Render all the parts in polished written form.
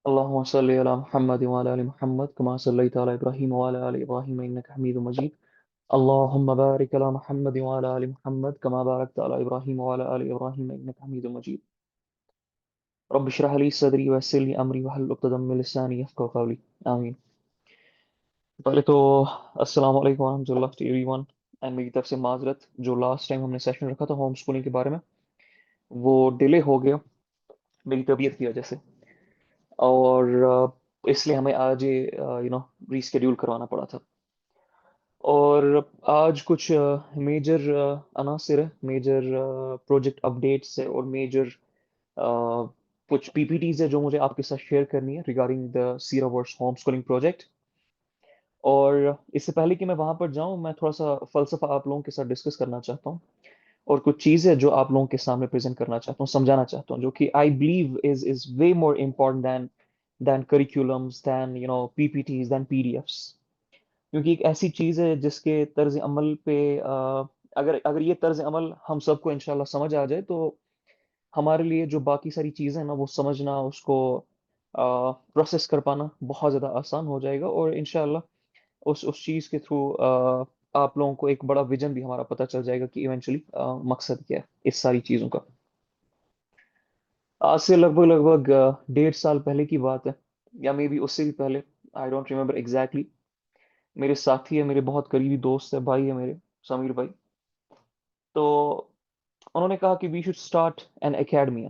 अल्लाहुम्मा सल्लि अला मुहम्मद व अला आलि मुहम्मद कमा सल्लैता अला इब्राहीम व अला आलि इब्राहीम इन्नका हमीदुम मजीद। अल्लाहुम्मा बारिक अला मुहम्मद व अला आलि मुहम्मद कमा बारकता अला इब्राहीम व अला आलि इब्राहीम इन्नका हमीदुम मजीद। रब्बि इश्रह ली सदरी व यस्सिर ली अमरी वहल्लुल उक़दतम मिन लिसानी यफ़क़हू क़ौली। आमीन। पहले तो अस्सलाम वालेकुम व रहमतुल्लाहि टू एवरीवन एंड मेरी तरफ से माजरत जो लास्ट टाइम हमने सेशन रखा था होम स्कूलिंग के बारे में वो डिले हो गया मेरी तबीयत की वजह से। और इसलिए हमें आज ये रीस्केड्यूल करवाना पड़ा था। और आज कुछ मेजर अनासिर है, मेजर प्रोजेक्ट अपडेट्स है और मेजर कुछ पीपीटीज है जो मुझे आपके साथ शेयर करनी है regarding the Sira verse home schooling project. और इससे पहले कि मैं वहां पर जाऊं, मैं थोड़ा सा फलसफा आप लोगों के साथ डिस्कस करना चाहता हूं और कुछ चीजें जो आप लोगों के सामने प्रेजेंट करना चाहता हूँ, समझाना चाहता हूँ, जो कि I believe is way more important than curriculums, than PPTs, than PDFs. क्योंकि एक ऐसी चीज है जिसके तर्ज अमल पे अगर अगर ये तर्ज अमल हम सबको इंशाल्लाह समझ आ जाए तो हमारे लिए जो बाकी सारी चीजें हैं ना वो समझना, उसको प्रोसेस कर पाना बहुत ज्यादा आसान हो जाएगा। और इंशाल्लाह उस चीज के थ्रू आप लोगों को एक बड़ा विजन भी हमारा पता चल जाएगा कि इवेंचुअली मकसद क्या है इस सारी चीजों का। आज से लगभग लगभग 1.5 साल पहले की बात है, या मे बी उससे भी पहले। I don't remember exactly. मेरे साथी है, मेरे बहुत करीबी दोस्त है, भाई है मेरे, समीर भाई। तो उन्होंने कहा कि we should start an academy.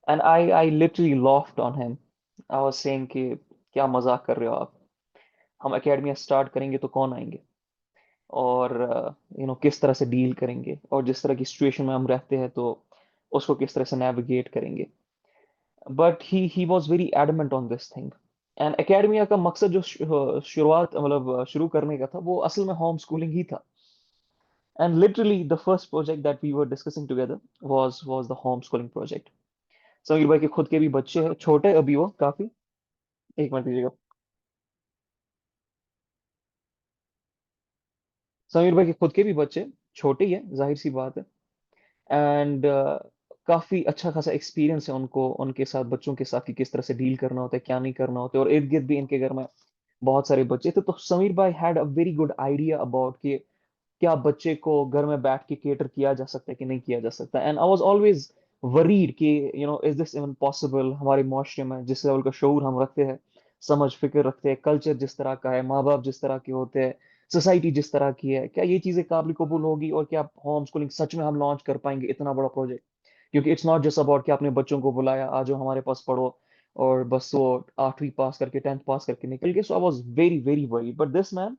And I literally laughed on him. I was saying कि क्या मजाक कर रहे हो आप, हम एकेडमी स्टार्ट करेंगे तो कौन आएंगे, और किस तरह से डील करेंगे, और जिस तरह की सिचुएशन में हम रहते हैं तो उसको किस तरह से नेविगेट करेंगे। But he was very adamant on this thing. And academia का मकसद जो शुरुआत मतलब शुरू करने का था वो असल में होम स्कूलिंग ही था। And literally the first project that we were discussing together was the home schooling project. Sameer भाई के खुद के भी बच्चे हैं, छोटे अभी वो काफी। एक मिनट दीजिएगा। समीर भाई के खुद के भी बच्चे छोटे ही है, जाहिर सी बात है। एंड काफी अच्छा खासा एक्सपीरियंस है उनको, उनके साथ, बच्चों के साथ कि किस तरह से डील करना होता है, क्या नहीं करना होता है। और इर्द गिर्द भी इनके घर में बहुत सारे बच्चे थे, तो समीर भाई had a very good idea about कि क्या बच्चे को घर में बैठ के केटर किया जा सकता है कि नहीं किया जा सकता। And I was always worried कि इज दिस इवन पॉसिबल हमारे माशरे में, जिस लेवल का शऊर हम रखते हैं, समझ फिक्र रखते हैं, कल्चर जिस तरह का है, माँ बाप जिस तरह के होते हैं, सोसाइटी जिस तरह की है, क्या ये चीजें काबिल कबूल होगी, और क्या होम स्कूलिंग सच में हम लॉन्च कर पाएंगे इतना बड़ा प्रोजेक्ट। क्योंकि इट्स नॉट जस्ट अबाउट कि आपने बच्चों को बुलाया आ जाओ हमारे पास पढ़ो और बस वो 8वीं पास करके 10th पास करके निकल गए। So I was very very worried, but this man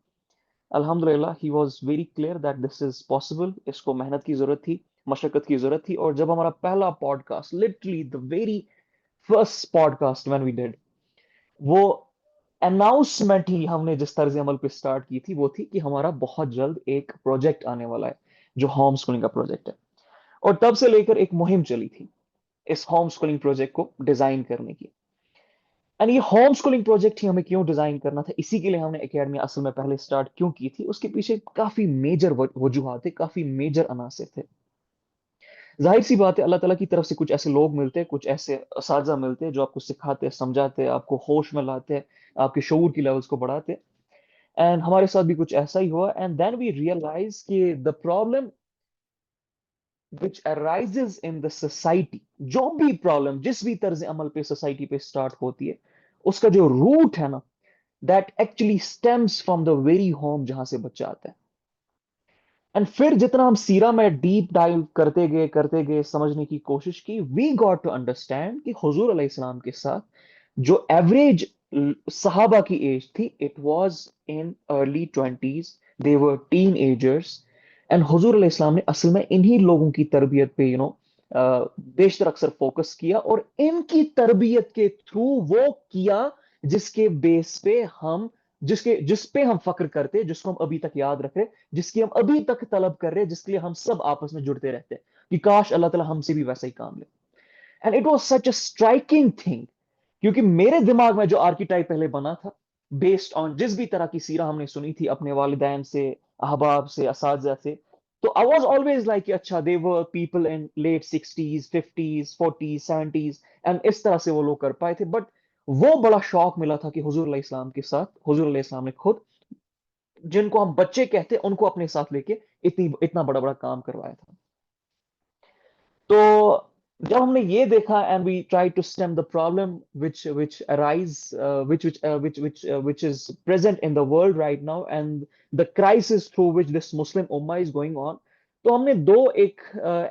अल्हम्दुलिल्लाह he was very clear that this is possible. इसको मेहनत की जरूरत थी, मशक्कत की जरूरत थी। और जब हमारा पहला podcast, literally the very first podcast when we did, वो अनाउंसमेंट ही हमने जिस तर्ज अमल पे स्टार्ट की थी वो थी कि हमारा बहुत जल्द एक प्रोजेक्ट आने वाला है जो होम स्कूलिंग का प्रोजेक्ट है। और तब से लेकर एक मुहिम चली थी इस होम स्कूलिंग प्रोजेक्ट को डिजाइन करने की। एंड ये होम स्कूलिंग प्रोजेक्ट ही हमें क्यों डिजाइन करना था, इसी के लिए हमने एकेडमी असल में पहले स्टार्ट क्यों की थी, उसके पीछे काफी मेजर वजूहात थे, काफी मेजर अनासिर थे। जाहिर सी बात है, अल्लाह ताला की तरफ से कुछ ऐसे लोग मिलते हैं, कुछ ऐसे असातिज़ा मिलते हैं जो आपको सिखाते हैं, समझाते हैं, आपको होश में लाते हैं, आपके शऊर की लेवल्स को बढ़ाते हैं। एंड हमारे साथ भी कुछ ऐसा ही हुआ। एंड देन वी रियलाइज कि the problem which arises in the society, जो भी प्रॉब्लम जिस भी तर्ज अमल पे सोसाइटी पे स्टार्ट होती है, उसका जो रूट है ना, that actually stems from the very home जहां से बच्चा आता है। एंड फिर जितना हम सीरा में डीप डाइव करते गए समझने की कोशिश की, वी गॉट टू अंडरस्टैंड कि हुजूर अलैहिस्सलाम के साथ जो एवरेज सहाबा की एज थी, it was in early 20s, they were tin agers. And हुजूर अलैहिस्सलाम ने असल में इन्हीं लोगों की तरबियत पे बेशतर अक्सर फोकस किया, और इनकी तरबियत के थ्रू वो किया जिसके बेस पे हम, जिस पे हम फक्र करते हैं, जिसको हम अभी तक याद रख रहे हैं, जिसकी हम अभी तक तलब कर रहे हैं, जिसके लिए हम सब आपस में जुड़ते रहते हैं कि काश अल्लाह ताला हमसे भी वैसा ही काम ले। And it was such a striking thing, क्योंकि मेरे दिमाग में जो आर्किटाइप पहले बना था, बेस्ड ऑन जिस भी तरह की सीरा हमने सुनी थी अपने वालिदैन से, अहबाब से, असातिज़ा से, तो आई वाज ऑलवेज लाइक अच्छा, they were people in late 60s 50s 40s 70s, and इस तरह से वो लोग कर पाए थे। बट वो बड़ा शौक मिला था कि हुजूर अलैहि सलाम के साथ हुजूर अलैहि सलाम ने खुद, जिनको हम बच्चे कहते हैं, उनको अपने साथ लेके इतनी इतना बड़ा बड़ा काम करवाया था। तो जब हमने ये देखा and we try to stem the problem which arise which is present in the world right now and the crisis through which this Muslim ummah is going on, तो हमने एक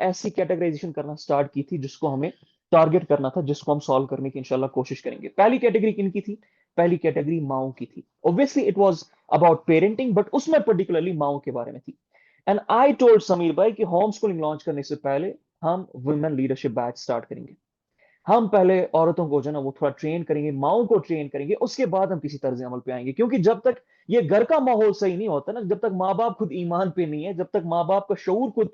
ऐसी कैटेगराइजेशन करना स्टार्ट की थी जिसको हमें टारगेट करना था, जिसको हम सॉल्व करने की इंशाल्लाह कोशिश करेंगे। पहली कैटेगरी किन की थी? पहली कैटेगरी माओ की थी। Obviously it was about parenting, but उसमें पर्टिकुलरली माओ के बारे में थी। एंड आई टोल्ड समीर भाई कि होम स्कूलिंग लॉन्च करने से पहले हम वुमेन लीडरशिप बैच स्टार्ट करेंगे। हम पहले औरतों को जो है ना वो थोड़ा ट्रेन करेंगे, माओ को ट्रेन करेंगे, उसके बाद हम किसी तर्ज अमल पे आएंगे। क्योंकि जब तक ये घर का माहौल सही नहीं होता ना, जब तक माँ बाप खुद ईमान पे नहीं है, जब तक माँ बाप का शऊर खुद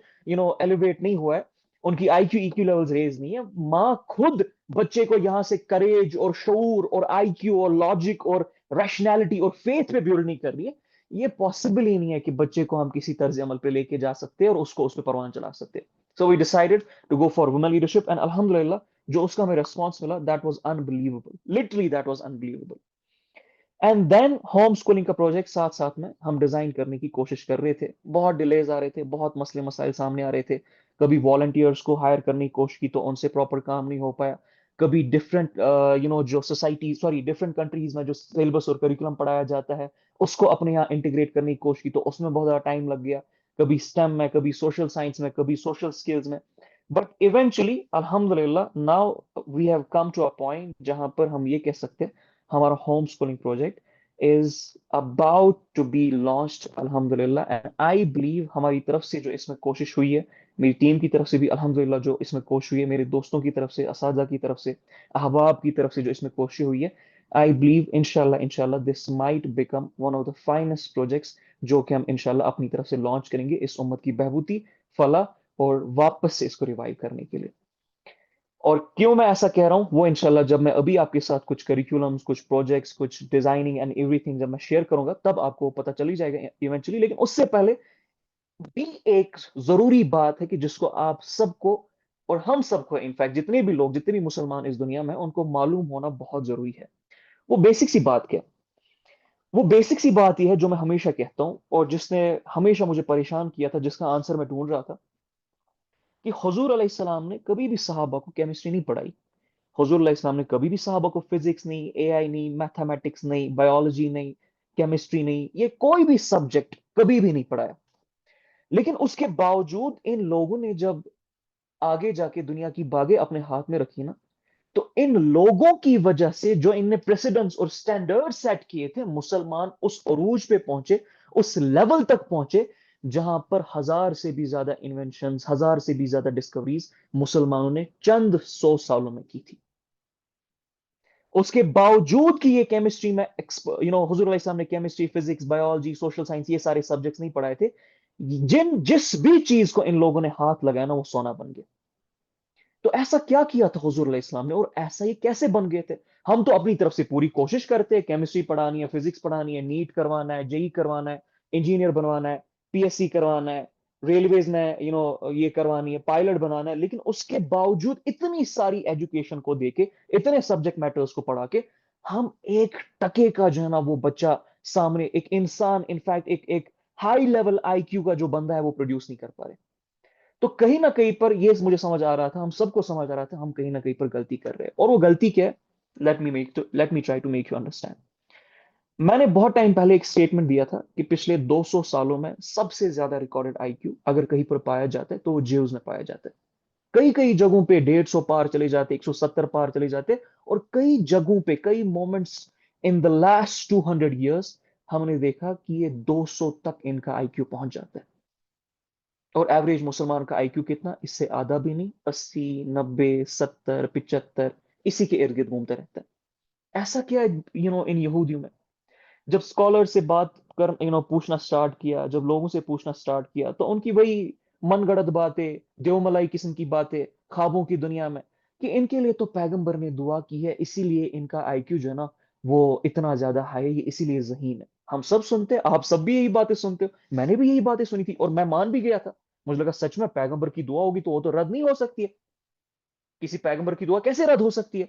एलिवेट नहीं हुआ है, उनकी आईक्यू ईक्यू लेवल्स रेज नहीं है, माँ खुद बच्चे को यहाँ से करेज और शऊर और आईक्यू और लॉजिक और रैशनैलिटी और फेथ पे बिल्ड नहीं कर रही है, ये पॉसिबल ही नहीं है कि बच्चे को हम किसी तर्ज अमल पे लेके जा सकते हैं और उसको उस पर परवान चला सकते हैं। So we decided to go for women leadership and अल्हम्दुलिल्लाह जो उसका हमें रिस्पॉन्स मिला, that was unbelievable, literally that was unbelievable. And then home schooling का प्रोजेक्ट साथ साथ में हम डिजाइन करने की कोशिश कर रहे थे। बहुत डिलेज आ रहे थे, बहुत मसले मसाइल सामने आ रहे थे। कभी वॉलंटियर्स को हायर करने की कोशिश की तो उनसे प्रॉपर काम नहीं हो पाया। कभी डिफरेंट जो सोसाइटी सॉरी डिफरेंट कंट्रीज में जो सिलेबस और करिकुलम पढ़ाया जाता है उसको अपने यहाँ इंटीग्रेट करने की कोशिश की तो उसमें बहुत ज्यादा टाइम लग गया। कभी स्टेम में, कभी सोशल साइंस में, कभी सोशल स्किल्स में। बट इवेंचुअली अल्हम्दुलिल्लाह now we have come to a point जहां पर हम ये कह सकते हैं हमारा home schooling project is about to be launched अल्हम्दुलिल्लाह। एंड आई बिलीव हमारी तरफ से जो इसमें कोशिश हुई है, मेरी टीम की तरफ से भी अल्हम्दुलिल्लाह जो इसमें कोशिश हुई है, मेरे दोस्तों की तरफ से, असाजा की तरफ से, अहबाब की तरफ से जो इसमें कोशिश हुई है, आई बिलीव इंशाल्लाह इंशाल्लाह this might become one of the finest projects जो कि हम इंशाल्लाह अपनी तरफ से लॉन्च करेंगे इस उम्मत की बहबूदी, फलाह और वापस से इसको रिवाइव करने के लिए। और क्यों मैं ऐसा कह रहा हूं वो इंशाल्लाह जब मैं अभी आपके साथ कुछ करिकुलम्स, कुछ प्रोजेक्ट्स, कुछ डिजाइनिंग एंड एवरीथिंग जब मैं शेयर करूंगा तब आपको पता चल ही जाएगा इवेंचुअली। लेकिन उससे पहले भी एक जरूरी बात है कि जिसको आप सबको और हम सबको इनफैक्ट जितने भी लोग, जितने भी मुसलमान इस दुनिया में हैं, उनको मालूम होना बहुत जरूरी है। वो बेसिक सी बात क्या? वो बेसिक सी बात यह है जो मैं हमेशा कहता हूं और जिसने हमेशा मुझे परेशान किया था, जिसका आंसर मैं ढूंढ रहा था, कि हुजूर अलैहिस्सलाम ने कभी भी सहाबा को केमिस्ट्री नहीं पढ़ाई। हुजूर अलैहि सलाम ने कभी भी सहाबा को फिजिक्स नहीं, एआई नहीं, मैथमेटिक्स नहीं, बायोलॉजी नहीं, केमिस्ट्री नहीं, ये कोई भी सब्जेक्ट कभी भी नहीं पढ़ाया। लेकिन उसके बावजूद इन लोगों ने जब आगे जाके दुनिया की बागें अपने हाथ में रखी ना, तो इन लोगों की वजह से जो इनने प्रेसिडेंट्स और स्टैंडर्ड सेट किए थे, मुसलमान उस अरूज पे पहुंचे, उस लेवल तक पहुंचे जहां पर 1000 से भी ज्यादा इन्वेंशंस, 1000 से भी ज्यादा डिस्कवरीज मुसलमानों ने चंद 100 सालों में की थी। उसके बावजूद कि ये केमिस्ट्री में हुजूर अलैहि सलाम ने chemistry, physics, biology, social science ये सारे सब्जेक्ट्स नहीं पढ़ाए थे, जिस भी चीज को इन लोगों ने हाथ लगाया ना वो सोना बन गया। तो ऐसा क्या किया था हुजूर अलैहि सलाम ने और ऐसा ही कैसे बन गए थे? हम तो अपनी तरफ से पूरी कोशिश करते हैं, केमिस्ट्री पढ़ानी है, फिजिक्स पढ़ानी है, नीट करवाना है, जेई करवाना है, इंजीनियर बनवाना है, पीएससी करवाना है, रेलवेज में ये करवानी है, पायलट बनाना है। लेकिन उसके बावजूद इतनी सारी एजुकेशन को देके, इतने सब्जेक्ट मैटर्स को पढ़ा के, हम एक टके का जो है ना वो बच्चा सामने, एक इंसान, इनफैक्ट एक एक हाई लेवल आईक्यू का जो बंदा है वो प्रोड्यूस नहीं कर पा रहे। तो कहीं ना कहीं पर ये मुझे समझ आ रहा था, हम सबको समझ आ रहा था, हम कहीं ना कहीं पर गलती कर रहे हैं। और वो गलती क्या है? Let me try to make you understand. मैंने बहुत टाइम पहले एक स्टेटमेंट दिया था कि पिछले 200 सालों में सबसे ज्यादा रिकॉर्डेड आईक्यू अगर कहीं पर पाया जाता है तो वो ज्यूज में पाया जाता है। कई कई जगहों पे 150 पार चले जाते, 170 पार चले जाते, और कई जगहों पे, कई moments in the last 200 years हमने देखा कि ये 200 तक इनका आईक्यू पहुंच जाता है। और एवरेज मुसलमान का आईक्यू कितना? इससे आधा भी नहीं, 80, 90, 70, 75, इसी के इर्द गिर्द घूमता रहता है। ऐसा क्या है इन यहूदियों में? जब स्कॉलर से बात कर पूछना स्टार्ट किया, जब लोगों से पूछना स्टार्ट किया, तो उनकी वही मनगढ़ंत बातें, देवमलाई किस्म की बातें, ख्वाबों की दुनिया में, कि इनके लिए तो पैगंबर ने दुआ की है इसीलिए इनका आईक्यू जो है ना वो इतना ज्यादा हाई है, ये इसीलिए ज़हीन है। हम सब सुनते हैं, आप सब भी यही बातें सुनते हो, मैंने भी यही बातें सुनी थी और मैं मान भी गया था। मुझे लगा सच में पैगंबर की दुआ होगी तो वो तो रद्द नहीं हो सकती है, किसी पैगंबर की दुआ कैसे रद्द हो सकती है?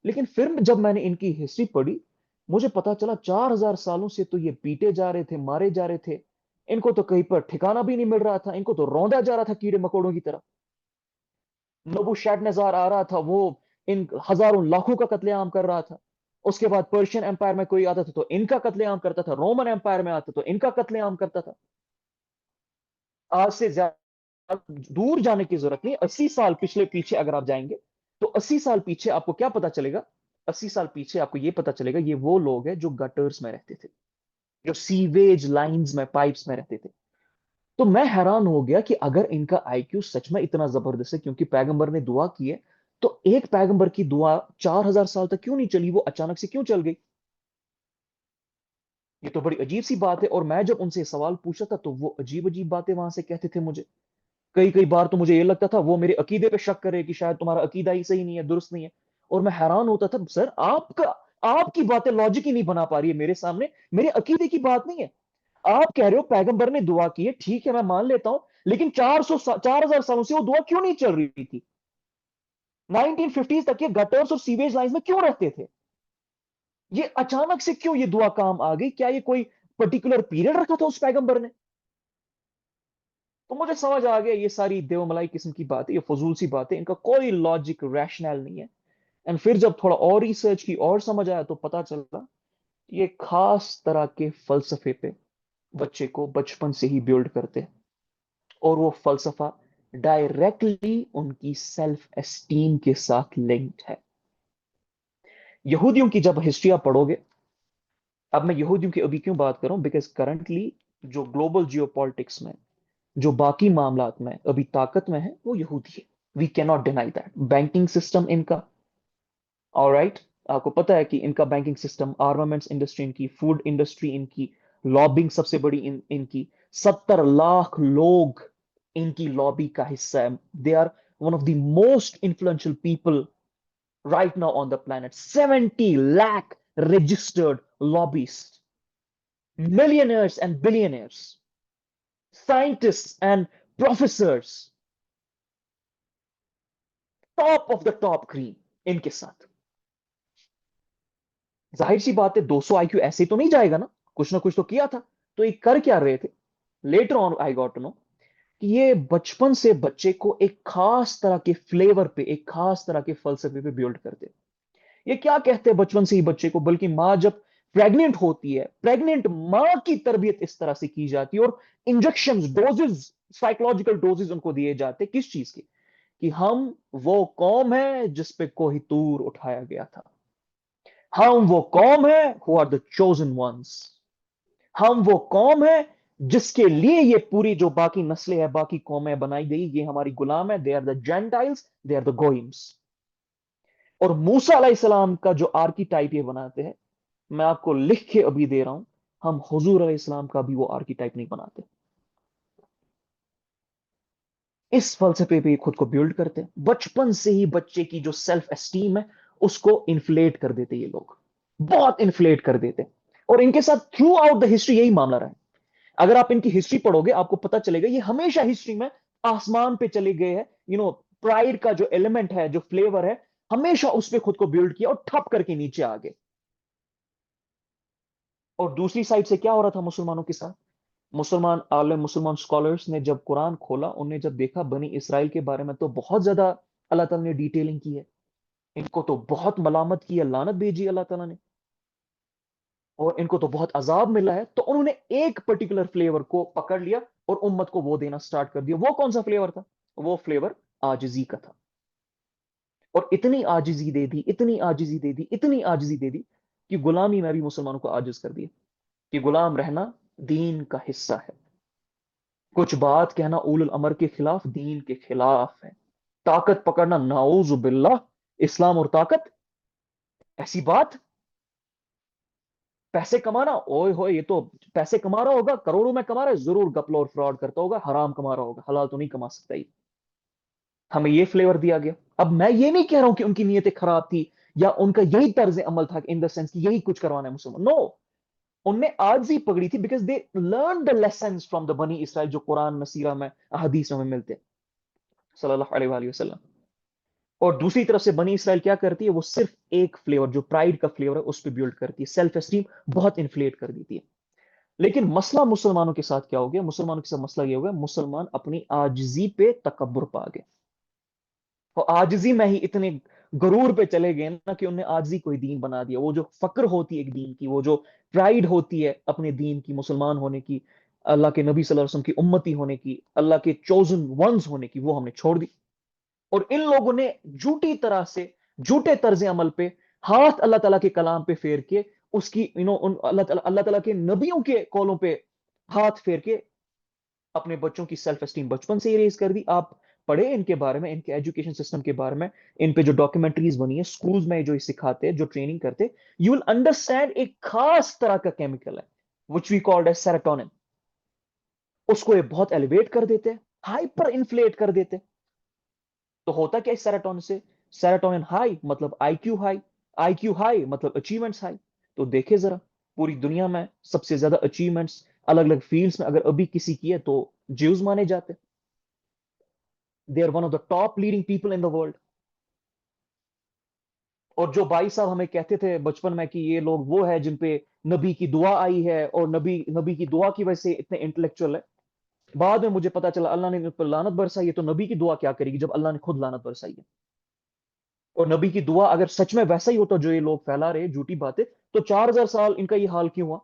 लेकिन फिर जब मैंने इनकी हिस्ट्री पढ़ी, मुझे पता चला 4000 सालों से तो ये पीटे जा रहे थे, मारे जा रहे थे। इनको तो कहीं पर ठिकाना भी नहीं मिल रहा था, इनको तो रौंदा जा रहा था कीड़े मकोड़ों की तरह। नबूशेडनेजार आ रहा था, वो इन हजारों लाखों का कत्लेआम कर रहा था। उसके बाद पर्शियन एम्पायर में कोई आता था तो इनका कत्लेआम करता था, रोमन एम्पायर में आता तो इनका कत्लेआम करता था। आज से ज्यादा दूर जाने की जरूरत नहीं, 80 साल पिछले पीछे अगर आप जाएंगे तो 80 साल पीछे आपको क्या पता चलेगा? 80 साल पीछे आपको ये पता चलेगा, ये वो लोग हैं जो गटर्स में रहते थे, जो सीवेज लाइंस में, पाइप्स में रहते थे। तो मैं हैरान हो गया कि अगर इनका आईक्यू सच में इतना जबरदस्त है, क्योंकि पैगंबर ने दुआ की है, तो एक पैगंबर की दुआ 4000 साल तक क्यों नहीं चली, वो अचानक से क्यों चल गई? ये तो बड़ी अजीब सी बात है। और मैं जब उनसे सवाल पूछा था तो वो अजीब अजीब बातें वहां से कहते थे मुझे। कई कई बार तो मुझे ये लगता था वो मेरे अकीदे पे शक करे कि शायद तुम्हारा अकीदा ही सही नहीं है, दुरुस्त नहीं है। और मैं हैरान होता था, सर आपका, आपकी बातें लॉजिक ही नहीं बना पा रही है मेरे सामने, मेरे अकीदे की बात नहीं है। आप कह रहे हो पैगंबर ने दुआ की है, ठीक है मैं मान लेता हूं, लेकिन 4000 सालों से वो दुआ क्यों नहीं चल रही थी? 1950s तक ये गटर्स और सीवेज लाइंस में क्यों रहते थे? ये अचानक से क्यों ये दुआ काम आ गई? क्या ये कोई पर्टिकुलर पीरियड रखा था उस पैगंबर ने? तो मुझे समझ आ गया ये सारी देवमलाई किस्म की बात है, ये फजूल सी बात है, इनका कोई लॉजिक रैशनल नहीं है। एंड फिर जब थोड़ा और रिसर्च की और समझ आया तो पता चला ये खास तरह के फलसफे पे बच्चे को बचपन से ही बिल्ड करते हैं। और वो फलसफा डायरेक्टली उनकी सेल्फ एस्टीम के साथ लिंक्ड है। यहूदियों की जब हिस्ट्री आप पढ़ोगे, अब मैं यहूदियों की अभी क्यों बात कर रहा हूं, बिकॉज करंटली जो ग्लोबल जियोपॉलिटिक्स में, जो बाकी मामलात में अभी ताकत में है, वो यहूदी है। We can not deny that. Banking system इनका, ऑलराइट, आपको पता है कि इनका बैंकिंग सिस्टम, आर्मामेंट्स इंडस्ट्री इनकी, फूड इंडस्ट्री इनकी, लॉबिंग सबसे बड़ी इनकी, 70 लाख लोग इनकी लॉबी का हिस्सा है। They are one of the most influential people right now on the planet. 70 lakh registered lobbyists, millionaires and billionaires, scientists and professors, top of the top green इनके साथ। जाहिर सी बात है 200 आईक्यू ऐसे तो नहीं जाएगा ना कुछ तो किया था। तो ये कर क्या रहे थे? Later on I got to know कि ये बचपन से बच्चे को एक खास तरह के फ्लेवर पे, एक खास तरह के फलसफे पे बिल्ड करते। ये क्या कहते हैं बचपन से ही बच्चे को, बल्कि माँ जब प्रेग्नेंट होती है, प्रेग्नेंट माँ की तरबियत इस तरह से की जाती है, और इंजेक्शन डोजेस, साइकोलॉजिकल डोजेस उनको दिए जाते, किस चीज के? कि हम वो कौम है जिस पे कोहितूर उठाया गया था। हम वो कौम है who are the chosen ones. हम वो कौम है जिसके लिए ये पूरी जो बाकी नस्लें हैं, बाकी कौमें बनाई गई, ये हमारी गुलाम है। They are the gentiles, they are the goyims. और मूसा अलैहिस्सलाम का जो आर्कीटाइप ये बनाते हैं, मैं आपको लिख के अभी दे रहा हूं, हम हुजूर अलैहिस्सलाम का भी वो आर्कीटाइप नहीं बनाते। इस फलसफे पे खुद को बिल्ड करते हैं, बचपन से ही बच्चे की जो सेल्फ एस्टीम है उसको इन्फ्लेट कर देते ये लोग, बहुत इन्फ्लेट कर देते। और इनके साथ थ्रू आउट द हिस्ट्री यही मामला रहा है। अगर आप इनकी हिस्ट्री पढ़ोगे आपको पता चलेगा ये हमेशा हिस्ट्री में आसमान पे चले गए हैं। प्राइड का जो एलिमेंट है, जो फ्लेवर है, हमेशा उस पर खुद को बिल्ड किया और ठप करके नीचे आ गए। और दूसरी साइड से क्या हो रहा था मुसलमानों के साथ? मुसलमान आलम, मुसलमान स्कॉलर्स ने जब कुरान खोला, उन्हें जब देखा बनी इसराइल के बारे में, तो बहुत ज्यादा अल्लाह ताला ने डिटेलिंग की है। इनको तो बहुत मलामत की है, लानत भेजी अल्लाह ताला ने, और इनको तो बहुत अजाब मिला है। तो उन्होंने एक पर्टिकुलर फ्लेवर को पकड़ लिया और उम्मत को वो देना स्टार्ट कर दिया। वो कौन सा फ्लेवर था? वो फ्लेवर आजिजी का था। और इतनी आजिजी दे दी, इतनी आजिजी दे दी, इतनी आजिजी दे दी कि गुलामी में भी मुसलमानों को आजिज कर दिया, कि गुलाम रहना दीन का हिस्सा है। कुछ बात कहना उलुल अमर के खिलाफ दीन के खिलाफ है। ताकत पकड़ना नाउज़ु बिल्लाह, इस्लाम और ताकत, ऐसी बात। पैसे कमाना, ओए होए, ये तो पैसे कमा रहा होगा, करोड़ों में कमा रहा है, जरूर गपला और फ्रॉड करता होगा, हराम कमा रहा होगा, हलाल तो नहीं कमा सकता ही। हमें ये फ्लेवर दिया गया। अब मैं ये नहीं कह रहा हूं कि उनकी नीयतें खराब थी या उनका यही तर्ज अमल था, इन द सेंस कि यही कुछ करवाना है मुसलमान, नो। उनने आज ही पकड़ी थी because they learn the lesson from the बनी इसराइल, जो कुरान में, सीरा में, हदीस में मिलते हैं, सल्लल्लाहु अलैहि वसल्लम। और दूसरी तरफ से बनी इसराइल क्या करती है, वो सिर्फ एक फ्लेवर, जो प्राइड का फ्लेवर है, उस पर बिल्ड करती है, सेल्फ एस्टीम बहुत इन्फ्लेट कर देती है। लेकिन मसला मुसलमानों के साथ क्या हो गया, मुसलमानों के साथ मसला ये हो गया, मुसलमान अपनी आजिजी पे तकब्बुर पा गए, और आजिजी में ही इतने गरूर पे चले गए ना कि उन्हें आजिजी कोई दीन बना दिया। वो जो फक्र होती है एक दीन की, वो जो प्राइड होती है अपने दीन की, मुसलमान होने की, अल्लाह के नबी सल्लल्लाहु अलैहि वसल्लम की उम्मती होने की, अल्लाह के चोजन वंस होने की, वो हमने छोड़ दी। और इन लोगों ने झूठी तरह से, झूठे तर्ज अमल पे, हाथ अल्लाह ताला के कलाम पे फेर के, उसकी उन अल्लाह ताला के नबियों के कौलों पे हाथ फेर के अपने बच्चों की सेल्फ एस्टीम बचपन से इरेज कर दी। आप पढ़े इनके बारे में, इनके एजुकेशन सिस्टम के बारे में, इन पे जो डॉक्यूमेंट्रीज बनी है, स्कूल्स में जो सिखाते हैं, जो ट्रेनिंग करते, यू विल अंडरस्टैंड एक खास तरह का केमिकल है which we called as serotonin. उसको ये बहुत एलिवेट कर देते हैं, हाइपर इन्फ्लेट कर देते हैं। तो होता क्या है सेरोटोनिन से, सेरोटोनिन हाई मतलब आईक्यू हाई, आईक्यू हाई मतलब अचीवमेंट्स हाई। तो देखे जरा, पूरी दुनिया में सबसे ज्यादा अचीवमेंट्स अलग अलग फील्ड्स में अगर अभी किसी की है तो ज्यूज माने जाते, they are one of the top leading people in the world. और जो भाई साहब हमें कहते थे बचपन में कि ये लोग वो है जिन पे नबी की दुआ आई है, और नबी नबी की दुआ की वजह से इतने इंटेलेक्चुअल है, बाद में मुझे पता चला अल्लाह ने इन पर लानत बरसाई है, तो नबी की दुआ क्या करेगी जब अल्लाह ने खुद लानत बरसाई है। और नबी की दुआ अगर सच में वैसा ही होता जो ये लोग फैला रहे झूठी बातें, तो 4,000 साल इनका ये हाल क्यों हुआ।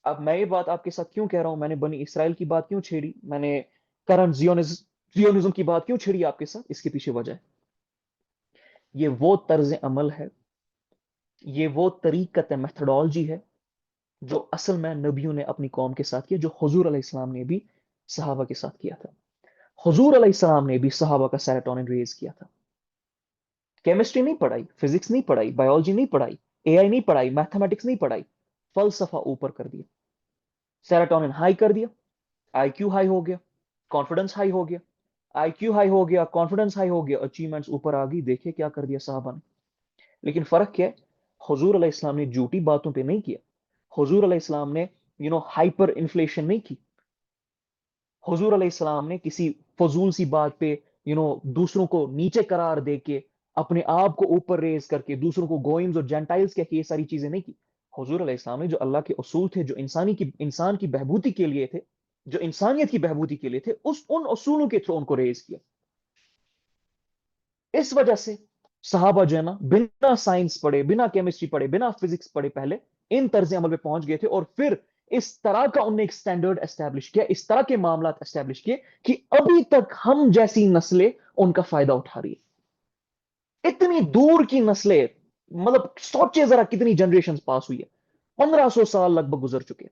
अब मैं ये बात आपके साथ क्यों कह रहा हूं, मैंने बनी इसराइल की बात क्यों छेड़ी, मैंने करंट जियोनिज्म की बात क्यों छेड़ी आपके साथ, इसके पीछे वजह है, ये वो तर्ज अमल है, ये वो तरीकत मेथडोलॉजी है जो असल में नबियों ने अपनी कौम के साथ किया, जो हुजूर अलैहिस्सलाम ने भी सहाबा के साथ किया था। हुजूर अलैहिस्सलाम ने भी सहाबा का सेरोटोनिन रेज किया था। केमिस्ट्री नहीं पढ़ाई, फिजिक्स नहीं पढ़ाई, बायोलॉजी नहीं पढ़ाई, एआई नहीं पढ़ाई, मैथमेटिक्स नहीं पढ़ाई, फलसफा ऊपर कर दिया, सेरोटोनिन हाई कर दिया, आईक्यू हाई हो गया, कॉन्फिडेंस हाई हो गया, आईक्यू हाई हो गया, कॉन्फिडेंस हाई हो गया, अचीवमेंट्स ऊपर आ गई। देखिए क्या कर दिया साहबा ने। लेकिन फर्क क्या है, हुजूर अलैहिस्सलाम ने झूठी बातों पे नहीं किया, हुजूर अलैहिस्सलाम ने हाइपर इन्फ्लेशन नहीं की, हुजूर अलैहिस्सलाम ने किसी फजूल सी बात पे दूसरों को नीचे करार दे के, अपने आप को ऊपर रेज करके दूसरों को गोइम्स और जेंटाइल्स कह के ये सारी चीजें नहीं की। हुजूर अलैहिस्सलाम ने जो अल्लाह के उसूल थे, जो इंसान की बहबूदी के लिए थे, जो इंसानियत की बहबूदी के लिए थे, उस उन उसूलों के थ्रू उनको रेज किया। इस वजह से सहाबा जो है ना, बिना साइंस पढ़े, बिना केमिस्ट्री पढ़े, बिना फिजिक्स पढ़े, पहले इन तर्ज अमल पे पहुंच गए थे, और फिर इस तरह का उनने एक स्टैंडर्ड एस्टेब्लिश किया, इस तरह के मामला एस्टेब्लिश किए कि अभी तक हम जैसी नस्लें उनका फायदा उठा रही है। इतनी दूर की नस्लें, मतलब सोचे जरा कितनी जनरेशन पास हुई है, 1,500 साल लगभग गुजर चुके हैं,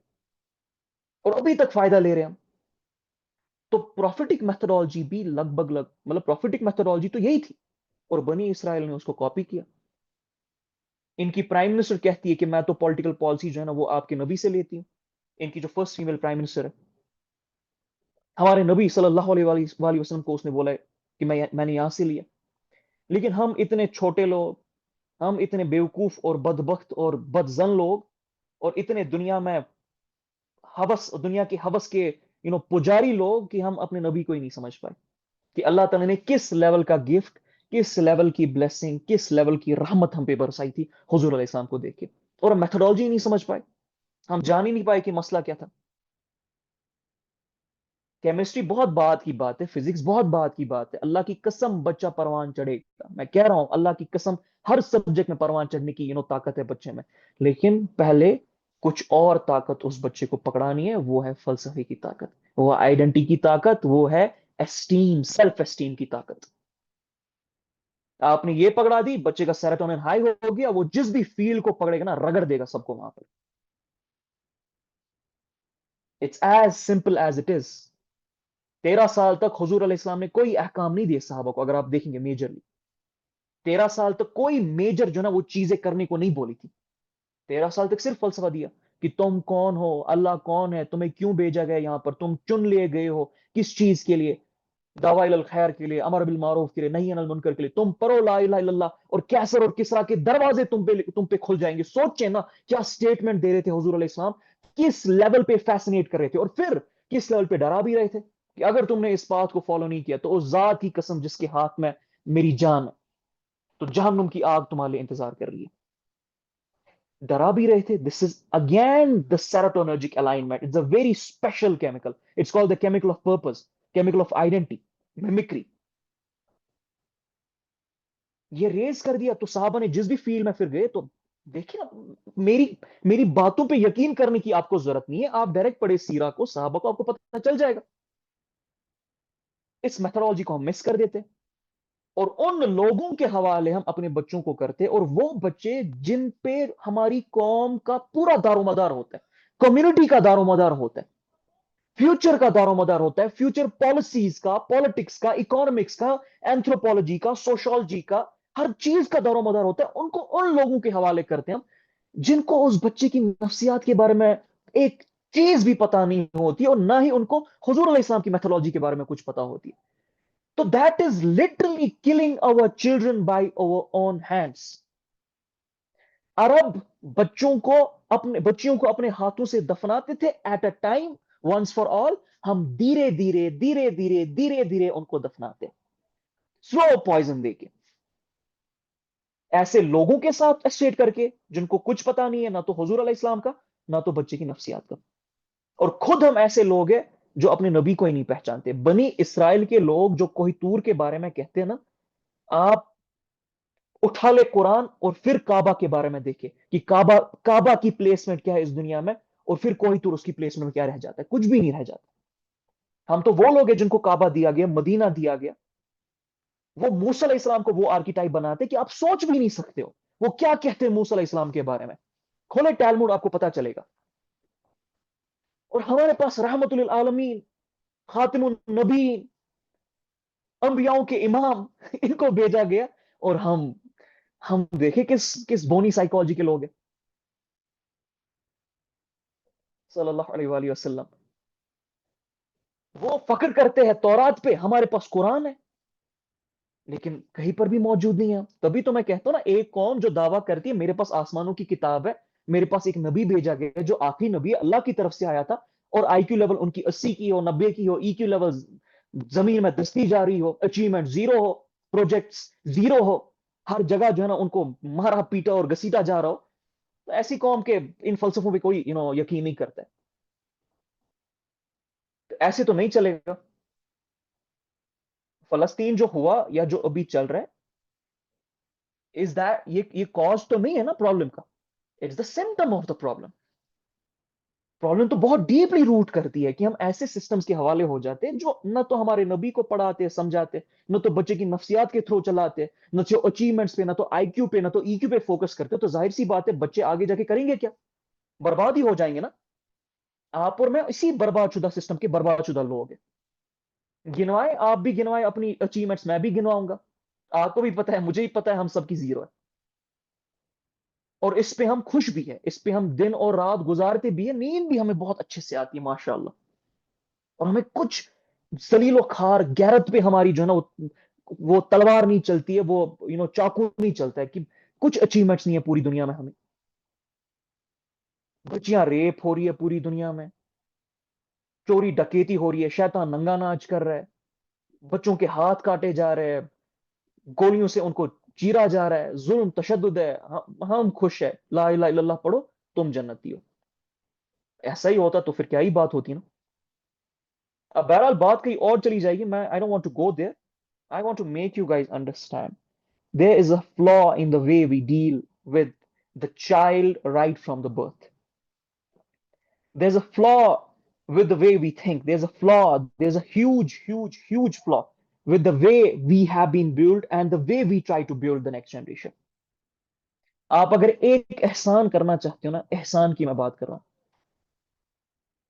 और अभी तक फायदा ले रहे हैं हम। तो प्रॉफिटिक मेथोडोलॉजी भी मतलब प्रॉफिटिक मेथोडोलॉजी तो यही थी, और बनी इसराइल ने उसको कॉपी किया। इनकी प्राइम मिनिस्टर कहती है कि मैं तो पॉलिटिकल पॉलिसी जो है ना वो आपके नबी से लेती हूँ। इनकी जो फर्स्ट फीमेल प्राइम मिनिस्टर है, हमारे नबी सल्लल्लाहु अलैहि वसल्लम को उसने बोला है कि मैंने यहां से लिया। लेकिन हम इतने छोटे लोग, हम इतने बेवकूफ और बदबख्त और बदजन लोग, और इतने दुनिया में दुनिया की हवस के पुजारी लोग, कि हम अपने नबी को ही नहीं समझ पाए कि अल्लाह ताला ने किस लेवल का गिफ्ट, किस लेवल की ब्लेसिंग, किस लेवल की रहमत हम पे बरसाई थी हुजूर अलैहिस्सलाम को देख के। और हम मेथोडोलॉजी नहीं समझ पाए, हम जान ही नहीं पाए कि मसला क्या था। केमिस्ट्री बहुत बात की बात है, फिजिक्स बहुत बात की बात है, अल्लाह की कसम बच्चा परवान चढ़ेगा, मैं कह रहा हूं अल्लाह की कसम, हर सब्जेक्ट में परवान चढ़ने की ताकत है बच्चे में। लेकिन पहले कुछ और ताकत उस बच्चे को पकड़ानी है, वो है फलसफे की ताकत, वो आइडेंटिटी की ताकत, वो है एस्टीम, सेल्फ एस्टीम की ताकत। आपने ये पकड़ा दी, बच्चे का सेरोटोनिन हाई हो गया, वो जिस भी फील्ड को पकड़ेगा ना रगड़ देगा सबको वहां पर। It's as simple as it is. 13 साल तक हुजूर अलैहिस्सलाम ने कोई अहकाम नहीं दिए साहबा को, अगर आप देखेंगे मेजरली 13 साल तक कोई मेजर जो ना वो चीजें करने को नहीं बोली थी। 13 साल तक सिर्फ फलसफा दिया कि तुम कौन हो, अल्लाह कौन है, तुम्हें क्यों भेजा गया यहाँ पर, तुम चुन लिए गए हो किस चीज के लिए, दावा इलल खैर के लिए, अमर बिल मारूफ के लिए, नहीं अनिल मुनकर के लिए, तुम पढ़ो ला इलाहा इल्लल्लाह, और कैसर और किसरा के दरवाजे तुम पे खुल जाएंगे। सोचे ना क्या स्टेटमेंट दे रहे थे हुजूर अलैहि सलाम, किस लेवल पे फैसिनेट कर रहे थे, और फिर किस लेवल पे डरा भी रहे थे। कि अगर तुमने इस बात को फॉलो नहीं किया तो उस जात की कसम जिसके हाथ में मेरी जान है, तो जहन्नुम की आग तुम्हारे लिए इंतजार कर रही है। डरा भी रहे थे। This is again the serotonergic alignment, it's a very special chemical, it's called the chemical of purpose, chemical of identity, mimicry. ये रेज कर दिया तो साहबा ने जिस भी फील्ड में फिर गए तो देखिए ना, मेरी मेरी बातों पे यकीन करने की आपको जरूरत नहीं है, आप डायरेक्ट पढ़े सीरा को, साहबा को, आपको पता चल जाएगा। इस मेथोडोलॉजी को हम मिस कर देते हैं, और उन लोगों के हवाले हम अपने बच्चों को करते, और वो बच्चे जिन पे हमारी कौम का पूरा दारोमदार होता है, कम्युनिटी का दारोमदार होता है, फ्यूचर का दारोमदार होता है, फ्यूचर पॉलिसीज का, पॉलिटिक्स का, इकोनॉमिक्स का, एंथ्रोपोलॉजी का, सोशोलॉजी का, हर चीज का दारोमदार होता है, उनको उन लोगों के हवाले करते हैं हम जिनको उस बच्चे की नफ्सियात के बारे में एक चीज भी पता नहीं होती, और ना ही उनको हुजूर अलैहि सलाम की मेथोडोलॉजी के बारे में कुछ पता होती है। तो that is literally killing our children by our own hands. अरब बच्चों को, अपने बच्चियों को अपने हाथों से दफनाते थे at a time, once for all. हम धीरे धीरे धीरे धीरे धीरे धीरे उनको दफनाते, स्लो पॉइजन देके, ऐसे लोगों के साथ एसोसिएट करके जिनको कुछ पता नहीं है, ना तो हुजूर अलैहि सलाम का, ना तो बच्चे की नफ्सियात का। और खुद हम ऐसे लोग हैं जो अपने नबी को ही नहीं पहचानते। बनी इसराइल के लोग जो कोहितूर के बारे में कहते हैं ना, आप उठा ले कुरान और फिर काबा के बारे में देखे कि काबा काबा की प्लेसमेंट क्या है इस दुनिया में, और फिर कोहितूर उसकी प्लेसमेंट में क्या रह जाता है, कुछ भी नहीं रह जाता। हम तो वो लोग हैं जिनको काबा दिया गया, मदीना दिया गया, वो मूसा अलैहि सलाम को वो आर्किटाइप बनाते कि आप सोच भी नहीं सकते हो वो क्या कहते हैं मूसा अलैहि सलाम के बारे में। खोले टैलमुड, आपको पता चलेगा। और हमारे पास रहमतुल आलमीन, खातिमुन नबीन, अंबियाओं के इमाम इनको भेजा गया, और हम देखे किस किस बोनी साइकोलॉजी के लोग हैं। सल्लल्लाहु अलैहि वसल्लम वो फख्र करते हैं तौरात पे, हमारे पास कुरान है लेकिन कहीं पर भी मौजूद नहीं है। तभी तो मैं कहता हूं ना, एक कौम जो दावा करती है मेरे पास आसमानों की किताब है, मेरे पास एक नबी भेजा गया है जो आखिरी नबी है, अल्लाह की तरफ से आया था, और आईक्यू लेवल उनकी 80 की हो, 90 की हो, ईक्यू लेवल जमीन में दस्ती जा रही हो, अचीवमेंट जीरो हो, प्रोजेक्ट्स जीरो हो, हर जगह जो है ना उनको मारा पीटा और घसीटा जा रहा हो, तो ऐसी कौम के इन फलसफों पे कोई यकीन नहीं करता है। तो ऐसे तो नहीं चलेगा। फलस्तीन जो हुआ या जो अभी चल रहा है, इज दैट ये कॉज तो नहीं है ना प्रॉब्लम का, it's the symptom of the problem. Problem तो बहुत डीपली रूट करती है कि हम ऐसे सिस्टम्स के हवाले हो जाते हैं जो न तो हमारे नबी को पढ़ाते समझाते, न तो बच्चे की नफ्सियात के थ्रू चलाते, न तो अचीवमेंट्स पे, न तो आईक्यू पे, न तो ईक्यू पे फोकस करते, तो जाहिर सी बात है बच्चे आगे जाके करेंगे क्या, बर्बाद ही हो जाएंगे ना। आप और मैं इसी बर्बादशुदा सिस्टम के बर्बादशुदा लोग हैं। गिनवाए, आप भी गिनवाए अपनी अचीवमेंट्स, मैं भी गिनवाऊंगा, आपको भी पता है, मुझे भी पता है, हम सबकी जीरो है। और इस पे हम खुश भी है, इस पे हम दिन और रात गुजारते भी है, नींद भी हमें बहुत अच्छे से आती है माशाल्लाह। और हमें कुछ सलीलो खार गैरत पे हमारी जो है ना वो तलवार नहीं चलती है, वो चाकू नहीं चलता है कि कुछ अचीवमेंट्स नहीं है पूरी दुनिया में हमें। बच्चियां रेप हो रही है पूरी दुनिया में, चोरी डकैती हो रही है, शैतान नंगा नाच कर रहा है, बच्चों के हाथ काटे जा रहे हैं, गोलियों से उनको चीरा जा रहा है, जुल्म तशद्दुद है, हम खुश है, ला इलाहा इल्लल्लाह पढ़ो तुम जन्नती हो। ऐसा ही होता तो फिर क्या ही बात होती ना। अब बहरहाल बात कहीं और चली जाएगी, मैं I don't want to go there. I want to make you guys understand there is a flaw in the way we deal with the child right from the birth. There's a flaw with the way we think. There's a flaw. There's a huge, huge, huge flaw with the way we have been built and the way we try to build the next generation. आप अगर एक एहसान करना चाहते हो ना, एहसान की मैं बात कर रहा हूं,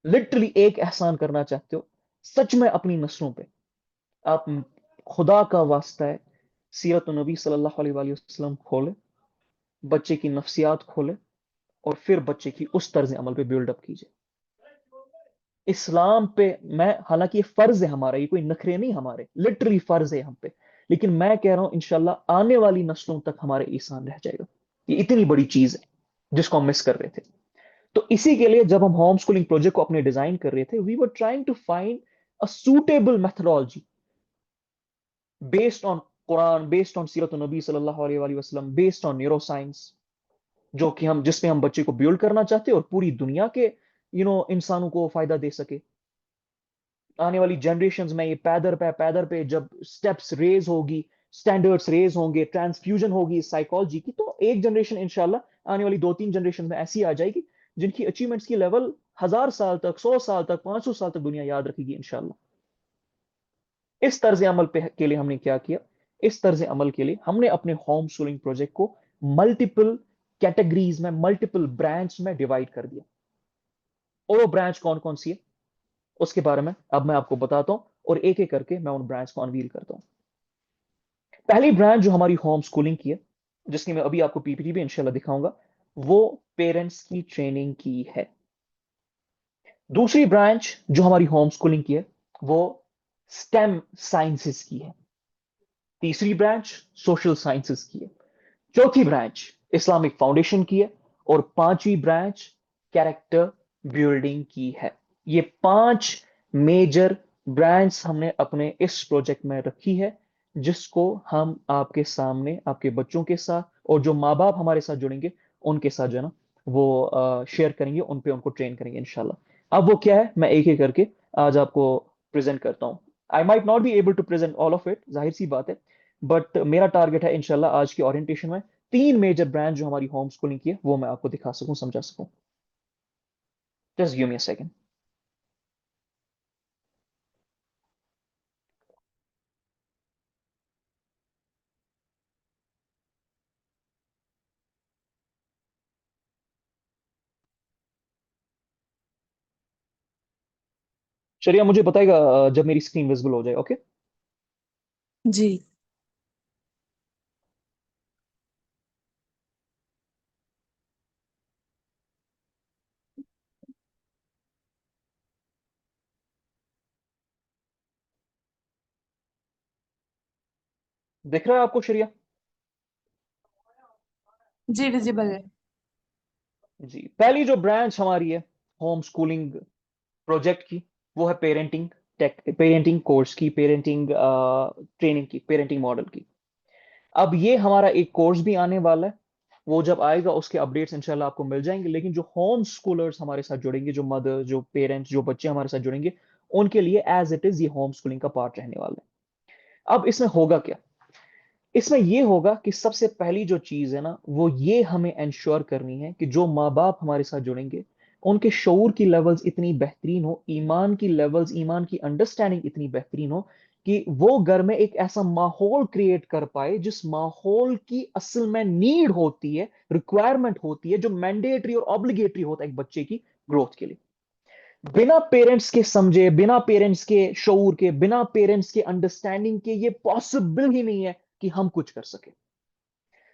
लिटरली एक एहसान करना चाहते हो सच में अपनी नस्लों पे, आप खुदा का वास्ता है सीरत नबी सल्लल्लाहु अलैहि वसल्लम खोले, बच्चे की नफ्सियात खोले, और फिर बच्चे की उस तर्ज अमल पे बिल्डअप कीजिए। इस्लाम पे मैं, हालांकि ये फर्ज है हमारा, ये कोई नखरे नहीं, हमारे लिटरली फर्ज है हम पे, लेकिन मैं कह रहा हूं इंशाल्लाह आने वाली नस्लों तक हमारे ईसान रह जाएगा। ये इतनी बड़ी चीज है जिसको हम मिस कर रहे थे। तो इसी के लिए जब हम होम स्कूलिंग प्रोजेक्ट को अपने डिजाइन कर रहे थे, we were trying to find a suitable methodology based on Quran, based on सीरत नबी सल्लल्लाहु अलैहि वसल्लम, based on neuroscience, जो कि हम जिसमें हम बच्चे को बिल्ड करना चाहते हैं और पूरी दुनिया के इंसानों को फायदा दे सके। आने वाली जनरेशंस में ये पैदर पे जब स्टेप्स रेज होगी, स्टैंडर्ड्स रेज होंगे, ट्रांसफ्यूजन होगी साइकोलॉजी की, तो एक जनरेशन इंशाल्लाह आने वाली 2-3 जनरेशन में ऐसी आ जाएगी जिनकी अचीवमेंट्स की लेवल 1000 साल तक, 100 साल तक, 500 साल तक दुनिया याद रखेगी इंशाल्लाह। इस तर्ज अमल के लिए हमने क्या किया? इस तर्ज अमल के लिए हमने अपने होम स्कूलिंग प्रोजेक्ट को मल्टीपल कैटेगरीज में, मल्टीपल ब्रांच में डिवाइड कर दिया। और वो ब्रांच कौन कौन सी है उसके बारे में अब मैं आपको बताता हूं, और एक एक करके मैं उन ब्रांच को अनवील करता हूं। पहली ब्रांच जो हमारी होम स्कूलिंग की है, जिसकी मैं अभी आपको पीपीटी भी इंशाल्लाह दिखाऊंगा, वो पेरेंट्स की ट्रेनिंग की है। दूसरी ब्रांच जो हमारी होम स्कूलिंग की है, वो स्टेम साइंसेस की है। तीसरी ब्रांच सोशल साइंसेस की है। चौथी ब्रांच इस्लामिक फाउंडेशन की है। और पांचवी ब्रांच कैरेक्टर बिल्डिंग की है। ये 5 मेजर ब्रांच हमने अपने इस प्रोजेक्ट में रखी है, जिसको हम आपके सामने, आपके बच्चों के साथ, और जो माँ बाप हमारे साथ जुड़ेंगे उनके साथ जो है ना, वो शेयर करेंगे, उन पे उनको ट्रेन करेंगे इंशाल्लाह। अब वो क्या है, मैं एक एक करके आज आपको प्रेजेंट करता हूँ। I might not be able to present all of it, जाहिर सी बात है, बट मेरा टारगेट है इंशाल्लाह आज की ओरिएंटेशन में 3 मेजर ब्रांच जो हमारी होम स्कूलिंग की है वो मैं आपको दिखा सकूं, समझा सकूं। Just give me a second. चलिए, मुझे बताएगा जब मेरी स्क्रीन विजिबल हो जाए। ओके, जी। दिख रहा है आपको शरिया? जी विजिबल है। जी, पहली जो ब्रांच हमारी है होम स्कूलिंग प्रोजेक्ट की, वो है पेरेंटिंग टेक, पेरेंटिंग कोर्स की, पेरेंटिंग ट्रेनिंग की, पेरेंटिंग मॉडल की। अब ये हमारा एक कोर्स भी आने वाला है, वो जब आएगा उसके अपडेट्स इंशाल्लाह आपको मिल जाएंगे। लेकिन जो होम स्कूलर्स हमारे साथ जुड़ेंगे, जो मदर, जो पेरेंट्स, जो बच्चे हमारे साथ जुड़ेंगे, उनके लिए एज इट इज ये होम स्कूलिंग का पार्ट रहने वाला है। अब इसमें होगा क्या? इसमें यह होगा कि सबसे पहली जो चीज है ना, वो ये हमें इंश्योर करनी है कि जो माँ बाप हमारे साथ जुड़ेंगे, उनके शऊर की लेवल्स इतनी बेहतरीन हो, ईमान की लेवल्स, ईमान की अंडरस्टैंडिंग इतनी बेहतरीन हो कि वो घर में एक ऐसा माहौल क्रिएट कर पाए जिस माहौल की असल में नीड होती है, रिक्वायरमेंट होती है, जो मैंडेटरी और ऑब्लिगेटरी होता है एक बच्चे की ग्रोथ के लिए। बिना पेरेंट्स के समझे, बिना पेरेंट्स के शऊर के, बिना पेरेंट्स के अंडरस्टैंडिंग के ये पॉसिबल ही नहीं है कि हम कुछ कर सके।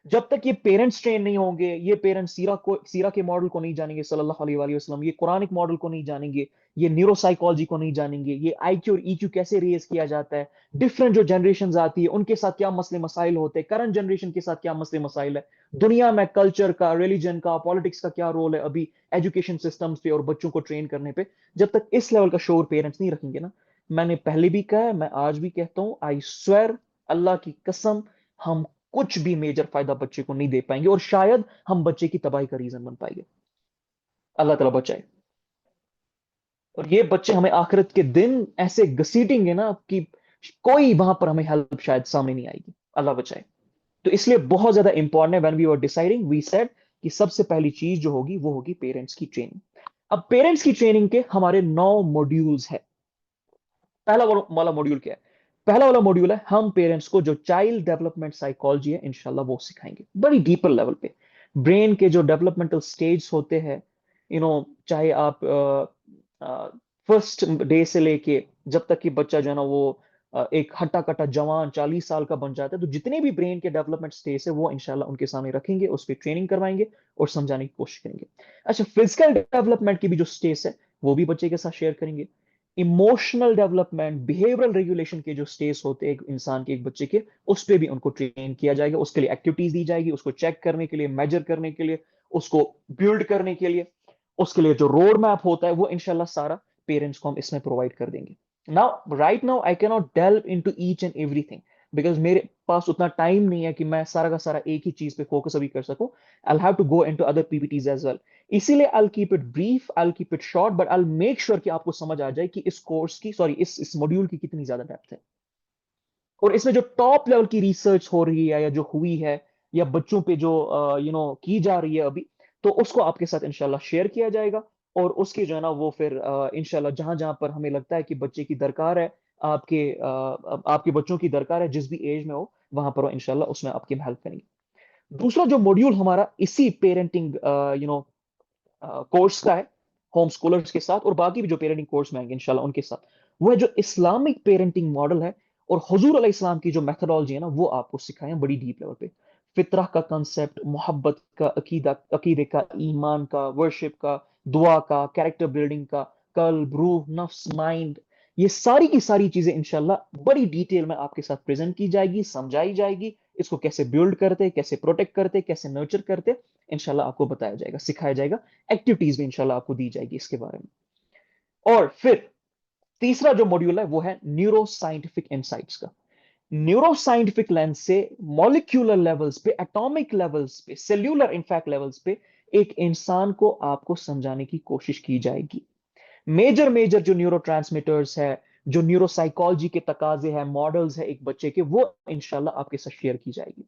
जब तक ये पेरेंट्स ट्रेन नहीं होंगे, ये पेरेंट्स सीरा के मॉडल को नहीं जानेंगे सल्लल्लाहु अलैहि वसल्लम, ये कुरानिक मॉडल को नहीं जानेंगे, ये न्यूरोसाइकोलॉजी को नहीं जानेंगे, ये आईक्यू और ईक्यू कैसे रेज किया जाता है, डिफरेंट जो जनरेशन आती है उनके साथ क्या मसले मसाइल होते हैं, करंट जनरेशन के साथ क्या मसले मसाइल है, दुनिया में कल्चर का, रिलीजन का, पॉलिटिक्स का क्या रोल है अभी एजुकेशन सिस्टम्स पे और बच्चों को ट्रेन करने पे, जब तक इस लेवल का शोर पेरेंट्स नहीं रखेंगे ना, मैंने पहले भी कहा है, मैं आज भी कहता हूं, आई स्वेर, अल्लाह की कसम, हम कुछ भी मेजर फायदा बच्चे को नहीं दे पाएंगे, और शायद हम बच्चे की तबाही का रीजन बन पाएंगे। अल्लाह ताला बचाए। और ये बच्चे हमें आखिरत के दिन ऐसे घसीटेंगे ना कि कोई वहां पर हमें हेल्प शायद सामने नहीं आएगी। अल्लाह बचाए। तो इसलिए बहुत ज्यादा इंपॉर्टेंट है, when we were deciding we said कि सबसे पहली चीज जो होगी वो होगी पेरेंट्स की ट्रेनिंग। अब पेरेंट्स की ट्रेनिंग के हमारे 9 मॉड्यूल्स है। पहला वाला मॉड्यूल क्या है? पहला वाला मॉड्यूल है, हम पेरेंट्स को जो चाइल्ड डेवलपमेंट साइकोलॉजी है इंशाल्लाह वो सिखाएंगे, बड़ी डीपर लेवल पे। ब्रेन के जो डेवलपमेंटल स्टेज होते हैं, चाहे आप फर्स्ट डे से लेके जब तक कि बच्चा जो है ना वो एक हट्टा कट्टा जवान 40 साल का बन जाता है, तो जितने भी ब्रेन के डेवलपमेंट स्टेज है वो इंशाल्लाह उनके सामने रखेंगे, उस पर ट्रेनिंग करवाएंगे और समझाने की कोशिश करेंगे। अच्छा, फिजिकल डेवलपमेंट की भी जो स्टेज है वो भी बच्चे के साथ शेयर करेंगे। इमोशनल डेवलपमेंट, बिहेवियरल रेगुलेशन के जो स्टेज होते हैं एक इंसान के, एक बच्चे के, उस पर भी उनको ट्रेन किया जाएगा, उसके लिए एक्टिविटीज दी जाएगी, उसको चेक करने के लिए, मेजर करने के लिए, उसको बिल्ड करने के लिए, उसके लिए जो रोड मैप होता है वो इंशाल्लाह सारा पेरेंट्स को हम इसमें प्रोवाइड कर देंगे। Now right now I can not delve into each and everything, because मेरे पास उतना टाइम नहीं है कि मैं सारा का सारा एक ही चीज पे फोकस अभी कर सकूं। I have to go into other PPTs as well. इसीलिए I keep it brief, I keep it short, but I make sure कि आपको समझ आ जाए कि इस कोर्स की, सॉरी, इस मॉड्यूल की कितनी ज्यादा डेप्थ है, और इसमें जो टॉप लेवल की रिसर्च हो रही है या जो हुई है, या बच्चों पे जो की जा रही है अभी, तो उसको आपके साथ इंशाल्लाह शेयर किया जाएगा। और उसके जो है ना वो फिर इंशाल्लाह जहां जहां पर हमें लगता है कि बच्चे की दरकार है, आपके बच्चों की दरकार है जिस भी एज में हो, वहां पर वो इंशाल्लाह उसमें आपकी हेल्प करेंगे। दूसरा जो मॉड्यूल हमारा इसी पेरेंटिंग कोर्स का है, होम स्कूलर्स के साथ और बाकी भी जो पेरेंटिंग कोर्स में आएंगे इंशाल्लाह उनके साथ, वो है जो इस्लामिक पेरेंटिंग मॉडल है, और हुजूर अलैहि सलाम की जो मेथोडोलॉजी है ना वो आपको सिखाएं बड़ी डीप लेवल पे। फितरह का कंसेप्ट, मोहब्बत का अकीदा, अकीदे का, ईमान का, वर्शिप का, दुआ का, कैरेक्टर बिल्डिंग का, कल्ब, रूह, नफ्स, माइंड, ये सारी की सारी चीजें इंशाल्लाह बड़ी डिटेल में आपके साथ प्रेजेंट की जाएगी, समझाई जाएगी। इसको कैसे बिल्ड करते, कैसे प्रोटेक्ट करते, कैसे नर्चर करते, इंशाल्लाह आपको बताया जाएगा, सिखाया जाएगा। एक्टिविटीज भी इंशाल्लाह आपको दी जाएगी इसके बारे में। और फिर तीसरा जो मॉड्यूल है वो है न्यूरो साइंटिफिक इंसाइट्स का। न्यूरो साइंटिफिक लेंस से मॉलिक्यूलर लेवल्स पे, एटॉमिक लेवल्स पे, सेल्यूलर इनफैक्ट लेवल्स पे एक इंसान को आपको समझाने की कोशिश की जाएगी। मेजर मेजर जो न्यूरो ट्रांसमीटर्स है, जो न्यूरो साइकोलॉजी के तकाजे हैं, मॉडल्स है एक बच्चे के, वो इंशाल्लाह आपके साथ शेयर की जाएगी।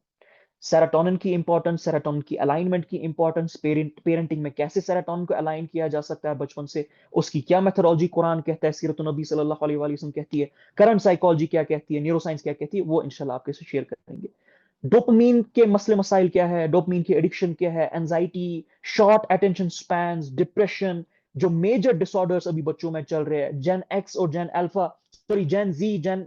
सेरोटोनिन की इंपॉर्टेंस, सेरोटोनिन की अलाइनमेंट की इंपॉर्टेंस, पेरेंटिंग में कैसे सेरोटोनिन को अलाइन किया जा सकता है बचपन से, उसकी क्या मेथोडोलॉजी कुरान कहता है, सीरत नबी सल्लल्लाहु अलैहि वसल्लम कहती है, करंट साइकोलॉजी क्या कहती है, न्यूरोसाइंस क्या कहती है, वो इंशाल्लाह आपके साथ शेयर करेंगे। डोपामीन के मसले मसाइल क्या है, डोपामीन की एडिक्शन क्या है, anxiety, short attention spans, depression, जो मेजर डिसऑर्डर्स अभी बच्चों में चल रहे हैं, जेन एक्स और जेन अल्फा, सॉरी जेन जी, जेन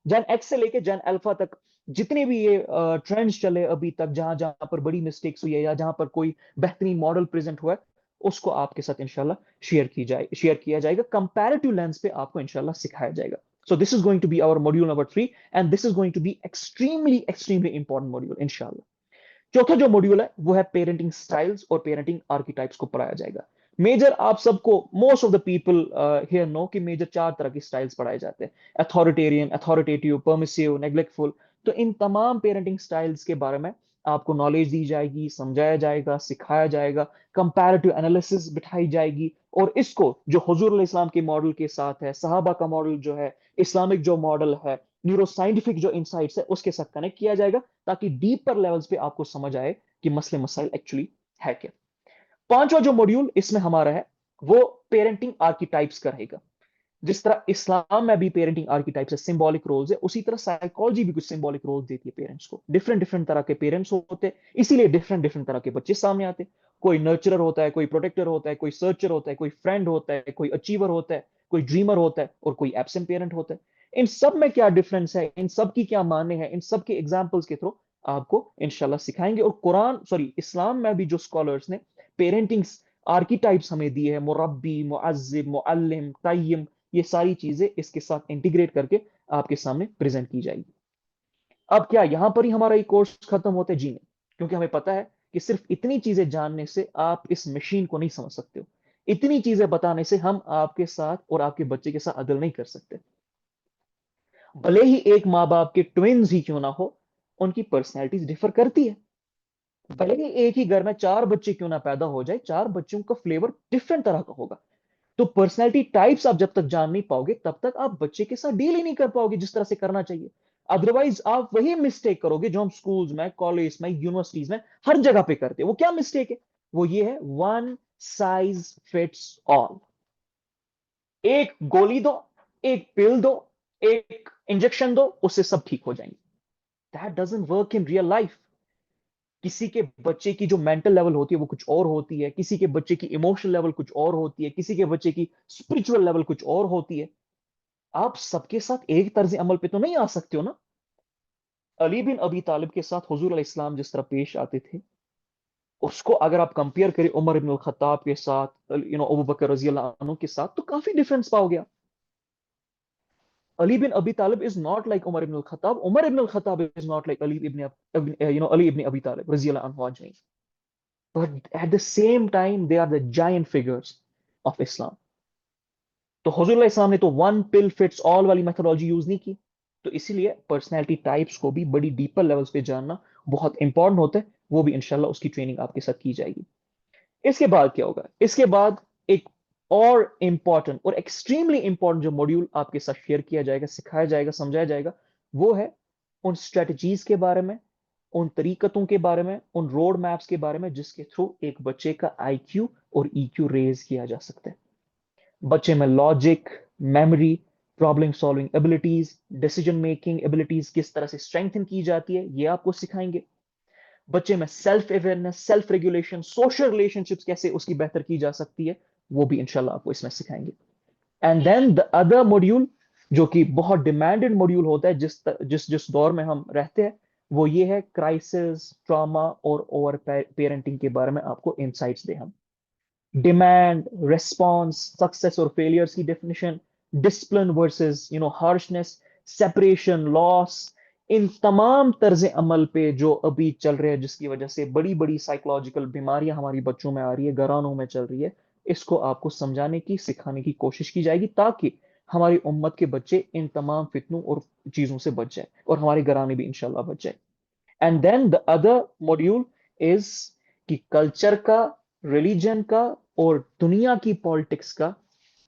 जेन एक्स से लेके जेन अल्फा तक, जितने भी ये ट्रेंड्स चले अभी तक, जहां जहां पर बड़ी मिस्टेक्स हुई है या जहां पर कोई बेहतरीन मॉडल प्रेजेंट हुआ है, उसको आपके साथ इंशाल्लाह शेयर किया जाएगा, कंपैरेटिव लेंस पे आपको इंशाल्लाह सिखाया जाएगा। So this is going to be our module number 3, and this is going to be extremely important module inshallah. चौथा जो मॉड्यूल है वो है पेरेंटिंग स्टाइल्स और पेरेंटिंग आर्किटाइप्स को पढ़ाया जाएगा। मेजर आप सबको, most of the people here know कि मेजर चार तरह की स्टाइल्स पढ़ाए जाते हैं: अथॉरिटेरियन, अथॉरिटेटिव, परमिसिव, नेग्लेक्टफुल। तो इन तमाम पेरेंटिंग स्टाइल्स के बारे में आपको नॉलेज दी जाएगी, समझाया जाएगा, सिखाया जाएगा, कंपैरेटिव एनालिसिस बिठाई जाएगी, और इसको जो हुजूर इस्लाम के मॉडल के साथ है, सहाबा का मॉडल जो है, इस्लामिक जो मॉडल है, न्यूरो साइंटिफिक जो इंसाइट्स है, उसके साथ कनेक्ट किया जाएगा, ताकि डीपर लेवल्स पे आपको समझ आए कि मसले मसाइल एक्चुअली है क्या। पांचवा जो मॉड्यूल इसमें हमारा है वो पेरेंटिंग आर्किटाइप्स का रहेगा। जिस तरह इस्लाम में भी पेरेंटिंग आर्किटाइप्स है, सिंबॉलिक रोल्स है, उसी तरह साइकोलॉजी भी कुछ सिंबॉलिक रोल्स देती है पेरेंट्स को। डिफरेंट डिफरेंट तरह के पेरेंट्स होते हैं, इसीलिए डिफरेंट डिफरेंट तरह के बच्चे सामने आते हैं। कोई नर्चरर होता है, कोई प्रोटेक्टर होता है, कोई सर्चर होता है, कोई फ्रेंड होता है, कोई अचीवर होता है, कोई ड्रीमर होता है, और कोई एब्सेंट पेरेंट होता है। इन सब में क्या डिफरेंस है, इन सब की क्या माने हैं, इन सब के एग्जाम्पल्स के थ्रू आपको इंशाल्लाह सिखाएंगे। और कुरान, सॉरी, इस्लाम में भी जो स्कॉलर्स ने पेरेंटिंग आर्किटाइप्स हमें दिए हैं, मुरब्बी, मुअज्जिब, मुअल्लिम, तय्यिम, ये सारी चीजें इसके साथ इंटीग्रेट करके आपके सामने प्रेजेंट की जाएगी। अब क्या यहां पर ही हमारा ये कोर्स खत्म होते? जी नहीं, क्योंकि हमें पता है कि सिर्फ इतनी चीजें जानने से आप इस मशीन को नहीं समझ सकते हो। इतनी चीजें बताने से हम आपके साथ और आपके बच्चे के साथ अदल नहीं कर सकते। भले ही एक माँ बाप के ट्विंस ही क्यों ना हो, उनकी पर्सनैलिटीज डिफर करती है। भले ही एक ही घर में चार बच्चे क्यों ना पैदा हो जाए, चार बच्चों का फ्लेवर डिफरेंट तरह का होगा। तो पर्सनैलिटी टाइप्स आप जब तक जान नहीं पाओगे, तब तक आप बच्चे के साथ डील ही नहीं कर पाओगे जिस तरह से करना चाहिए। अदरवाइज आप वही मिस्टेक करोगे जो हम स्कूल्स में, कॉलेज में, यूनिवर्सिटीज में हर जगह पे करते हैं। वो क्या मिस्टेक है? वो ये है, वन साइज फिट्स ऑल। एक गोली दो, एक पिल दो, एक इंजेक्शन दो, उससे सब ठीक हो जाएंगे। That doesn't work in real life. किसी के बच्चे की जो मेंटल लेवल होती है वो कुछ और होती है, किसी के बच्चे की इमोशनल लेवल कुछ और होती है, किसी के बच्चे की स्पिरिचुअल लेवल कुछ और होती है। आप सबके साथ एक तर्ज अमल पे तो नहीं आ सकते हो ना। अली बिन अबी तालिब के साथ हुजूर अलैहिस्सलाम जिस तरह पेश आते थे, उसको अगर आप कंपेयर करें उमर इब्न खत्ताब के साथ, अबू बकर रजी अल्लाह अन्हु के साथ, तो काफी डिफरेंस पाओगे। Ali bin Abi Talib is not like Umar ibn al-Khattab. Umar ibn al-Khattab is not like Ali ibn Abi Talib, radiyallahu anhu ajmain. But at the same time, they are the giant figures of Islam. तो हुजूर इस्लाम ने तो one पिल fits all वाली methodology use नहीं की। तो इसीलिए personality types को भी बड़ी डीपर लेवल्स पे जानना बहुत इंपॉर्टेंट होता है। वो भी इंशाल्लाह उसकी ट्रेनिंग आपके साथ की जाएगी। इसके बाद क्या होगा? इसके बाद एक और इंपॉर्टेंट और एक्सट्रीमली इंपॉर्टेंट जो मॉड्यूल आपके साथ शेयर किया जाएगा, सिखाया जाएगा, समझाया जाएगा, वो है उन स्ट्रेटजीज के बारे में, उन तरीकतों के बारे में, उन रोड मैप्स के बारे में जिसके थ्रू एक बच्चे का आईक्यू और ईक्यू रेज किया जा सकता है। बच्चे में logic, memory, problem solving abilities, decision making abilities किस तरह से स्ट्रेंथन की जाती है, ये आपको सिखाएंगे। बच्चे में self awareness, self regulation, social relationships कैसे उसकी बेहतर की जा सकती है, वो भी इंशाल्लाह आपको इसमें सिखाएंगे। And then the other module, जो कि बहुत डिमांडेड मॉड्यूल होता है जिस जिस जिस दौर में हम रहते हैं, वो ये है क्राइसिस, ट्रॉमा और ओवर पेरेंटिंग के बारे में आपको इंसाइट्स दे हम। डिमांड, रेस्पॉन्स, सक्सेस और फेलियर्स की definition, discipline versus harshness, separation, loss, इन तमाम तर्ज अमल पे जो अभी चल रहे हैं, जिसकी वजह से बड़ी बड़ी साइकोलॉजिकल बीमारियां हमारी बच्चों में आ रही है, घरानों में चल रही है, इसको आपको समझाने की, सिखाने की कोशिश की जाएगी, ताकि हमारी उम्मत के बच्चे इन तमाम फितनों और चीजों से बच जाए और हमारे घराने भी इंशाल्लाह बच जाए। And then the other module is कि कल्चर का, रिलीजन का और दुनिया की पॉलिटिक्स का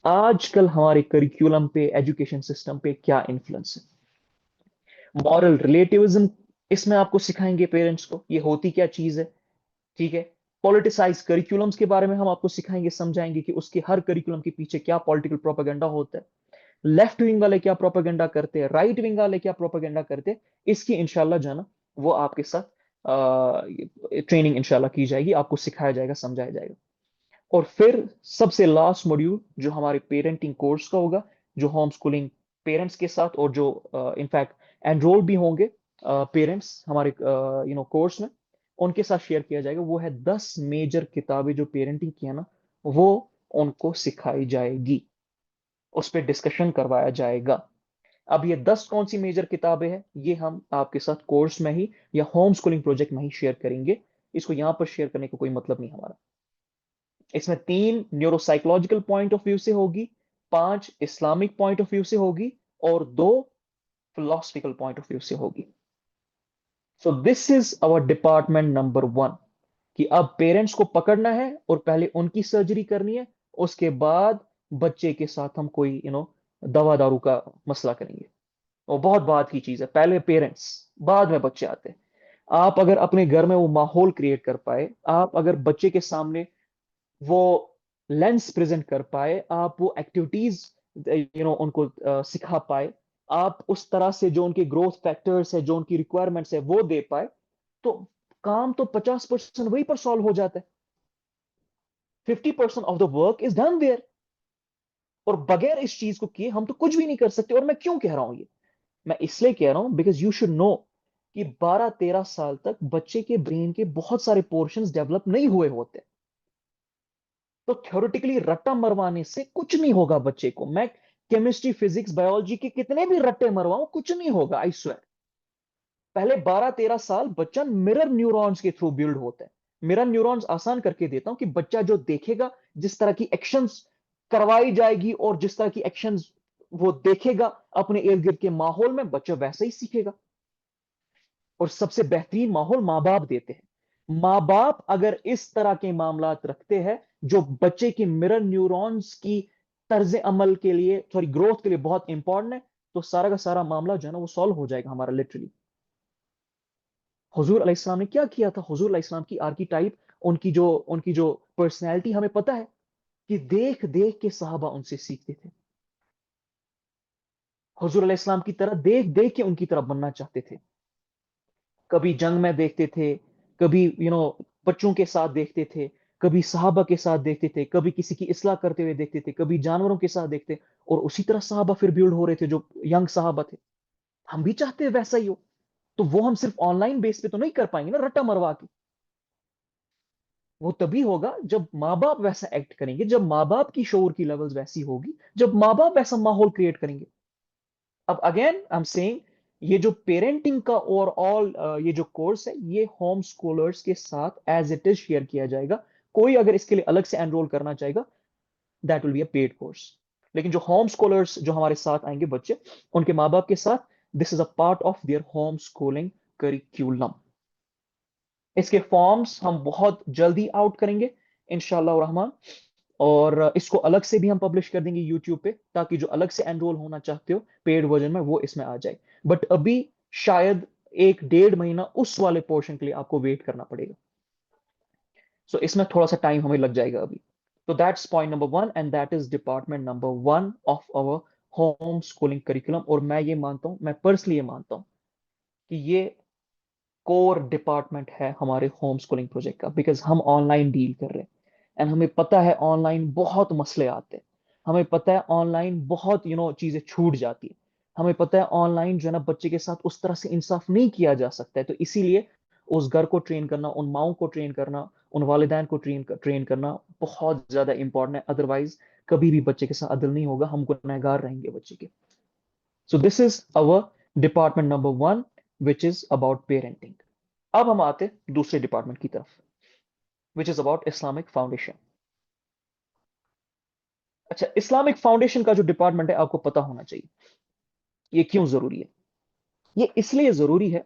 आजकल हमारे करिकुलम पे, एजुकेशन सिस्टम पे क्या इन्फ्लुएंस है। मॉरल रिलेटिविज्म इसमें आपको सिखाएंगे पेरेंट्स को, ये होती क्या चीज है। ठीक है। पॉलिटिसाइज करिकुलम्स के बारे में हम आपको सिखाएंगे, समझाएंगे कि उसके हर करिकुलम के पीछे क्या पॉलिटिकल प्रोपेगेंडा होता है, लेफ्ट विंग वाले क्या प्रोपेगेंडा करते हैं, राइट विंग वाले क्या प्रोपेगेंडा करते हैं। इसकी इंशाल्लाह जो है ना, वो आपके साथ ट्रेनिंग इंशाल्लाह की जाएगी, आपको सिखाया जाएगा, समझाया जाएगा। और फिर सबसे लास्ट मॉड्यूल जो हमारे पेरेंटिंग कोर्स का होगा, जो होम स्कूलिंग पेरेंट्स के साथ और जो इनफैक्ट एनरोल भी होंगे पेरेंट्स हमारे कोर्स में, उनके साथ शेयर किया जाएगा, वो है 10 मेजर किताबें जो पेरेंटिंग की है ना, वो उनको सिखाई जाएगी, उस पर डिस्कशन करवाया जाएगा। अब ये 10 कौन सी मेजर किताबें हैं, ये हम आपके साथ कोर्स में ही या होम स्कूलिंग प्रोजेक्ट में ही शेयर करेंगे। इसको यहां पर शेयर करने का कोई मतलब नहीं हमारा। इसमें 3 न्यूरोसाइकोलॉजिकल पॉइंट ऑफ व्यू से होगी, 5 इस्लामिक पॉइंट ऑफ व्यू से होगी और 2 फिलोसफिकल पॉइंट ऑफ व्यू से होगी। So this is our department number 1, कि अब पेरेंट्स को पकड़ना है और पहले उनकी सर्जरी करनी है, उसके बाद बच्चे के साथ हम कोई दवा दारू का मसला करेंगे। वो बहुत बात की चीज है, पहले पेरेंट्स, बाद में बच्चे आते हैं। आप अगर अपने घर में वो माहौल क्रिएट कर पाए, आप अगर बच्चे के सामने वो लेंस प्रेजेंट कर पाए, आप वो एक्टिविटीज उनको सिखा पाए, आप उस तरह से जो उनके ग्रोथ फैक्टर्स है, जो उनकी रिक्वायरमेंट्स है वो दे पाए, तो काम तो 50% वहीं पर सॉल्व हो जाता है। 50% of the work is done there. और बगैर इस चीज को किए हम तो कुछ भी नहीं कर सकते। और मैं क्यों कह रहा हूं ये? मैं इसलिए कह रहा हूं बिकॉज यू शुड नो कि 12-13 साल तक बच्चे के ब्रेन के बहुत सारे पोर्शंस डेवलप नहीं हुए होते। तो थ्योरेटिकली रट्टा मरवाने से कुछ नहीं होगा बच्चे को। मैं केमिस्ट्री, फिजिक्स, बायोलॉजी के कितने भी रट्टे मरवाऊं, कुछ नहीं होगा, आई स्वेयर। पहले 12-13 साल बच्चा मिरर न्यूरॉन्स के थ्रू बिल्ड होता है। मिरर न्यूरॉन्स आसान करके देता हूं कि बच्चा जो देखेगा, जिस तरह की एक्शंस करवाई जाएगी और जिस तरह की एक्शंस वो देखेगा अपने इर्द गिर्द के माहौल में, बच्चा वैसे ही सीखेगा। और सबसे बेहतरीन माहौल माँ बाप देते हैं। माँ बाप अगर इस तरह के मामलात रखते हैं जो बच्चे की मिरर न्यूरॉन्स की तर्ज अमल के लिए, सॉरी ग्रोथ के लिए बहुत इंपॉर्टेंट है, तो सारा का सारा मामला जो है ना वो सॉल्व हो जाएगा हमारा लिटरली। हुजूर अलैहिस्सलाम ने क्या किया था? हुजूर अलैहिस्सलाम की आर्कीटाइप, उनकी जो पर्सनैलिटी हमें पता है कि देख देख के सहाबा उनसे सीखते थे। हुजूर अलैहिस्सलाम की तरह देख देख के उनकी तरह बनना चाहते थे। कभी जंग में देखते थे, कभी बच्चों के साथ देखते थे, कभी सहाबा के साथ देखते थे, कभी किसी की इस्लाह करते हुए देखते थे, कभी जानवरों के साथ देखते। और उसी तरह सहाबा फिर बिल्ड हो रहे थे, जो यंग सहाबा थे। हम भी चाहते हैं वैसा ही हो। तो वो हम सिर्फ ऑनलाइन बेस पे तो नहीं कर पाएंगे ना, रट्टा मरवा के। वो तभी होगा जब माँ बाप वैसा एक्ट करेंगे, जब माँ बाप की शोर की लेवल्स वैसी होगी, जब माँ बाप वैसा माहौल क्रिएट करेंगे। अब अगेन आई एम सेइंग, ये जो पेरेंटिंग का ओवरऑल ये जो कोर्स है, ये होम स्कूलर्स के साथ एज इट इज शेयर किया जाएगा। कोई अगर इसके लिए अलग से एनरोल करना चाहेगा, that will be a paid course. लेकिन जो होम स्कूलर्स जो हमारे साथ आएंगे बच्चे, उनके माँ बाप के साथ, this is a part of their home schooling curriculum. इसके फॉर्म्स हम बहुत जल्दी आउट करेंगे इंशाल्लाह रहमान। और इसको अलग से भी हम पब्लिश कर देंगे यूट्यूब पे, ताकि जो अलग से एनरोल होना चाहते हो पेड वर्जन में, वो इसमें आ जाए। बट अभी शायद 1 डेढ़ महीना उस वाले पोर्शन के लिए आपको वेट करना पड़ेगा। सो इसमें थोड़ा सा टाइम हमें लग जाएगा अभी। तो that's point number one, and that is department number one of our home schooling curriculum. और मैं ये मानता हूँ, मैं पर्सनली ये मानता हूँ कि ये कोर डिपार्टमेंट है हमारे होम स्कूलिंग प्रोजेक्ट का, बिकॉज हम ऑनलाइन डील कर रहे हैं। एंड हमें पता है ऑनलाइन बहुत मसले आते हैं। हमें पता है ऑनलाइन बहुत चीजें छूट जाती है। हमें पता है ऑनलाइन जो है ना बच्चे के साथ उस तरह से इंसाफ नहीं किया जा सकता है। तो इसीलिए उस घर को ट्रेन करना, उन माओ को ट्रेन करना, उन वालिदैन को ट्रेन करना बहुत ज्यादा इंपॉर्टेंट है। अदरवाइज कभी भी बच्चे के साथ अदल नहीं होगा, हम गुनहगार रहेंगे बच्चे के। सो this is our department number one, which is about parenting. अब हम आते दूसरे डिपार्टमेंट की तरफ, which is about Islamic foundation. अच्छा, इस्लामिक फाउंडेशन का जो डिपार्टमेंट है आपको पता होना चाहिए। ये क्यों जरूरी है? ये इसलिए जरूरी है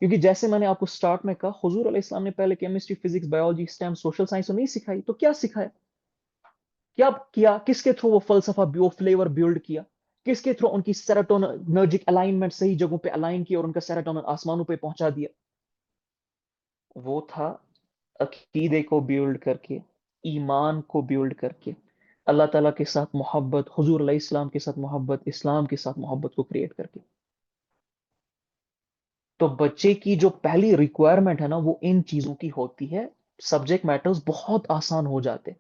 क्योंकि जैसे मैंने आपको स्टार्ट में कहा, हुजूर अलैहि सलाम ने पहले chemistry, physics, biology, stem, social science तो नहीं सिखाई, तो क्या सिखाया? क्या किया? किसके थ्रू वो फलसफा, वो फ्लेवर बिल्ड किया? किसके थ्रू उनकी सेरोटोनर्जिक अलाइनमेंट सही जगहों पे अलाइन किया और उनका सेरोटोनिन आसमानों पे पहुंचा दिया? वो था अकीदे को बिल्ड करके, ईमान को बिल्ड करके, अल्लाह ताला के साथ मोहब्बत, हुजूर अलैहि सलाम के साथ मोहब्बत, इस्लाम के साथ मोहब्बत को क्रिएट करके। तो बच्चे की जो पहली रिक्वायरमेंट है ना, वो इन चीजों की होती है। सब्जेक्ट मैटर्स बहुत आसान हो जाते हैं।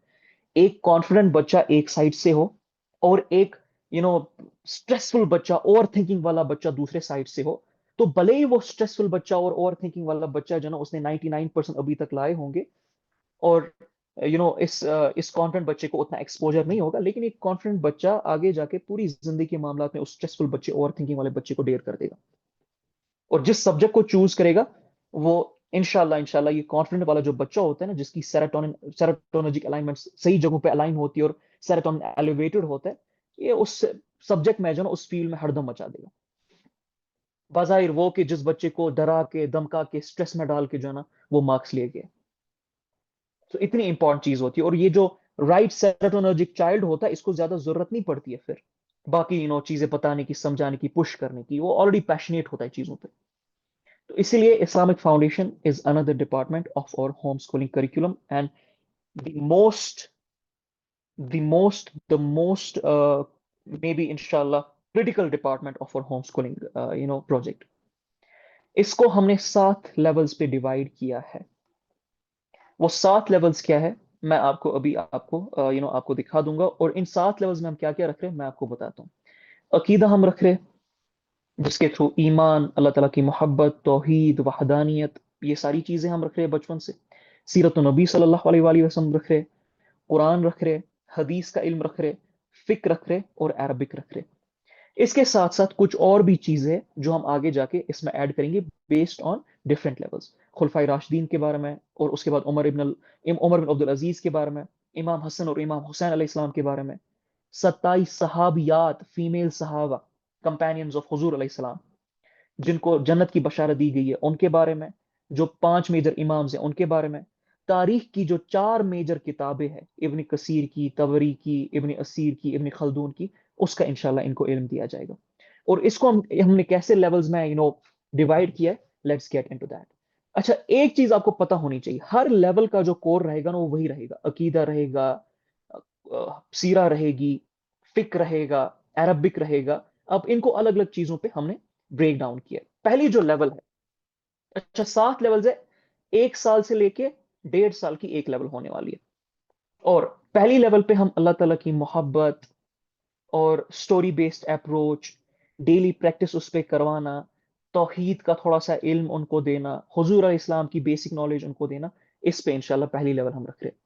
एक कॉन्फिडेंट बच्चा एक साइड से हो, और एक यू नो स्ट्रेसफुल बच्चा, ओवर थिंकिंग वाला बच्चा दूसरे साइड से हो। तो भले ही वो स्ट्रेसफुल बच्चा और ओवर थिंकिंग वाला बच्चा जो ना उसने 99% अभी तक लाए होंगे, और इस कॉन्फिडेंट बच्चे को उतना एक्सपोजर नहीं होगा, लेकिन एक कॉन्फिडेंट बच्चा आगे जाके पूरी जिंदगी के मामला में उस स्ट्रेसफुल बच्चे, ओवर थिंकिंग वाले बच्चे को डेयर कर देगा। और जिस सब्जेक्ट को चूज करेगा, वो इंशाल्लाह इंशाल्लाह ये कॉन्फिडेंट वाला जो बच्चा होता है ना, जिसकी सेरोटोनर्जिक अलाइनमेंट सही जगहों पे अलाइन होती है और सेरोटोनिन एलिवेटेड होता है, ये उस सब्जेक्ट में जो ना उस फील्ड में हरदम मचा देगा। बाजाहिर वो कि जिस बच्चे को डरा के, धमका के, स्ट्रेस में डाल के जो है ना वो मार्क्स लिए गए। तो इतनी इंपॉर्टेंट चीज होती है। और ये जो राइट सेरोटोनर्जिक चाइल्ड होता है, इसको ज्यादा जरूरत नहीं पड़ती है फिर बाकी चीजें बताने की, समझाने की, पुश करने की। वो ऑलरेडी पैशनेट होता है चीजों पे। तो इसीलिए Islamic foundation is another department of our home schooling curriculum, and the most the most maybe inshallah critical department of our homeschooling project. इसको हमने 7 लेवल्स पे डिवाइड किया है। वो 7 लेवल्स क्या है, मैं आपको अभी आपको दिखा दूंगा। और इन 7 लेवल्स में हम क्या क्या रख रहे हैं मैं आपको बताता हूँ। अकीदा हम रख रहे हैं, जिसके थ्रू ईमान, अल्लाह ताला की मोहब्बत, तौहीद, वहदानियत, ये सारी चीजें हम रख रहे हैं बचपन से। सीरत नबी सल्लल्लाहु अलैहि वसल्लम रख रहे, कुरान रख रहे, हदीस का इल्म रख रहे, फिक्र रख रहे और अरबिक रख रहे। इसके साथ साथ कुछ और भी चीजें जो हम आगे जाके इसमें ऐड करेंगे, बेस्ड ऑन डिफरेंट लेवल्स। खुलफाए राशिदीन के बारे में, और उसके बाद उमर बिन अब्दुल अजीज के बारे में, इमाम हसन और इमाम हुसैन अलैहिस्सलाम के बारे में, 27 सहाबियात, फीमेल सहाबा, कंपेनियंस ऑफ हुजूर अलैहिस्सलाम, जिनको जन्नत की बशारत दी गई है, उनके बारे में। जो 5 मेजर इमाम्स हैं उनके बारे में। तारीख की जो 4 मेजर किताबें हैं, इब्न कसीर की, तबरी की, इब्न असीर की, इब्न खलदून की, उसका इंशाल्लाह इनको इल्म दिया जाएगा। और इसको हमने कैसे लेवल्स में डिवाइड किया है, लेट्स गेट इनटू दैट। अच्छा, एक चीज आपको पता होनी चाहिए, हर लेवल का जो कोर रहेगा ना वो वही रहेगा। अकीदा रहेगा, सीरा रहेगी, फिक रहेगा, अरबिक रहेगा। अब इनको अलग अलग चीजों पे हमने ब्रेक डाउन किया। पहली जो लेवल है, अच्छा 7 लेवल्स है, 1 साल से लेके 1.5 साल की एक लेवल होने वाली है। और पहली लेवल पे हम अल्लाह ताला की मोहब्बत और story based approach, daily practice उस पर करवाना, तौहीद का थोड़ा सा इल्म उनको देना, हुजूर इस्लाम की बेसिक नॉलेज उनको देना, इस पे इंशाल्लाह पहली लेवल हम रख रहे हैं।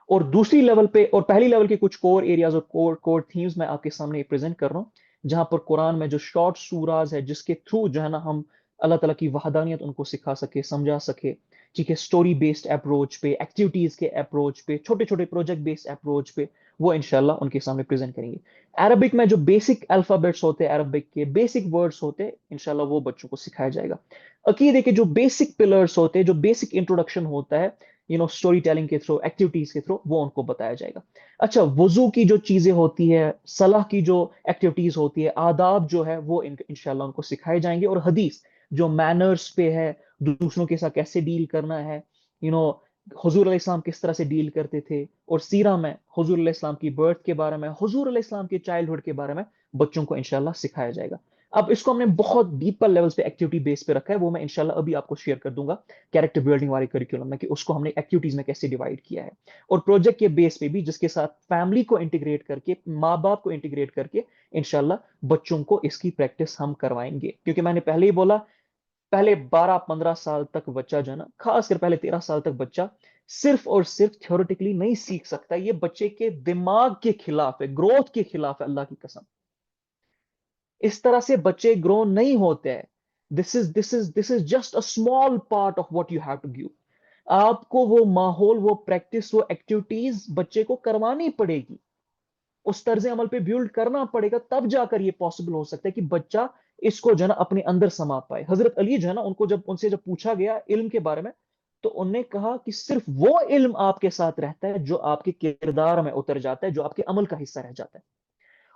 और दूसरी लेवल पे, और पहली लेवल के कुछ कोर एरियाज और कोर कोर थीम्स मैं आपके सामने प्रेजेंट कर रहा हूँ, जहां पर कुरान में जो शॉर्ट सूराज है, जिसके थ्रू जो है ना हम अल्लाह ताला की वहदानियत उनको सिखा सके, समझा सके। ठीक है, स्टोरी बेस्ड अप्रोच पे, एक्टिविटीज के अप्रोच पे, छोटे छोटे प्रोजेक्ट बेस्ड अप्रोच पे, वो इंशाल्लाह उनके सामने प्रेजेंट करेंगे। अरबिक में जो बेसिक अल्फाबेट्स होते हैं, अरबिक के बेसिक वर्ड्स होते हैं, इंशाल्लाह वो बच्चों को सिखाया जाएगा। अकीदे के जो बेसिक पिलर्स होते हैं, जो बेसिक इंट्रोडक्शन होता है, स्टोरी टेलिंग के थ्रू, एक्टिविटीज के थ्रू, वो उनको बताया जाएगा। अच्छा, वजू की जो चीजें होती है, सलाह की जो एक्टिविटीज होती है, आदाब जो है, वो इंशाल्लाह उनको सिखाए जाएंगे। और हदीस जो मैनर्स पे है, दूसरों के साथ कैसे डील करना है, यू नो हुजूर अलैहिस्सलाम किस तरह से डील करते थे, और सीरा में हुजूर अलैहिस्सलाम की बर्थ के बारे में, हुजूर अलैहिस्सलाम के चाइल्डहुड के बारे में बच्चों को इंशाल्लाह सिखाया जाएगा। अब इसको हमने बहुत डीपर लेवल्स पे एक्टिविटी बेस पे रखा है, वो मैं इंशाल्लाह अभी आपको शेयर कर दूंगा कैरेक्टर बिल्डिंग वाले करिकुलम में, कि उसको हमने एक्टिविटीज में कैसे डिवाइड किया है। और प्रोजेक्ट के बेस पे भी, जिसके साथ फैमिली को इंटीग्रेट करके, माँ बाप को इंटीग्रेट करके, इंशाल्लाह बच्चों को इसकी प्रैक्टिस हम करवाएंगे। क्योंकि मैंने पहले ही बोला, पहले 12-15 साल तक बच्चा जो है ना, खासकर पहले 13 साल तक बच्चा सिर्फ और सिर्फ थ्योरेटिकली नहीं सीख सकता। ये बच्चे के दिमाग के खिलाफ है, ग्रोथ के खिलाफ है, अल्लाह की कसम। इस तरह से बच्चे ग्रो नहीं होते हैं। This is just a small part of what you have to give. आपको वो माहौल, वो प्रैक्टिस, वो एक्टिविटीज बच्चे को करवानी पड़ेगी, उस तर्ज अमल पे बिल्ड करना पड़ेगा, तब जाकर ये पॉसिबल हो सकता है कि बच्चा इसको जो है ना अपने अंदर समा पाए। हजरत अली जो है ना, उनसे जब पूछा गया इल्म के बारे में, तो उन्होंने कहा कि सिर्फ वो इल्म आपके साथ रहता है जो आपके किरदार में उतर जाता है, जो आपके अमल का हिस्सा रह जाता है।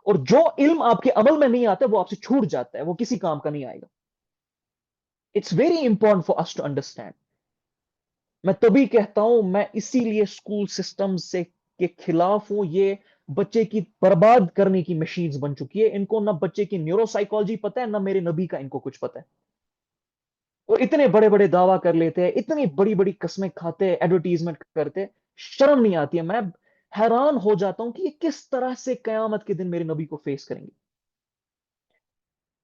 और जो इल्म आपके अमल में नहीं आता, वो आपसे छूट जाता है, वो किसी काम का नहीं आएगा। It's very important for us to understand. मैं तभी कहता हूं, मैं इसीलिए स्कूल सिस्टम से के खिलाफ हूं। ये बच्चे की बर्बाद करने की मशीन्स बन चुकी है। इनको ना बच्चे की न्यूरोसाइकोलॉजी पता है, ना मेरे नबी का इनको कुछ पता है। और इतने बड़े बड़े दावा कर लेते हैं, इतनी बड़ी बड़ी कस्में खाते हैं, एडवर्टीजमेंट करते हैं, शर्म नहीं आती है। मैं हैरान हो जाता हूं कि ये किस तरह से कयामत के दिन मेरे नबी को फेस करेंगे।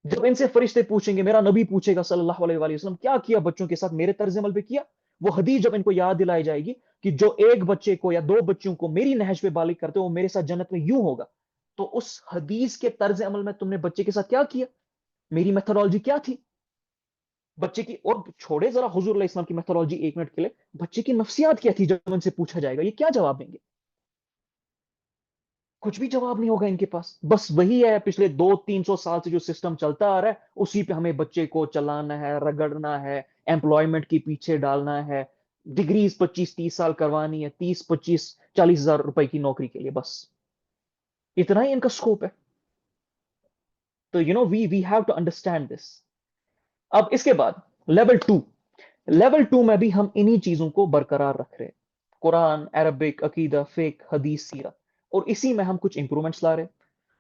जब इनसे फरिश्ते पूछेंगे, मेरा नबी पूछेगा सल्लल्लाहु अलैहि वसल्लम, क्या किया बच्चों के साथ, मेरे तर्ज अमल पे किया? वो हदीस जब इनको याद दिलाई जाएगी कि जो एक बच्चे को या दो बच्चों को मेरी नहज पे बालिग करते हो, वो मेरे साथ जन्नत में यूं होगा, तो उस हदीस के तर्ज अमल में तुमने बच्चे के साथ क्या किया? मेरी मेथोडोलॉजी क्या थी बच्चे की? और छोड़े जरा हुजूर अलैहि इस्लाम की मेथोडोलॉजी एक मिनट के लिए, बच्चे की नफ्सियात क्या थी? जब उनसे पूछा जाएगा, ये क्या जवाब देंगे? कुछ भी जवाब नहीं होगा इनके पास। बस वही है, पिछले 200-300 साल से जो सिस्टम चलता आ रहा है, उसी पे हमें बच्चे को चलाना है, रगड़ना है, एम्प्लॉयमेंट के पीछे डालना है, डिग्रीज 25-30 साल करवानी है, 30-25-40 हजार रुपए की नौकरी के लिए, बस इतना ही इनका स्कोप है। तो we have to understand this. अब इसके बाद लेवल 2 में भी हम इन्हीं चीजों को बरकरार रख रहे हैं, कुरान, अरबिक, अकीदा, फिक, हदीस, सीरा, और इसी में हम कुछ इंप्रूवमेंट्स ला रहे हैं।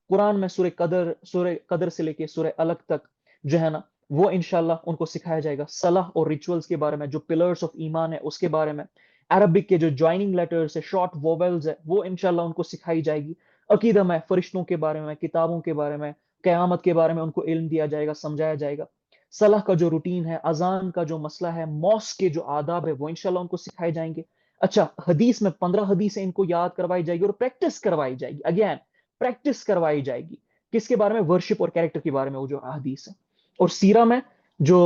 कुरान में सूर्य कदर से लेके सूर्य अलग तक जो है ना, वो इंशाल्लाह उनको सिखाया जाएगा। सलाह और रिचुअल्स के बारे में, जो पिलर्स ऑफ ईमान है उसके बारे में। अरबिक के जो ज्वाइनिंग लेटर्स है, शॉर्ट वोवेल्स है, वो इंशाल्लाह उनको सिखाई जाएगी। अकीदा में फरिश्तों के बारे में, किताबों के बारे में, कयामत के बारे में उनको इल्म दिया जाएगा, समझाया जाएगा। सलाह का जो रूटीन है, अजान का जो मसला है, मॉस्क के जो आदाब है, वो इंशाल्लाह उनको सिखाए जाएंगे। अच्छा, हदीस में 15 हदीसें इनको याद करवाई जाएगी और प्रैक्टिस करवाई जाएगी। अगेन, प्रैक्टिस करवाई जाएगी। किसके बारे में? वर्शिप और कैरेक्टर के बारे में, वो जो अहादीस है। और सीरा में जो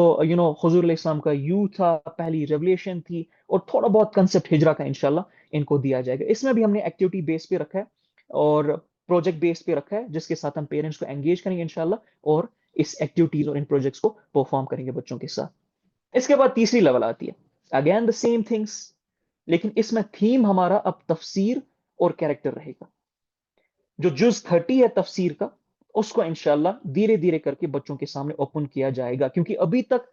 हुजूर अलैहि सलाम का यू था, पहली रेवलेशन थी, और थोड़ा बहुत कंसेप्ट हिजरा का इंशाल्लाह इनको दिया जाएगा। इसमें भी हमने एक्टिविटी बेस पे रखा है और प्रोजेक्ट बेस पे रखा है, जिसके साथ हम पेरेंट्स को एंगेज करेंगे इंशाल्लाह, और इस एक्टिविटीज और इन प्रोजेक्ट्स को परफॉर्म करेंगे बच्चों के साथ। इसके बाद तीसरी लेवल आती है, अगेन द सेम थिंग्स, लेकिन इसमें थीम हमारा अब तफसीर और कैरेक्टर रहेगा। जो जुज 30 है तफसीर का, उसको इंशाल्लाह धीरे धीरे करके बच्चों के सामने ओपन किया जाएगा। क्योंकि अभी तक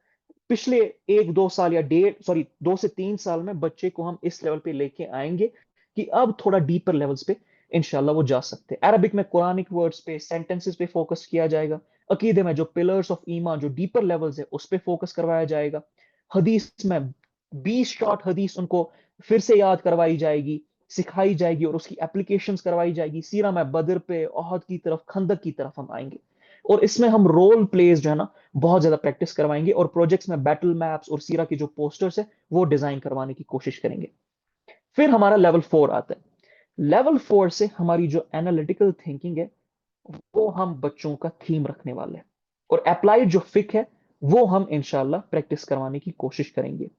पिछले 1-2 साल या 2 से 3 साल में बच्चे को हम इस लेवल पे लेके आएंगे कि अब थोड़ा डीपर लेवल्स पे इंशाल्लाह वो जा सकते हैं। अरबिक में कुरानिक वर्ड्स पे, सेंटेंसेस पे फोकस किया जाएगा। अकीदे में जो पिलर्स ऑफ ईमान, जो डीपर लेवल्स है, उस पे फोकस करवाया जाएगा। हदीस में 20 शॉर्ट हदीस उनको फिर से याद करवाई जाएगी, सिखाई जाएगी, और उसकी एप्लीकेशंस करवाई जाएगी। सीरा में बदर पे, ओहद की तरफ, खंदक की तरफ हम आएंगे, और इसमें हम रोल प्लेस जो है ना बहुत ज्यादा प्रैक्टिस करवाएंगे, और प्रोजेक्ट्स में बैटल मैप्स और सीरा के जो पोस्टर्स है वो डिजाइन करवाने की कोशिश करेंगे। फिर हमारा लेवल 4 आता है। लेवल 4 से हमारी जो एनालिटिकल थिंकिंग है, वो हम बच्चों का थीम रखने वाले हैं, और अप्लाइड जो फिक है, वो हम इंशाल्लाह प्रैक्टिस करवाने की कोशिश करेंगे।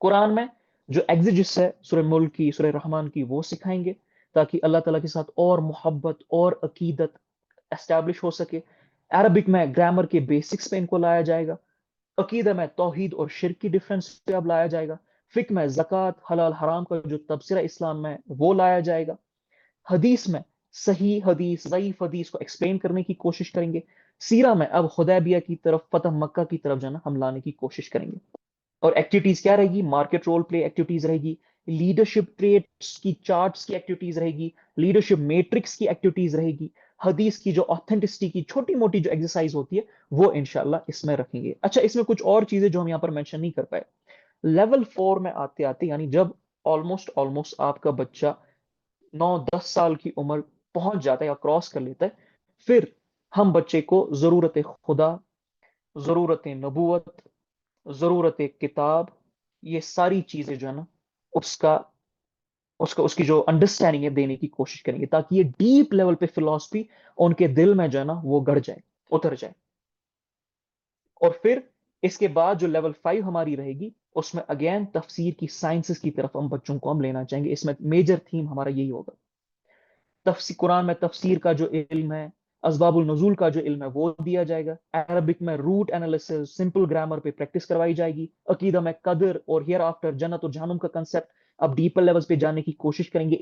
कुरान में जो एग्जिजिस है, सूरह मुल्क की, सूरह रहमान की, वो सिखाएंगे। ताकि अल्लाह ताला के साथ और मोहब्बत और अकीदत एस्टैब्लिश हो सके। अरबिक में ग्रामर के बेसिक्स पे इनको लाया जाएगा। अकीदा में तौहीद और शिर्क की डिफरेंस पे अब लाया जाएगा। फिक में ज़कात हलाल हराम का जो तबसरा इस्लाम में वो लाया जाएगा। हदीस में सही हदीस ज़ईफ हदीस को एक्सप्लेन करने की कोशिश करेंगे। सीरा में अब हुदैबिया की तरफ फतह मक्का की तरफ जाना हम लाने की कोशिश करेंगे। और एक्टिविटीज क्या रहेगी? मार्केट रोल प्ले एक्टिविटीज रहेगी, लीडरशिप ट्रेट्स की चार्ट्स की एक्टिविटीज रहेगी, लीडरशिप मैट्रिक्स की एक्टिविटीज रहेगी, हदीस की जो ऑथेंटिसिटी की छोटी मोटी जो एक्सरसाइज होती है वो इंशाल्लाह इसमें रखेंगे। अच्छा, इसमें कुछ और चीजें जो हम यहाँ पर मेंशन नहीं कर पाए। लेवल 4 में आते आते, यानी जब ऑलमोस्ट ऑलमोस्ट आपका बच्चा 9-10 साल की उम्र पहुंच जाता है या क्रॉस कर लेता है, फिर हम बच्चे को जरूरत खुदा, जरूरत नबूवत, जरूरत किताब, ये सारी चीजें जो है ना, उसका उसका उसकी जो अंडरस्टैंडिंग है देने की कोशिश करेंगे, ताकि ये डीप लेवल पे फिलॉसफी उनके दिल में जो है ना वो गड़ जाए, उतर जाए। और फिर इसके बाद जो लेवल 5 हमारी रहेगी, उसमें अगेन तफसीर की साइंसेस की तरफ हम बच्चों को हम लेना चाहेंगे। इसमें मेजर थीम हमारा यही होगा। तफसी कुरान में तफसीर का जो इल्म है, असबाबुल नुज़ूल का जो इल्म है वो दिया जाएगा। अरबिक में रूट एनालिसिस, सिंपल ग्रामर पे प्रैक्टिस करवाई जाएगी। अकीदा में कदर और हियर आफ्टर, जन्नत और जहन्नुम का कंसेप्ट अब डीपर लेवल्स पे जाने की कोशिश करेंगे।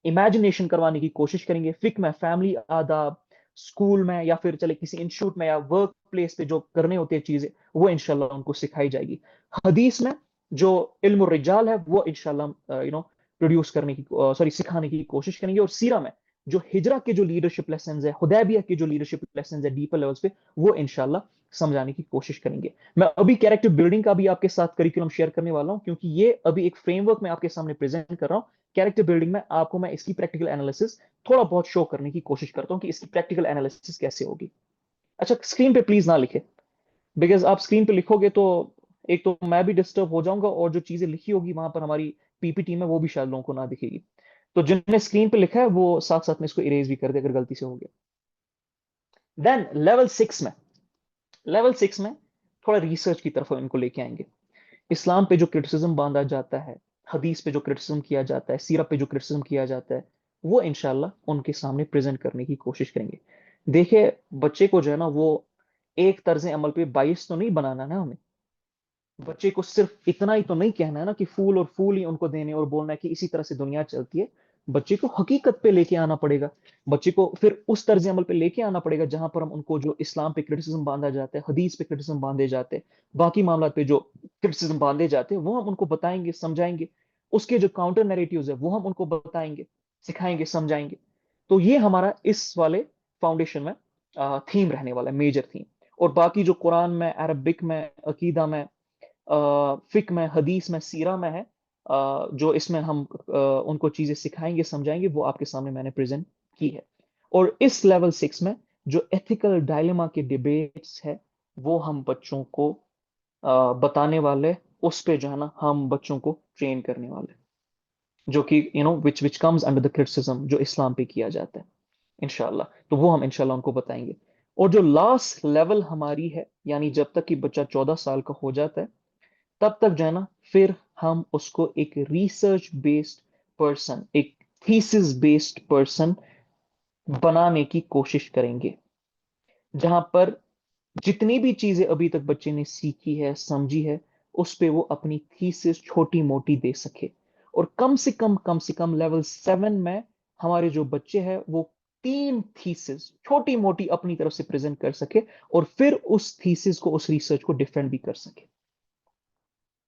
इमेजिनेशन करवाने की कोशिश करेंगे। फिक में फैमिली आदाब, स्कूल में या फिर चले किसी इंस्टीट्यूट में या वर्क प्लेस पे जो करने होते हैं चीजें, वो इंशाल्लाह उनको सिखाई जाएगी। हदीस में जो इल्म रिजाल है वो इंशाल्लाह प्रोड्यूस करने की, सॉरी, सिखाने की कोशिश करेंगे। और सीरा में जो हिजरा के जो लीडरशिप लेसन है, हुदैबिया के जो लीडरशिप लेसन है डीपर लेवल्स पे, वो इंशाल्लाह समझाने की कोशिश करेंगे। मैं अभी कैरेक्टर बिल्डिंग का भी आपके साथ करिकुलम शेयर करने वाला हूं, क्योंकि ये अभी एक फ्रेमवर्क में आपके सामने प्रेजेंट कर रहा हूं। कैरेक्टर बिल्डिंग में आपको मैं इसकी प्रैक्टिकल एनालिसिस थोड़ा बहुत शो करने की कोशिश करता हूं कि इसकी प्रैक्टिकल एनालिसिस कैसे होगी। अच्छा, स्क्रीन पे प्लीज ना लिखे, बिकॉज आप स्क्रीन पे लिखोगे तो एक तो मैं भी डिस्टर्ब हो जाऊंगा, और जो चीजें लिखी होगी वहां पर हमारी पीपीटी में वो भी शायद लोगों को ना दिखेगी। तो जिनने स्क्रीन पे लिखा है वो साथ साथ में इसको इरेज भी कर दे अगर गलती से हो गया। देन लेवल 6 में थोड़ा रिसर्च की तरफ हम इनको लेके आएंगे। इस्लाम पे जो क्रिटिसिज्म बांधा जाता है, हदीस पे जो क्रिटिसिज्म किया जाता है, सीरत पे जो क्रिटिसिज्म किया जाता है, वो इंशाल्लाह उनके सामने प्रेजेंट करने की कोशिश करेंगे। देखिए, बच्चे को जो है ना वो एक तर्ज अमल पे बाइस तो नहीं बनाना ना हमें। बच्चे को सिर्फ इतना ही तो नहीं कहना है ना कि फूल और फूल ही उनको देने और बोलना है कि इसी तरह से दुनिया चलती है। बच्चे को हकीकत पे लेके आना पड़ेगा। बच्चे को फिर उस तर्ज अमल पे लेके आना पड़ेगा जहां पर हम उनको जो इस्लाम पे क्रिटिसिज्म बांधा जाता है, हदीस पे क्रिटिसिज्म बांधे जाते हैं, बाकी मामला पे जो क्रिटिसिज्म बांधे जाते हैं, वो हम उनको बताएंगे, समझाएंगे। उसके जो काउंटर नैरेटिव्स है वो हम उनको बताएंगे, सिखाएंगे, समझाएंगे। तो ये हमारा इस वाले फाउंडेशन में थीम रहने वाला है, मेजर थीम। और बाकी जो कुरान में, अरबिक में, अकीदा में, फिक में, हदीस में, सीरा में है, जो इसमें हम उनको चीजें सिखाएंगे, समझाएंगे, वो आपके सामने मैंने प्रेजेंट की है। और इस लेवल 6 में जो एथिकल डायलेमा के डिबेट्स है वो हम बच्चों को बताने वाले, उस पे जो है ना हम बच्चों को ट्रेन करने वाले, जो कि which comes under the criticism जो इस्लाम पे किया जाता है इंशाल्लाह। तो वो हम इंशाल्लाह उनको बताएंगे। और जो लास्ट लेवल हमारी है, यानी जब तक कि बच्चा 14 साल का हो जाता है, तब तक जो है ना फिर हम उसको एक रिसर्च बेस्ड पर्सन, एक थीसिस बेस्ड पर्सन बनाने की कोशिश करेंगे, जहां पर जितनी भी चीजें अभी तक बच्चे ने सीखी है, समझी है, उस पे वो अपनी थीसिस छोटी मोटी दे सके। और कम से कम लेवल 7 में हमारे जो बच्चे हैं वो 3 थीसिस छोटी मोटी अपनी तरफ से प्रेजेंट कर सके, और फिर उस थीसिस को, उस रिसर्च को डिफेंड भी कर सके।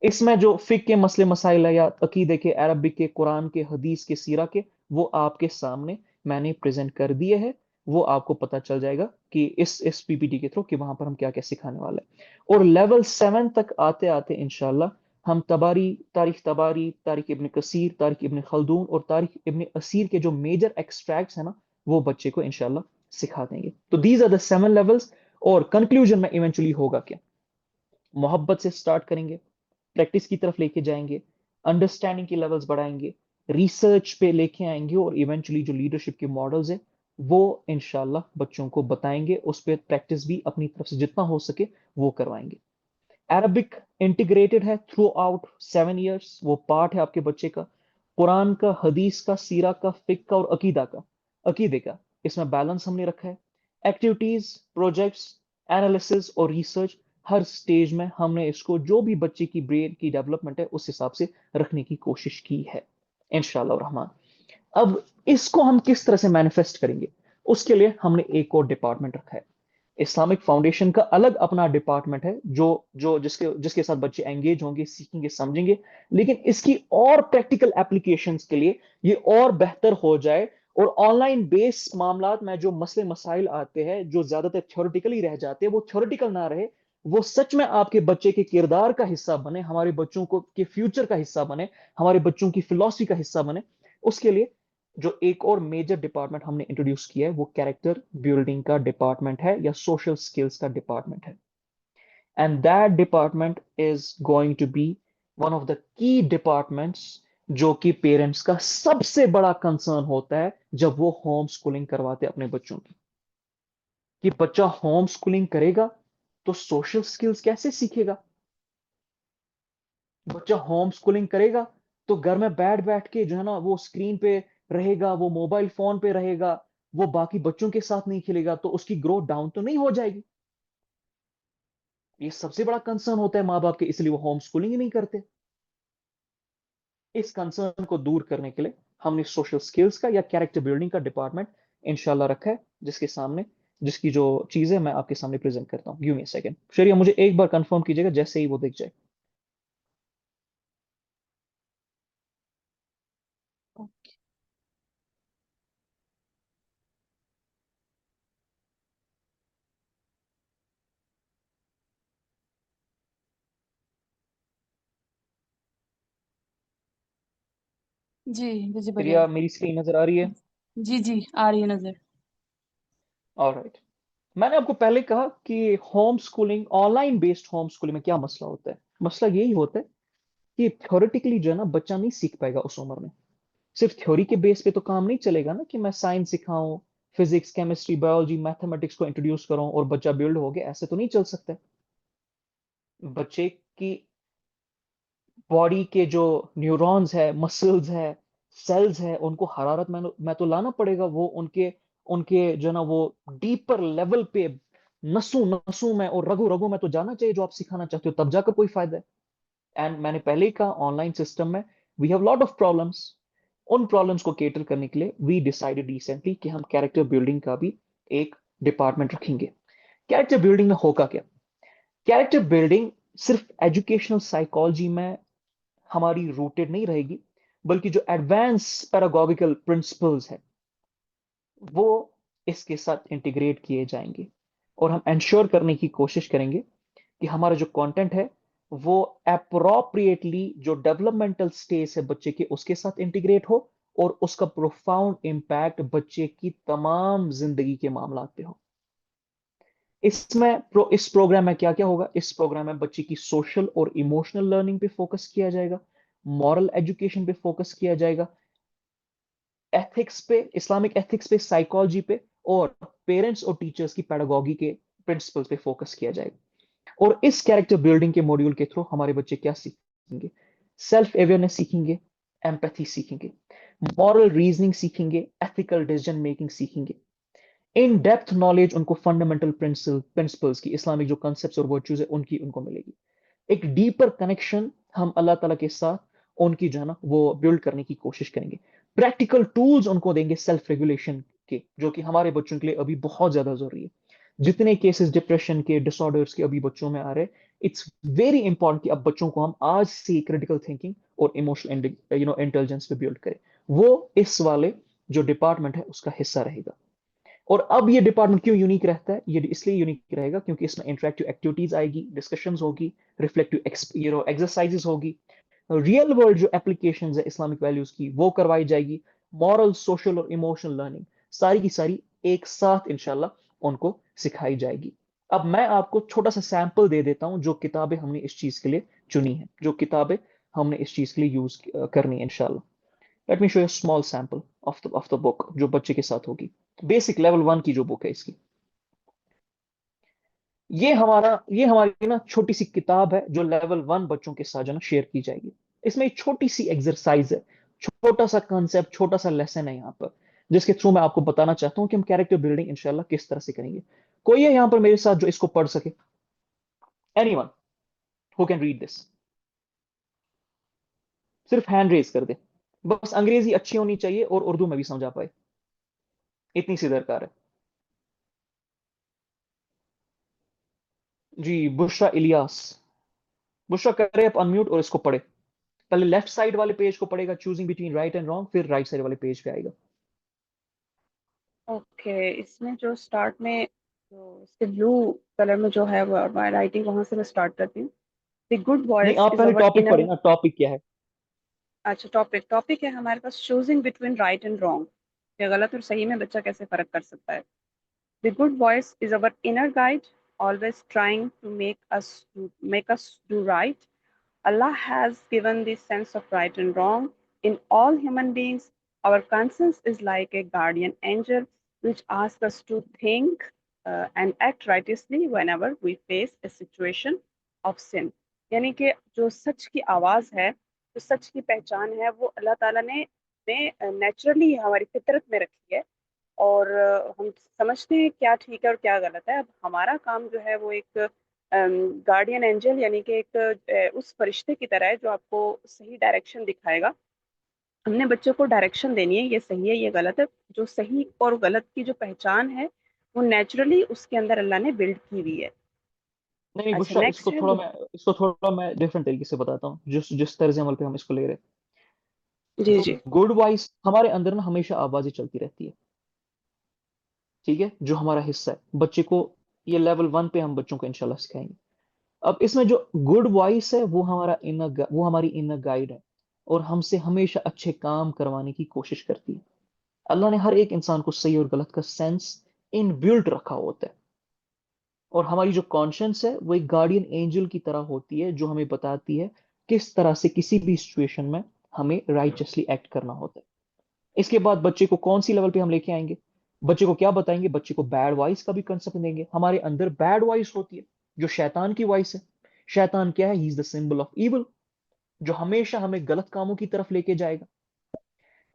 इसमें जो फिक के मसले मसाइल है, या अकीदे के, अरबिक के, कुरान के, हदीस के, सीरा के, वो आपके सामने मैंने प्रेजेंट कर दिए हैं। वो आपको पता चल जाएगा कि इस पीपीटी के थ्रू कि वहां पर हम क्या क्या सिखाने वाले हैं। और लेवल 7 तक आते आते इंशाल्लाह हम तबारी, तारिख इब्न कसीर, तारिख इब्न खलदून और तारिख इब्न असीर के जो मेजर एक्सट्रैक्ट्स है ना, वो बच्चे को इंशाल्लाह सिखा देंगे। तो दीज आर द 7 लेवल्स। और कंक्लूजन में इवेंचुअली होगा क्या? मोहब्बत से स्टार्ट करेंगे, प्रैक्टिस की तरफ लेके जाएंगे, अंडरस्टैंडिंग के लेवल्स बढ़ाएंगे, रिसर्च पे लेके आएंगे, और इवेंचुअली जो लीडरशिप के मॉडल्स है वो इंशाल्लाह बच्चों को बताएंगे। उस पर प्रैक्टिस भी अपनी तरफ से जितना हो सके वो करवाएंगे। अरबिक इंटीग्रेटेड है थ्रू आउट 7 ईयर्स, वो पार्ट है आपके बच्चे का। कुरान का, हदीस का, सीरा का, फिक का और अकीदे का इसमें बैलेंस हमने रखा है। एक्टिविटीज, प्रोजेक्ट्स, एनालिसिस और रिसर्च, हर स्टेज में हमने इसको जो भी बच्चे की ब्रेन की डेवलपमेंट है उस हिसाब से रखने की कोशिश की है, इंशाल्लाह रहमान। अब इसको हम किस तरह से मैनिफेस्ट करेंगे, उसके लिए हमने एक और डिपार्टमेंट रखा है। इस्लामिक फाउंडेशन का अलग अपना डिपार्टमेंट है, जो जो जिसके जिसके साथ बच्चे एंगेज होंगे, सीखेंगे, समझेंगे। लेकिन इसकी और प्रैक्टिकल एप्लीकेशंस के लिए ये और बेहतर हो जाए, और ऑनलाइन बेस मामलात में जो मसले मसाइल आते हैं जो ज्यादातर थ्योरेटिकली रह जाते हैं, वो थ्योरेटिकल ना रहे, वो सच में आपके बच्चे के किरदार का हिस्सा बने, हमारे बच्चों को के फ्यूचर का हिस्सा बने, हमारे बच्चों की फिलॉसफी का हिस्सा बने। उसके लिए जो एक और मेजर डिपार्टमेंट हमने इंट्रोड्यूस किया है वो कैरेक्टर बिल्डिंग का डिपार्टमेंट है, या सोशल स्किल्स का डिपार्टमेंट है। And that department is going to be one of the key departments, जो कि पेरेंट्स का सबसे बड़ा कंसर्न होता है जब वो होम स्कूलिंग करवाते हैं अपने बच्चों की, कि बच्चा होम स्कूलिंग करेगा तो सोशल स्किल्स कैसे सीखेगा। बच्चा होम स्कूलिंग करेगा तो घर में बैठ बैठ के जो है ना वो स्क्रीन पे रहेगा, वो मोबाइल फोन पे रहेगा, वो बाकी बच्चों के साथ नहीं खेलेगा, तो उसकी ग्रोथ डाउन तो नहीं हो जाएगी। ये सबसे बड़ा कंसर्न होता है माँ बाप के, इसलिए वो होम स्कूलिंग ही नहीं करते। इस कंसर्न को दूर करने के लिए हमने सोशल स्किल्स का या कैरेक्टर बिल्डिंग का डिपार्टमेंट इंशाल्लाह रखा है, जिसकी जो चीजें मैं आपके सामने प्रेजेंट करता हूँ। गिव मी अ सेकंड, शरिया मुझे एक बार कंफर्म कीजिएगा जैसे ही वो दिख जाए। जी विजिबल है। शरिया मेरी स्क्रीन नजर आ रही है? जी जी, आ रही है नजर। ऑलराइट। मैंने आपको पहले कहा कि home schooling, online based home schooling में क्या मसला होता है। मसला यही होता है कि थ्योरेटिकली जो है ना बच्चा नहीं सीख पाएगा उस उम्र में। सिर्फ थ्योरी के बेस पे तो काम नहीं चलेगा ना, कि मैं साइंस सिखाऊं, फिजिक्स, केमिस्ट्री, बायोलॉजी, मैथमेटिक्स को इंट्रोड्यूस करूं और बच्चा बिल्ड हो गया, ऐसे तो नहीं चल सकता है। बच्चे की बॉडी के जो न्यूरॉन्स है, मसल्स है, सेल्स है, उनको हरारत में तो लाना पड़ेगा। वो उनके उनके जो ना वो डीपर लेवल पे, नसों नसों में और रगों रगों में तो जाना चाहिए जो आप सिखाना चाहते हो, तब जाकर कोई फायदा है। एंड मैंने पहले ही कहा, ऑनलाइन सिस्टम में we have lot of problems. उन प्रॉब्लम्स को केटर करने के लिए वी डिसाइडेड रिसेंटली कि हम कैरेक्टर बिल्डिंग का भी एक डिपार्टमेंट रखेंगे। कैरेक्टर बिल्डिंग में होगा क्या? कैरेक्टर बिल्डिंग सिर्फ एजुकेशनल साइकोलॉजी में हमारी रूटेड नहीं रहेगी, बल्कि जो एडवांस पैरागॉगिकल प्रिंसिपल्स है वो इसके साथ इंटीग्रेट किए जाएंगे। और हम इंश्योर करने की कोशिश करेंगे कि हमारा जो कंटेंट है वो अप्रोप्रिएटली जो डेवलपमेंटल स्टेज है बच्चे के उसके साथ इंटीग्रेट हो, और उसका प्रोफाउंड इम्पैक्ट बच्चे की तमाम जिंदगी के मामलात पे हो। इस प्रोग्राम में क्या क्या होगा? इस प्रोग्राम में बच्चे की सोशल और इमोशनल लर्निंग पे फोकस किया जाएगा, मॉरल एजुकेशन पे फोकस किया जाएगा, एथिक्स पे, इस्लामिक एथिक्स पे, साइकोलॉजी पे, और पेरेंट्स और टीचर्स की पेडागोगी के प्रिंसिपल्स पे फोकस किया जाएगा। और इस कैरेक्टर बिल्डिंग के मॉड्यूल के थ्रू हमारे बच्चे क्या सीखेंगे? सेल्फ अवेयरनेस सीखेंगे, एम्पैथी सीखेंगे, मॉरल रीजनिंग सीखेंगे, एथिकल डिसीजन मेकिंग सीखेंगे। इन डेप्थ नॉलेज उनको फंडामेंटल प्रिंसिपल्स की, इस्लामिक जो कंसेप्ट और वर्च्यूज है उनकी उनको मिलेगी। एक डीपर कनेक्शन हम अल्लाह ताला के साथ उनकी जो है ना वो बिल्ड करने की कोशिश करेंगे। प्रैक्टिकल टूल्स उनको देंगे सेल्फ रेगुलेशन के, जो कि हमारे बच्चों के लिए अभी बहुत ज्यादा जरूरी है। जितने केसेस डिप्रेशन के, डिसऑर्डर्स के अभी बच्चों में आ रहे हैं, इट्स वेरी इंपॉर्टेंट कि अब बच्चों को हम आज से क्रिटिकल थिंकिंग और इमोशनल इंटेलिजेंस पे बिल्ड करें। वो इस वाले जो डिपार्टमेंट है उसका हिस्सा रहेगा। और अब ये डिपार्टमेंट क्यों यूनिक रहता है? ये इसलिए यूनिक रहेगा क्योंकि इसमें इंटरेक्टिव एक्टिविटीज आएगी, डिस्कशंस होगी, रिफ्लेक्टिव एक्सरसाइजेस होगी, रियल वर्ल्ड जो एप्लीकेशंस है इस्लामिक वैल्यूज की वो करवाई जाएगी, मॉरल, सोशल और इमोशनल लर्निंग सारी की सारी एक साथ इंशाल्लाह उनको सिखाई जाएगी। अब मैं आपको छोटा सा सैंपल दे देता हूं जो किताबें हमने इस चीज के लिए चुनी है, जो किताबें हमने इस चीज के लिए यूज करनी है इंशाल्लाह। Let me show you small sample of the book जो बच्चे के साथ होगी। बेसिक लेवल 1 की जो बुक है इसकी, ये हमारी ना छोटी सी किताब है जो लेवल 1 बच्चों के साथ जो ना शेयर की जाएगी। इसमें एक छोटी सी एक्सरसाइज है, छोटा सा कंसेप्ट, छोटा सा लेसन है यहाँ पर, जिसके थ्रू मैं आपको बताना चाहता हूँ कि हम कैरेक्टर बिल्डिंग इंशाल्लाह किस तरह से करेंगे। कोई है यहाँ पर मेरे साथ जो इसको पढ़ सके? Anyone who can read this? सिर्फ हैंड रेज कर दे, बस अंग्रेजी अच्छी होनी चाहिए और उर्दू में भी समझा पाए, इतनी सी दरकार है। जी, बुशरा इलियास। बुशरा करे आप अनम्यूट और इसको पढ़े। पहले लेफ्ट साइड वाले पेज को पढ़ेगा, choosing between right and wrong, फिर राइट साइड वाले पेज पे आएगा। ओके, इसमें जो स्टार्ट में जो इसके ब्लू कलर में जो है वो राइटिंग, वहां से मैं स्टार्ट करती हूँ। द गुड नहीं, वॉइस आप इज पहले अवर टॉपिक पढ़े इनर। ना, टॉपिक क्या है? अच्छा, टॉपिक टॉपिक है हमारे पास, choosing between right and wrong, या गलत और सही में बच्चा कैसे फर्क कर सकता है। The good voice is our inner guide, always trying to make us do right. Allah has given this sense of right and wrong in all human beings. Our conscience is like a guardian angel which asks us to think and act righteously whenever we face a situation of sin. यानी कि जो सच की आवाज़ है, जो सच की पहचान है, वो अल्लाह ताला ने नेचुरली हमारी फितरत में रखी है। और हम समझते हैं क्या ठीक है और क्या गलत है। अब हमारा काम जो है वो एक गार्डियन एंजल यानी कि एक उस फरिश्ते की तरह है जो आपको सही डायरेक्शन दिखाएगा। हमने बच्चों को डायरेक्शन देनी है, ये सही है ये गलत है। जो सही और गलत की जो पहचान है वो नेचुरली उसके अंदर अल्लाह ने बिल्ड की हुई है। नहीं नहीं अच्छा, बुशरा, नेक्स्ट है वो। इसको थोड़ा मैं डिफरेंट तरीके से बताता हूँ, जिस जिस तर्ज अमल पे हम इसको ले रहे हैं। जी तो जी। गुड वॉइस हमारे अंदर ना हमेशा आवाजें चलती रहती है, ठीक है, जो हमारा हिस्सा है बच्चे को, ये लेवल 1 पे हम बच्चों को इंशाल्लाह सिखाएंगे। अब इसमें जो गुड वॉइस है वो हमारी इनर गाइड है, और हमसे हमेशा अच्छे काम करवाने की कोशिश करती है। अल्लाह ने हर एक इंसान को सही और गलत का सेंस इन बिल्ट रखा होता है, और हमारी जो कॉन्शियंस है वो एक गार्डियन एंजल की तरह होती है, जो हमें बताती है किस तरह से किसी भी सिचुएशन में हमें राइचसली एक्ट करना होता है। इसके बाद बच्चे को कौन सी लेवल पे हम लेके आएंगे? बच्चे को क्या बताएंगे? बच्चे को बैड वॉइस का भी कंसेप्ट देंगे। हमारे अंदर बैड वॉइस होती है जो शैतान की वॉइस है। शैतान क्या है? He is the symbol of evil, जो हमेशा हमें गलत कामों की तरफ लेके जाएगा।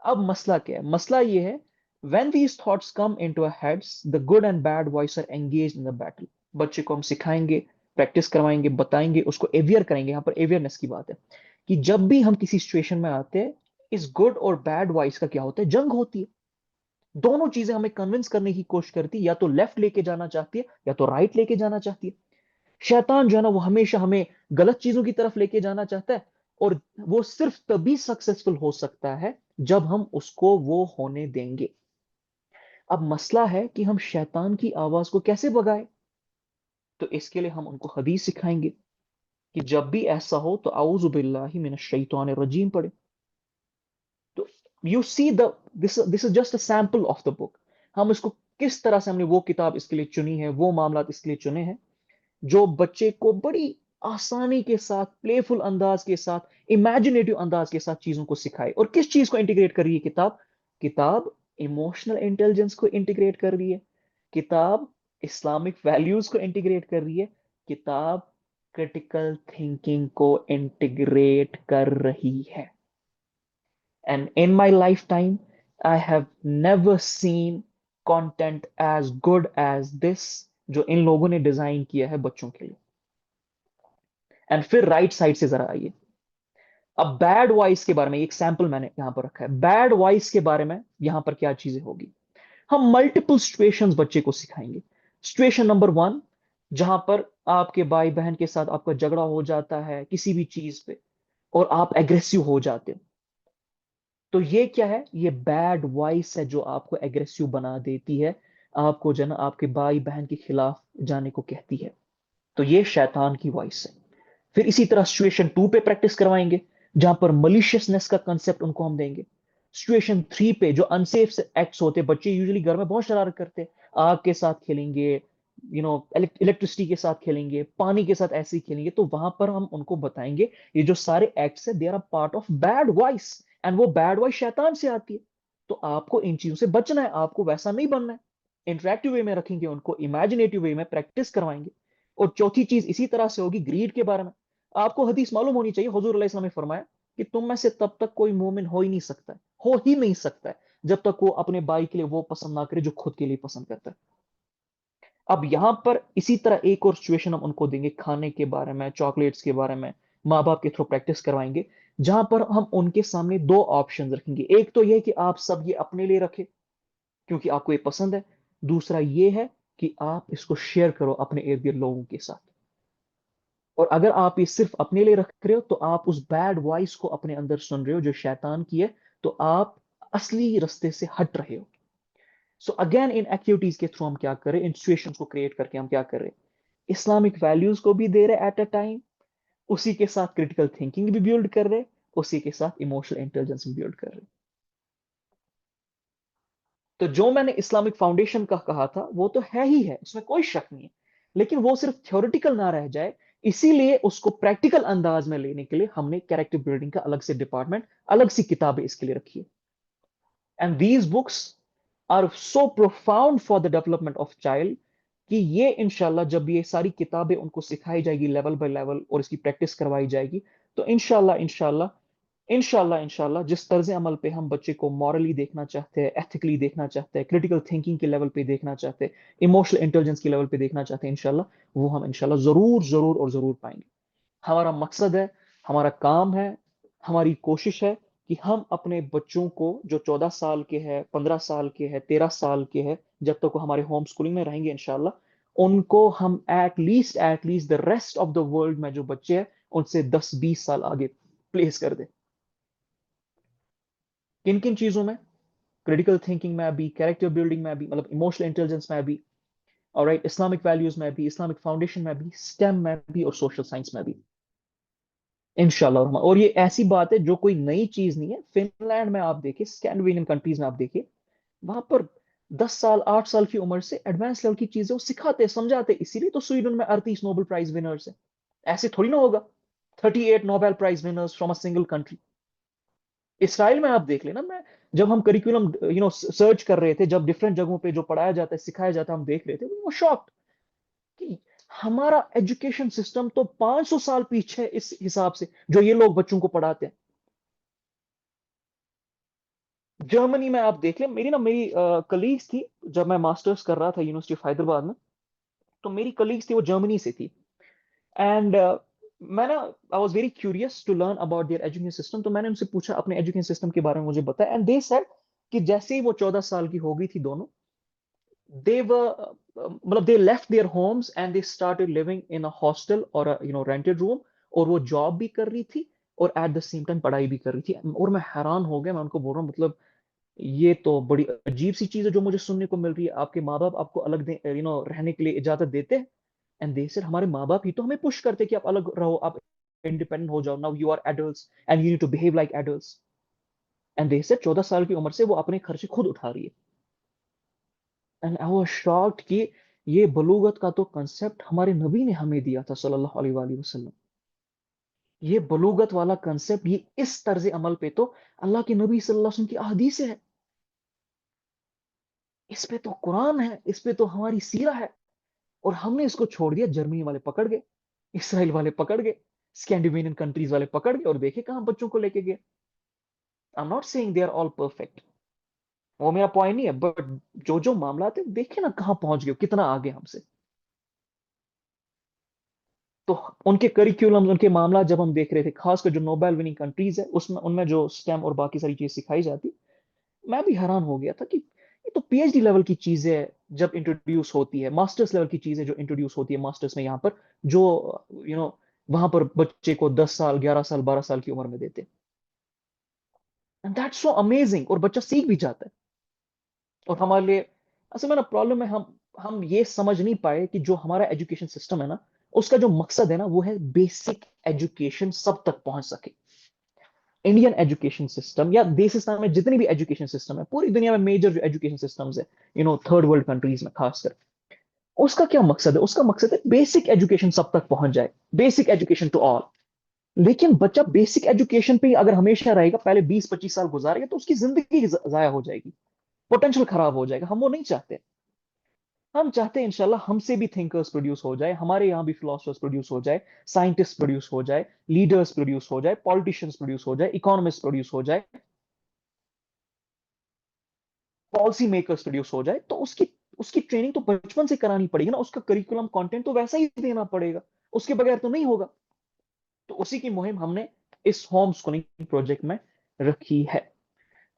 अब मसला क्या है? मसला ये है, when these thoughts come into our heads, the good and bad voice are engaged in the battle. बच्चे को हम सिखाएंगे, प्रैक्टिस करवाएंगे, बताएंगे, उसको अवेयर करेंगे। यहाँ पर अवेयरनेस की बात है कि जब भी हम किसी सिचुएशन में आते हैं, इस गुड और बैड वॉइस का क्या होता है? जंग होती है। दोनों चीजें हमें कन्विंस करने की कोशिश करती है, या तो लेफ्ट लेके जाना चाहती है या तो राइट लेके जाना चाहती है। शैतान जो है ना, वो हमेशा हमें गलत चीजों की तरफ लेके जाना चाहता है, और वो सिर्फ तभी सक्सेसफुल हो सकता है जब हम उसको वो होने देंगे। अब मसला है कि हम शैतान की आवाज को कैसे भगाएं? तो इसके लिए हम उनको हदीस सिखाएंगे कि जब भी ऐसा हो तो आऊज़ु बिल्लाहि मिनश शैतानिर रजीम पढ़े। तो you see the this is just a sample of the book. हम इसको किस तरह से, हमने वो किताब इसके लिए चुनी है, वो मामला इसके लिए चुने हैं जो बच्चे को बड़ी आसानी के साथ, प्लेफुल अंदाज के साथ, इमेजिनेटिव अंदाज के साथ चीजों को सिखाए। और किस चीज को इंटीग्रेट कर रही है किताब? किताब इमोशनल इंटेलिजेंस को इंटीग्रेट कर रही है, किताब इस्लामिक वैल्यूज को इंटीग्रेट कर रही है, किताब क्रिटिकल थिंकिंग को इंटीग्रेट कर रही है। And in my life time I have never seen content as good as this, जो इन लोगों ने डिजाइन किया है बच्चों के लिए। एंड फिर राइट साइड से जरा आइए। अब बैड वॉइस के बारे में एक सैंपल मैंने यहां पर रखा है। बैड वॉइस के बारे में यहां पर क्या चीजें होगी? हम मल्टीपल सिचुएशंस बच्चे को सिखाएंगे। सिचुएशन नंबर 1, जहां पर आपके भाई बहन के साथ आपका झगड़ा हो जाता है किसी भी चीज पे, और आप एग्रेसिव हो जाते हो। तो ये क्या है? ये बैड वॉइस है जो आपको एग्रेसिव बना देती है, आपको जो है ना आपके भाई बहन के खिलाफ जाने को कहती है। तो ये शैतान की वॉइस है। फिर इसी तरह सिचुएशन 2 पे प्रैक्टिस करवाएंगे, जहां पर मलिशियसनेस का कंसेप्ट उनको हम देंगे। सिचुएशन 3 पे जो अनसेफ एक्ट्स होते हैं, बच्चे यूजुअली घर में बहुत शरारत करते हैं, आग के साथ खेलेंगे, इलेक्ट्रिसिटी के साथ खेलेंगे, पानी के साथ ऐसे ही खेलेंगे। तो वहां पर हम उनको बताएंगे ये जो सारे एक्ट्स है, they are part of bad voice, and वो बैड वॉइस शैतान से आती है। तो आपको इन चीजों से बचना है, आपको वैसा नहीं बनना है। इंटरेक्टिव वे में रखेंगे उनको, इमेजिनेटिव वे में प्रैक्टिस करवाएंगे। और चौथी चीज इसी तरह से होगी ग्रीड के बारे में। आपको हदीस मालूम होनी चाहिए, हुजूर अलैहि सल्लम ने फरमाया कि तुम में से तब तक कोई मोमिन हो ही नहीं सकता है, हो ही नहीं सकता है, जब तक वो अपने भाई के लिए वो पसंद ना करे जो खुद के लिए पसंद करता है। अब यहां पर इसी तरह एक और सिचुएशन हम उनको देंगे, खाने के बारे में, चॉकलेट्स के बारे में, माँ बाप के थ्रू प्रैक्टिस करवाएंगे, जहां पर हम उनके सामने दो ऑप्शन रखेंगे। एक तो यह कि आप सब ये अपने लिए रखें क्योंकि आपको ये पसंद है, दूसरा ये है कि आप इसको शेयर करो अपने इर्द गिर्द लोगों के साथ। और अगर आप ये सिर्फ अपने लिए रख रहे हो तो आप उस बैड वॉइस को अपने अंदर सुन रहे हो जो शैतान की है, तो आप असली रास्ते से हट रहे हो। सो अगेन इन एक्टिविटीज के थ्रू हम क्या करें, इन सिचुएशंस को क्रिएट करके हम क्या करें, इस्लामिक वैल्यूज को भी दे रहे एट अ टाइम, उसी के साथ क्रिटिकल थिंकिंग भी बिल्ड कर रहे, उसी के साथ इमोशनल इंटेलिजेंस भी बिल्ड कर रहे। तो जो मैंने इस्लामिक फाउंडेशन का कहा था वो तो है ही है, उसमें कोई शक नहीं है, लेकिन वो सिर्फ थ्योरेटिकल ना रह जाए, इसीलिए उसको प्रैक्टिकल अंदाज में लेने के लिए हमने कैरेक्टर बिल्डिंग का अलग से डिपार्टमेंट, अलग सी किताबें इसके लिए रखी है। And these books are so profound for the development of child कि ये इंशाल्लाह जब ये सारी किताबें उनको सिखाई जाएगी लेवल बाय लेवल और इसकी प्रैक्टिस करवाई जाएगी, तो इंशाल्लाह इंशाल्लाह इंशाल्लाह इंशाल्लाह जिस तर्ज अमल पे हम बच्चे को मॉरली देखना चाहते हैं, एथिकली देखना चाहते हैं, क्रिटिकल थिंकिंग के लेवल पे देखना चाहते हैं, इमोशनल इंटेलिजेंस के लेवल पे देखना चाहते हैं, इंशाल्लाह वो हम इंशाल्लाह जरूर जरूर और जरूर पाएंगे। हमारा मकसद है, हमारा काम है, हमारी कोशिश है कि हम अपने बच्चों को जो 14 साल के हैं, 15 साल के हैं, 13 साल के हैं, जब तक वो हमारे होम स्कूलिंग में रहेंगे इंशाल्लाह, उनको हम at least the rest of the world में जो बच्चे हैं उनसे 10-20 साल आगे प्लेस कर दे। किन किन चीजों में, क्रिटिकल थिंकिंग में भी, कैरेक्टर बिल्डिंग में भी, मतलब इमोशनल इंटेलिजेंस में भी, और राइट इस्लामिक वैल्यूज में भी, इस्लामिक फाउंडेशन में भी, स्टेम में भी और सोशल साइंस में भी इंशाल्लाह। और ये ऐसी बात है जो कोई नई चीज नहीं है। फिनलैंड में आप देखिए, स्कैंडिनेवियन कंट्रीज में आप देखिए, वहां पर 10 साल 8 साल की उम्र से एडवांस लेवल की चीजें वो सिखाते समझाते, इसीलिए तो स्वीडन में 38 नोबेल प्राइज विनर्स है। ऐसे थोड़ी ना होगा 38 Nobel prize winners from a single country. Israel में आप देख लेना, मैं जब हम करिकुलम सर्च कर रहे थे, जब डिफरेंट जगहों पे जो पढ़ाया जाता है सिखाया जाता है हम देख रहे थे, वो शॉक्ड कि हमारा एजुकेशन सिस्टम तो 500 साल पीछे है इस हिसाब से जो ये लोग बच्चों को पढ़ाते हैं। जर्मनी में आप देख ले, मेरी कलीग्स थी जब मैं मास्टर्स कर रहा था यूनिवर्सिटी ऑफ हैदराबाद में, तो मेरी कलीग्स थी वो जर्मनी से थी। एंड मैं ना I was very curious to learn about their education system, तो मैंने उनसे पूछा अपने एजुकेशन सिस्टम के बारे में, मुझे बताया। एंड दे सेड कि जैसे ही वो 14 साल की हो गई थी दोनों, they were मतलब they left their homes and they started living in a hostel or a rented room, और वो जॉब भी कर रही थी और एट द सेम टाइम पढ़ाई भी कर रही थी। और मैं हैरान हो गया, मैं उनको बोल रहा हूँ मतलब ये तो बड़ी अजीब सी चीज है जो मुझे सुनने को मिल रही है, आपके माँ बाप आपको अलग रहने के लिए इजाजत देते हैं। एंड दे सेड हमारे माँ बाप ही तो हमें पुश करते कि आप अलग रहो, आप इंडिपेंडेंट हो जाओ, now you are adults and you need to behave like adults. And they said 14 साल की उम्र से वो अपने खर्चे खुद उठा रही है। एंड आई वाज शॉक्ड कि ये बलूगत का तो कंसेप्ट हमारे नबी ने हमें दिया था सल्लल्लाहु अलैहि वसल्लम। ये बलूगत वाला कंसेप्ट, ये इस तर्ज अमल पे तो अल्लाह के नबी सल्लल्लाहु अलैहि वसल्लम की अहदीस है, इस पे तो कुरान है, इस पे तो हमारी सीरा है। और हमने इसको छोड़ दिया, जर्मनी वाले पकड़ गए, इसराइल वाले पकड़ गए, स्कैंडिनेवियन कंट्रीज वाले पकड़ गए, और देखे कहां बच्चों को लेके गए। I am not saying they are all perfect, वो मेरा पॉइंट नहीं है, बट जो जो मामला थे देखे ना कहां पहुंच गए, कितना आगे हमसे। तो उनके करिकुलम, उनके मामला जब हम देख रहे थे, खासकर जो नोबेल विनिंग कंट्रीज है उसमें, उनमें जो स्टेम और बाकी सारी चीज सिखाई जाती, मैं भी हैरान हो गया था कि ये तो पीएचडी लेवल की चीजें जब इंट्रोड्यूस होती है, मास्टर्स लेवल की चीजें जो इंट्रोड्यूस होती है मास्टर्स में यहाँ पर, जो वहां पर बच्चे को 10 साल 11 साल 12 साल की उम्र में देते, एंड दैट्स सो अमेजिंग, और बच्चा सीख भी जाता है। और हमारे लिए असल में ना प्रॉब्लम है, हम ये समझ नहीं पाए कि जो हमारा एजुकेशन सिस्टम है ना, उसका जो मकसद है ना वो है बेसिक एजुकेशन सब तक पहुंच सके। इंडियन एजुकेशन सिस्टम या देसिस्तान में जितनी भी एजुकेशन सिस्टम है, पूरी दुनिया में मेजर जो एजुकेशन सिस्टम्स है, थर्ड वर्ल्ड कंट्रीज में खासकर, उसका क्या मकसद है? उसका मकसद है बेसिक एजुकेशन सब तक पहुंच जाए, बेसिक एजुकेशन टू ऑल। लेकिन बच्चा बेसिक एजुकेशन पे ही अगर हमेशा रहेगा, पहले 20-25 साल गुजारेगा, तो उसकी जिंदगी जाया हो जाएगी, पोटेंशियल खराब हो जाएगा, हम वो नहीं चाहते। हम चाहते हैं इंशाल्लाह हमसे भी थिंकर्स प्रोड्यूस हो जाए, हमारे यहाँ भी फिलोसफर्स प्रोड्यूस हो जाए, साइंटिस्ट प्रोड्यूस हो जाए, लीडर्स प्रोड्यूस हो जाए, पॉलिटिशियंस प्रोड्यूस हो जाए, इकोनॉमिस्ट प्रोड्यूस हो जाए, पॉलिसी मेकर्स प्रोड्यूस हो जाए। तो उसकी उसकी ट्रेनिंग तो बचपन से करानी पड़ेगी ना, उसका करिकुलम कंटेंट तो वैसा ही देना पड़ेगा, उसके बगैर तो नहीं होगा। तो उसी की मुहिम हमने इस होम स्कूलिंग प्रोजेक्ट में रखी है।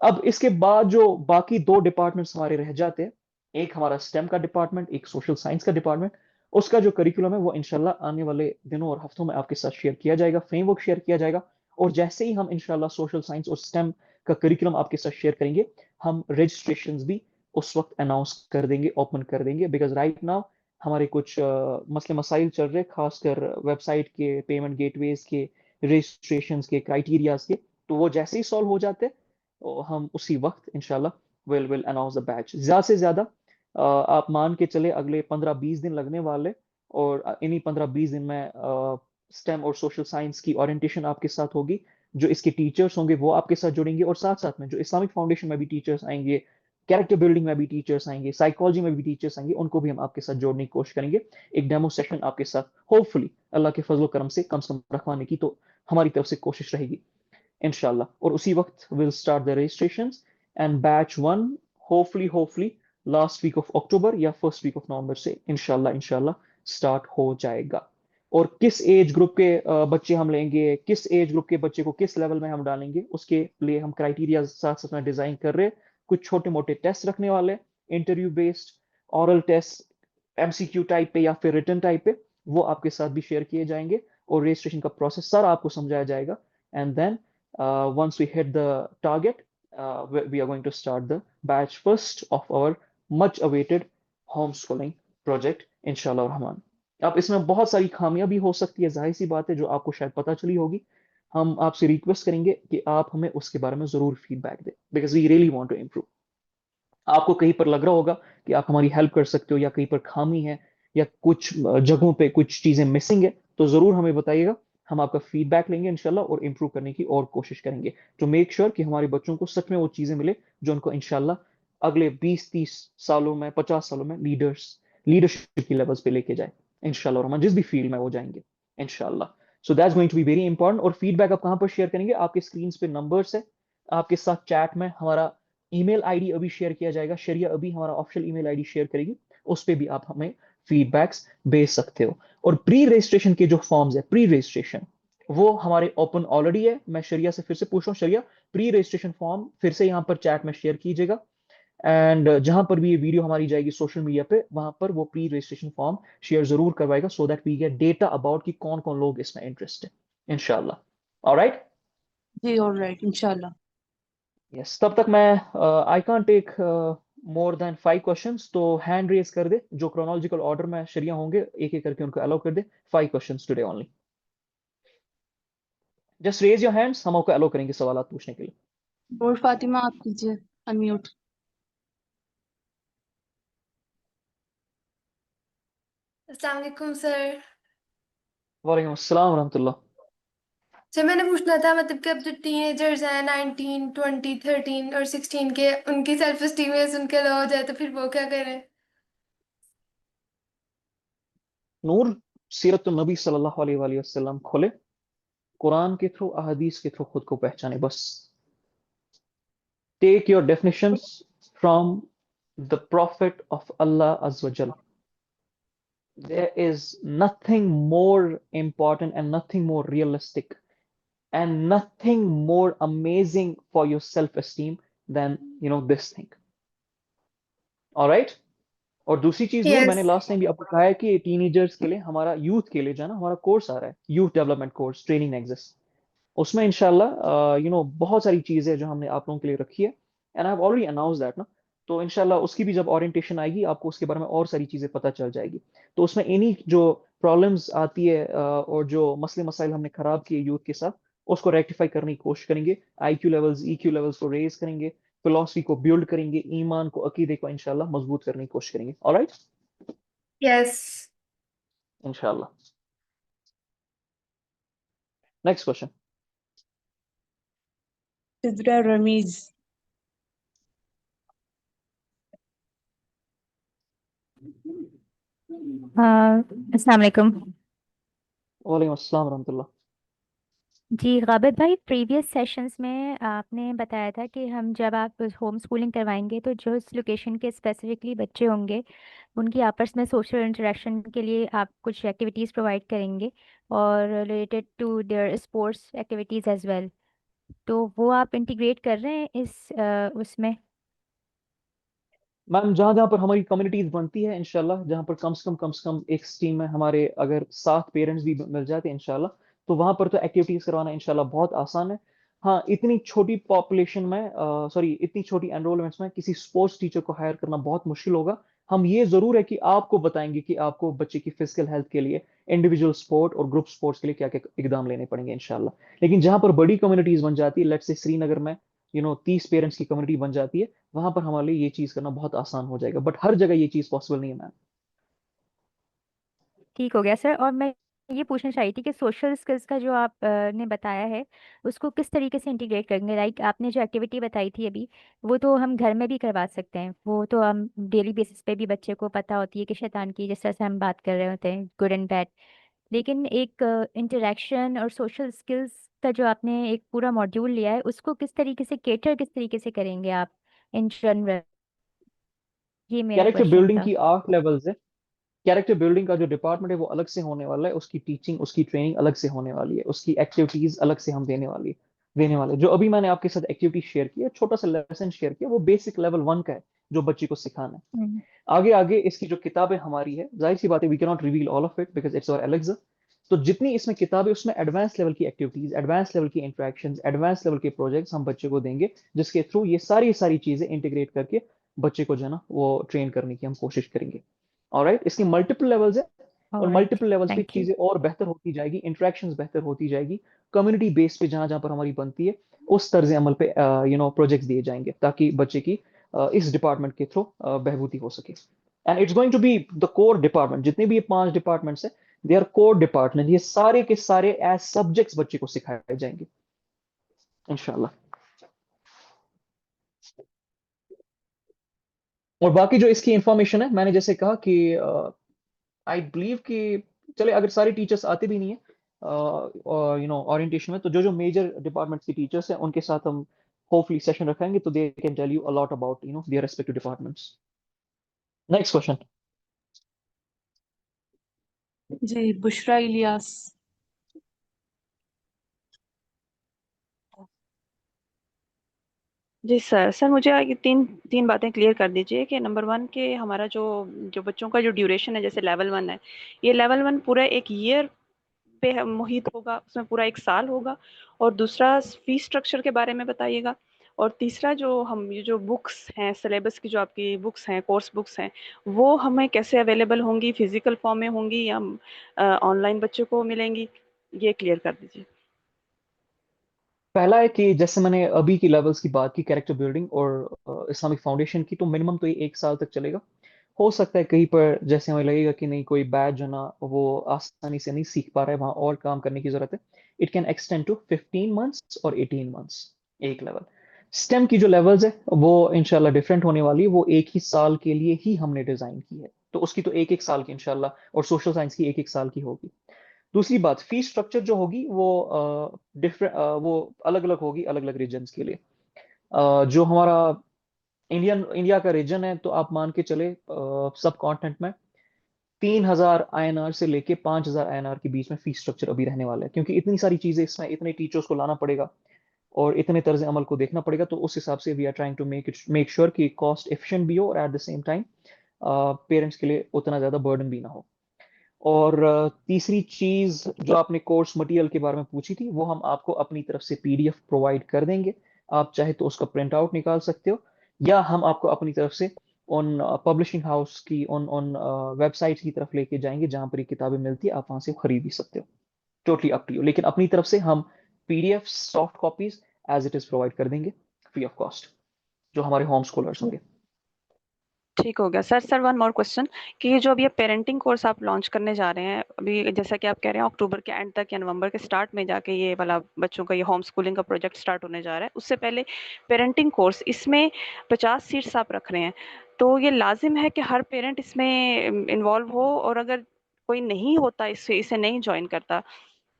अब इसके बाद जो बाकी दो डिपार्टमेंट्स हमारे रह जाते हैं, एक हमारा स्टेम का डिपार्टमेंट, एक सोशल साइंस का डिपार्टमेंट, उसका जो करिकुलम है वो इंशाल्लाह आने वाले दिनों और हफ्तों में आपके साथ शेयर किया जाएगा, फ्रेमवर्क शेयर किया जाएगा। और जैसे ही हम इंशाल्लाह सोशल साइंस और स्टेम का करिकुलम आपके साथ शेयर करेंगे, हम रजिस्ट्रेशन भी उस वक्त अनाउंस कर देंगे, ओपन कर देंगे। बिकॉज राइट नाउ हमारे कुछ मसले मसाइल चल रहे, खासकर वेबसाइट के, पेमेंट गेटवेज के, रजिस्ट्रेशन के, क्राइटेरियाज के। तो वो जैसे ही सॉल्व हो जाते हैं, तो हम उसी वक्त इंशाल्लाह विल अनाउंस द बैच। ज्यादा से ज्यादा आप मान के चले अगले 15-20 दिन लगने वाले, और इन्हीं 15-20 दिन में स्टेम और सोशल साइंस की ओरिएंटेशन आपके साथ होगी। जो इसके टीचर्स होंगे वो आपके साथ जुड़ेंगे, और साथ साथ में जो इस्लामिक फाउंडेशन में भी टीचर्स आएंगे, कैरेक्टर बिल्डिंग में भी टीचर्स आएंगे, साइकोलॉजी में भी टीचर्स आएंगे, उनको भी हम आपके साथ जोड़ने की कोशिश करेंगे। एक डेमो सेशन आपके साथ होपफुली अल्लाह के फजल करम से कम रखवाने की तो हमारी तरफ से कोशिश रहेगी इंशाल्लाह। और उसी वक्त will start the registration, and batch one hopefully last week of October या फर्स्ट वीक ऑफ नवंबर से इंशाल्लाह स्टार्ट हो जाएगा। और किस एज ग्रुप के बच्चे हम लेंगे, किस एज ग्रुप के बच्चे को किस लेवल में हम डालेंगे, उसके लिए हम क्राइटेरिया साथ साथ में डिजाइन कर रहे हैं। कुछ छोटे मोटे टेस्ट रखने वाले, interview based, oral test, MCQ type पे या फिर रिटर्न टाइप पे, वो आपके साथ भी शेयर किए जाएंगे। और रजिस्ट्रेशन का प्रोसेस सारा आपको समझाया जाएगा। And then once we hit the target, we are going to start the batch first of our much awaited homeschooling project inshallah rahman। अब इसमें बहुत सारी खामियां भी हो सकती है, जाहिर सी बात है, जो आपको शायद पता चली होगी। हम आपसे रिक्वेस्ट करेंगे कि आप हमें उसके बारे में जरूर फीडबैक दें, because we really want to improve. आपको कहीं पर लग रहा होगा कि आप हमारी हेल्प कर सकते हो, या कहीं पर खामी है, या कुछ जगहों पे कुछ चीजें मिसिंग है, तो जरूर हमें बताइएगा। हम आपका फीडबैक लेंगे इंशाल्लाह, और इम्प्रूव करने की और कोशिश करेंगे, टू मेक श्योर कि हमारे बच्चों को सच में वो चीजें मिले जो उनको इंशाल्लाह अगले 20-30 सालों में, 50 सालों में लीडरशिप की लेवल्स पे लेके जाए इंशाल्लाह, और हम जिस भी फील्ड में वो जाएंगे इंशाल्लाह। So that's going to be very important. और फीडबैक आप कहां पर शेयर करेंगे? आपके स्क्रीन पे नंबर्स है, आपके साथ चैट में हमारा ईमेल आईडी अभी शेयर किया जाएगा, शरिया अभी हमारा ऑफिशियल ईमेल आईडी शेयर करेगी, उस पे भी आप हमें फीडबैक्स भेज सकते हो। और प्री रजिस्ट्रेशन के जो फॉर्म्स है, प्री रजिस्ट्रेशन, वो हमारे ओपन ऑलरेडी है। मैं शरिया से फिर से पूछ रहा हूँ, शरिया प्री रजिस्ट्रेशन फॉर्म फिर से यहाँ पर चैट में शेयर कीजिएगा। एंड जहां पर भी ये वीडियो हमारी जाएगी सोशल मीडिया पे, वहां पर वो प्री रजिस्ट्रेशन फॉर्म शेयर जरूर करवाएगा, so that we get data about कि कौन कौन लोग इसमें इंटरेस्ट है इंशाल्लाह। ऑलराइट। जी ऑलराइट इंशाल्लाह। यस, तब तक मैं I can't take more than 5 questions, तो हैंड रेज कर दे जो क्रोनोलॉजिकल ऑर्डर में शरिया होंगे, एक एक करके उनको अलाउ कर दे। 5 questions today only. Just raise your hands, हम आपको अलाउ करेंगे सवाल पूछने के लिए। और फातिमा आप कीजिए अनम्यूट। अस्सलाम वालेकुम सर। वालेकुम अस्सलाम वरहमतुल्लाह। सर मैंने पूछना था मतलब कि अब जो टीनेजर्स हैं 19, 20, 13 और 16 के, उनकी सेल्फ एस्टीम उनके लो हो जाए तो फिर वो क्या करें? नूर, सीरत नबी सल्लल्लाहु अलैहि वसल्लम खोले, कुरान के थ्रू, अहदीस के थ्रू खुद को पहचाने बस। Take your definitions from the prophet of अल्लाह अज़्ज़ व जल। There is nothing more important and nothing more realistic and nothing more amazing for your self-esteem than this thing. All right? और दूसरी चीज नूर, मैंने यस। लास्ट टाइम भी आपको कहा है कि टीनेजर्स के लिए, हमारा यूथ के लिए जो है ना, हमारा कोर्स आ रहा है, youth development course training exist. उसमें इंशाल्लाह बहुत सारी चीजें जो हमने आप लोगों के लिए रखी है, and I have already announce that ना। तो इंशाल्लाह उसकी भी जब ओरिएंटेशन आएगी, आपको उसके बारे में और सारी चीजें पता चल जाएगी। तो उसमें इन्हीं जो प्रॉब्लम्स आती है और जो मसले मसाइल हमने खराब किए यूथ के साथ, उसको रेक्टिफाई करने की कोशिश करेंगे। आईक्यू लेवल्स, ईक्यू लेवल्स को रेज करेंगे, फिलोसफी को बिल्ड करेंगे, ईमान को, अकीदे को इंशाल्लाह मजबूत करने की कोशिश करेंगे। Alright, yes. इंशाल्लाह। Next question. सिद्रा रमीज। अस्सलाम वालेकुम। वालेकुम अस्सलाम रहमतुल्लाह। जी गाबिब भाई, प्रीवियस सेशंस में आपने बताया था कि हम जब आप होम स्कूलिंग करवाएंगे तो जो इस लोकेशन के स्पेसिफिकली बच्चे होंगे उनकी आपस में सोशल इंटरेक्शन के लिए आप कुछ एक्टिविटीज़ प्रोवाइड करेंगे और related to their sports activities as well. तो वो आप इंटीग्रेट कर रहे हैं इस उसमें। मैम जहाँ जहाँ पर हमारी कम्युनिटीज बनती है इंशाल्लाह, जहाँ पर कम से कम एक स्ट्रीम में हमारे अगर 7 पेरेंट्स भी मिल जाते हैं इंशाल्लाह, तो वहां पर तो एक्टिविटीज करवाना इंशाल्लाह बहुत आसान है। हाँ, इतनी छोटी पॉपुलेशन में, सॉरी, इतनी छोटी एनरोलमेंट्स में किसी स्पोर्ट्स टीचर को हायर करना बहुत मुश्किल होगा। हम ये जरूर है कि आपको बताएंगे कि आपको बच्चे की फिजिकल हेल्थ के लिए इंडिविजुअल स्पोर्ट और ग्रुप स्पोर्ट्स के लिए क्या क्या इकदाम लेने पड़ेंगे इंशाल्लाह। लेकिन जहाँ पर बड़ी कम्युनिटीज बन जाती है, लेट्स से श्रीनगर में 30 पेरेंट्स की कम्युनिटी बन जाती है, वहां पर हमारे लिए ये चीज करना बहुत आसान हो जाएगा। बट हर जगह ये चीज पॉसिबल नहीं है मैम। ठीक हो गया सर। और मैं ये पूछना चाह रही थी कि सोशल स्किल्स का जो आप ने बताया है उसको किस तरीके से इंटीग्रेट करेंगे। लाइक आपने जो एक्टिविटी बताई थी अभी, वो तो हम घर में भी करवा सकते हैं, वो तो हम डेली बेसिस पे भी बच्चे को पता होती है कि शैतान की, जिस तरह से हम बात कर रहे होते हैं, गुड एंड बैड। लेकिन एक इंटरेक्शन और सोशल स्किल्स का जो आपने एक पूरा मॉड्यूल लिया है उसको किस तरीके से करेंगे आप इन जनरल। ये मेरा कैरेक्टर क्वेश्चन बिल्डिंग था। की 8 लेवल्स है। कैरेक्टर बिल्डिंग का जो डिपार्टमेंट है वो अलग से होने वाला है, उसकी टीचिंग, उसकी ट्रेनिंग अलग से होने वाली है, उसकी एक्टिविटीज अलग से हम देने वाले। जो अभी मैंने आपके साथ एक्टिविटी शेयर की है, छोटा सा लेसन शेयर किया, वो बेसिक लेवल 1 का है जो बच्चे को सिखाना है। हम्म। आगे आगे इसकी जो किताबें हमारी है, जाहिर सी बात है we can not reveal all of it because it's our Alexa. तो जितनी इसमें किताबें, उसमें एडवांस लेवल की एक्टिविटीज, एडवांस लेवल की इंटरेक्शंस, एडवांस लेवल के प्रोजेक्ट्स हम बच्चे को देंगे, जिसके थ्रू ये सारी चीजें इंटीग्रेट करके बच्चे को जो है ना वो ट्रेन करने की हम कोशिश करेंगे। ऑलराइट, इसकी मल्टीपल लेवल्स है, और ऑलराइट, मल्टीपल लेवल्स पे थैंक यू। चीजें और बेहतर होती जाएगी, इंटरेक्शंस बेहतर होती जाएगी। कम्युनिटी बेस पे जहां जहां पर हमारी बनती है, उस तर्ज अमल पे प्रोजेक्ट्स दिए जाएंगे ताकि बच्चे की इस डिपार्टमेंट के थ्रू बहबूदी हो सके। And it's going to be the core department. जितने भी ये 5 डिपार्टमेंट्स हैं, दे आर कोर डिपार्टमेंट। ये सारे के सारे एज सब्जेक्ट्स बच्चे को सिखाए जाएंगे इंशाल्लाह। और बाकी जो इसकी इंफॉर्मेशन है, मैंने जैसे कहा कि आई बिलीव कि चले अगर सारे टीचर्स आते भी नहीं है ओरिएंटेशन में, तो जो जो मेजर डिपार्टमेंट्स के टीचर्स हैं उनके साथ हम होपफुली सेशन रखेंगे, तो they can tell you a lot about their respective departments. Next question. जी बुशरा इलियास। जी सर। सर मुझे आगे तीन तीन बातें क्लियर कर दीजिए कि नंबर वन के हमारा जो जो बच्चों का जो ड्यूरेशन है, जैसे लेवल वन है, ये लेवल वन पूरा एक ईयर पे मुहित होगा, उसमें पूरा एक साल होगा? और दूसरा फीस स्ट्रक्चर के बारे में बताइएगा। और तीसरा, जो हम ये जो बुक्स हैं, सिलेबस की जो आपकी बुक्स हैं, कोर्स बुक्स हैं, वो हमें कैसे अवेलेबल होंगी? फिजिकल फॉर्म में होंगी या ऑनलाइन बच्चों को मिलेंगी? ये क्लियर कर दीजिए। पहला है कि जैसे मैंने अभी की लेवल्स की बात की, कैरेक्टर बिल्डिंग और इस्लामिक फाउंडेशन की, तो मिनिमम तो ये 1 साल तक चलेगा। हो सकता है कहीं पर जैसे हमें लगेगा कि नहीं, कोई बैच जो ना वो आसानी से नहीं सीख पा रहा है, वहां और काम करने की जरूरत है, it can extend to 15 months और 18 मंथ्स, एक लेवल। स्टेम की जो लेवल्स है वो इंशाल्लाह डिफरेंट होने वाली है, वो एक ही साल के लिए ही हमने डिजाइन की है, तो उसकी तो एक एक साल की इंशाल्लाह, और सोशल साइंस की एक एक साल की होगी। दूसरी बात, फीस स्ट्रक्चर जो होगी वो डिफरेंट, वो अलग अलग होगी अलग अलग रीजन्स के लिए। जो हमारा इंडिया का रीजन है, तो आप मान के चले सब कॉन्टिनेंट में 3,000 INR से लेके 5,000 INR के बीच में फीस स्ट्रक्चर अभी रहने वाला है, क्योंकि इतनी सारी चीजें इसमें, इतने टीचर्स को लाना पड़ेगा और इतने तर्ज अमल को देखना पड़ेगा, तो उस हिसाब से we are trying to make sure कि कॉस्ट एफिशिएंट भी हो और at the same time parents के लिए उतना ज्यादा बर्डन भी ना हो। और तीसरी चीज जो आपने कोर्स मटेरियल के बारे में पूछी थी, वो हम आपको अपनी तरफ से PDF प्रोवाइड कर देंगे। आप चाहे तो उसका प्रिंट आउट निकाल सकते हो, या हम आपको अपनी तरफ से उन पब्लिशिंग हाउस की उन उन वेबसाइट्स की तरफ लेके जाएंगे जहां पर ये किताबें मिलती है, आप वहां से खरीद भी सकते हो। टोटली अप टू यू, लेकिन अपनी तरफ से हम PDF soft copies as it is provide कर देंगे फ्री ऑफ कॉस्ट, जो हमारे होम स्कूलर्स होंगे। ठीक हो गया sir. Sir one more question कि ये जो अभी ये पेरेंटिंग कोर्स आप लॉन्च करने जा रहे हैं, अभी जैसा कि आप कह रहे हैं अक्टूबर के एंड तक या नवंबर के स्टार्ट में जाके ये वाला बच्चों का ये होम स्कूलिंग का प्रोजेक्ट स्टार्ट होने जा रहा है, उससे पहले पेरेंटिंग कोर्स इसमें 50 सीट्स आप रख रहे हैं, तो ये लाजिम है कि हर पेरेंट इसमें इन्वॉल्व हो, और अगर कोई नहीं होता इसे नहीं ज्वाइन करता,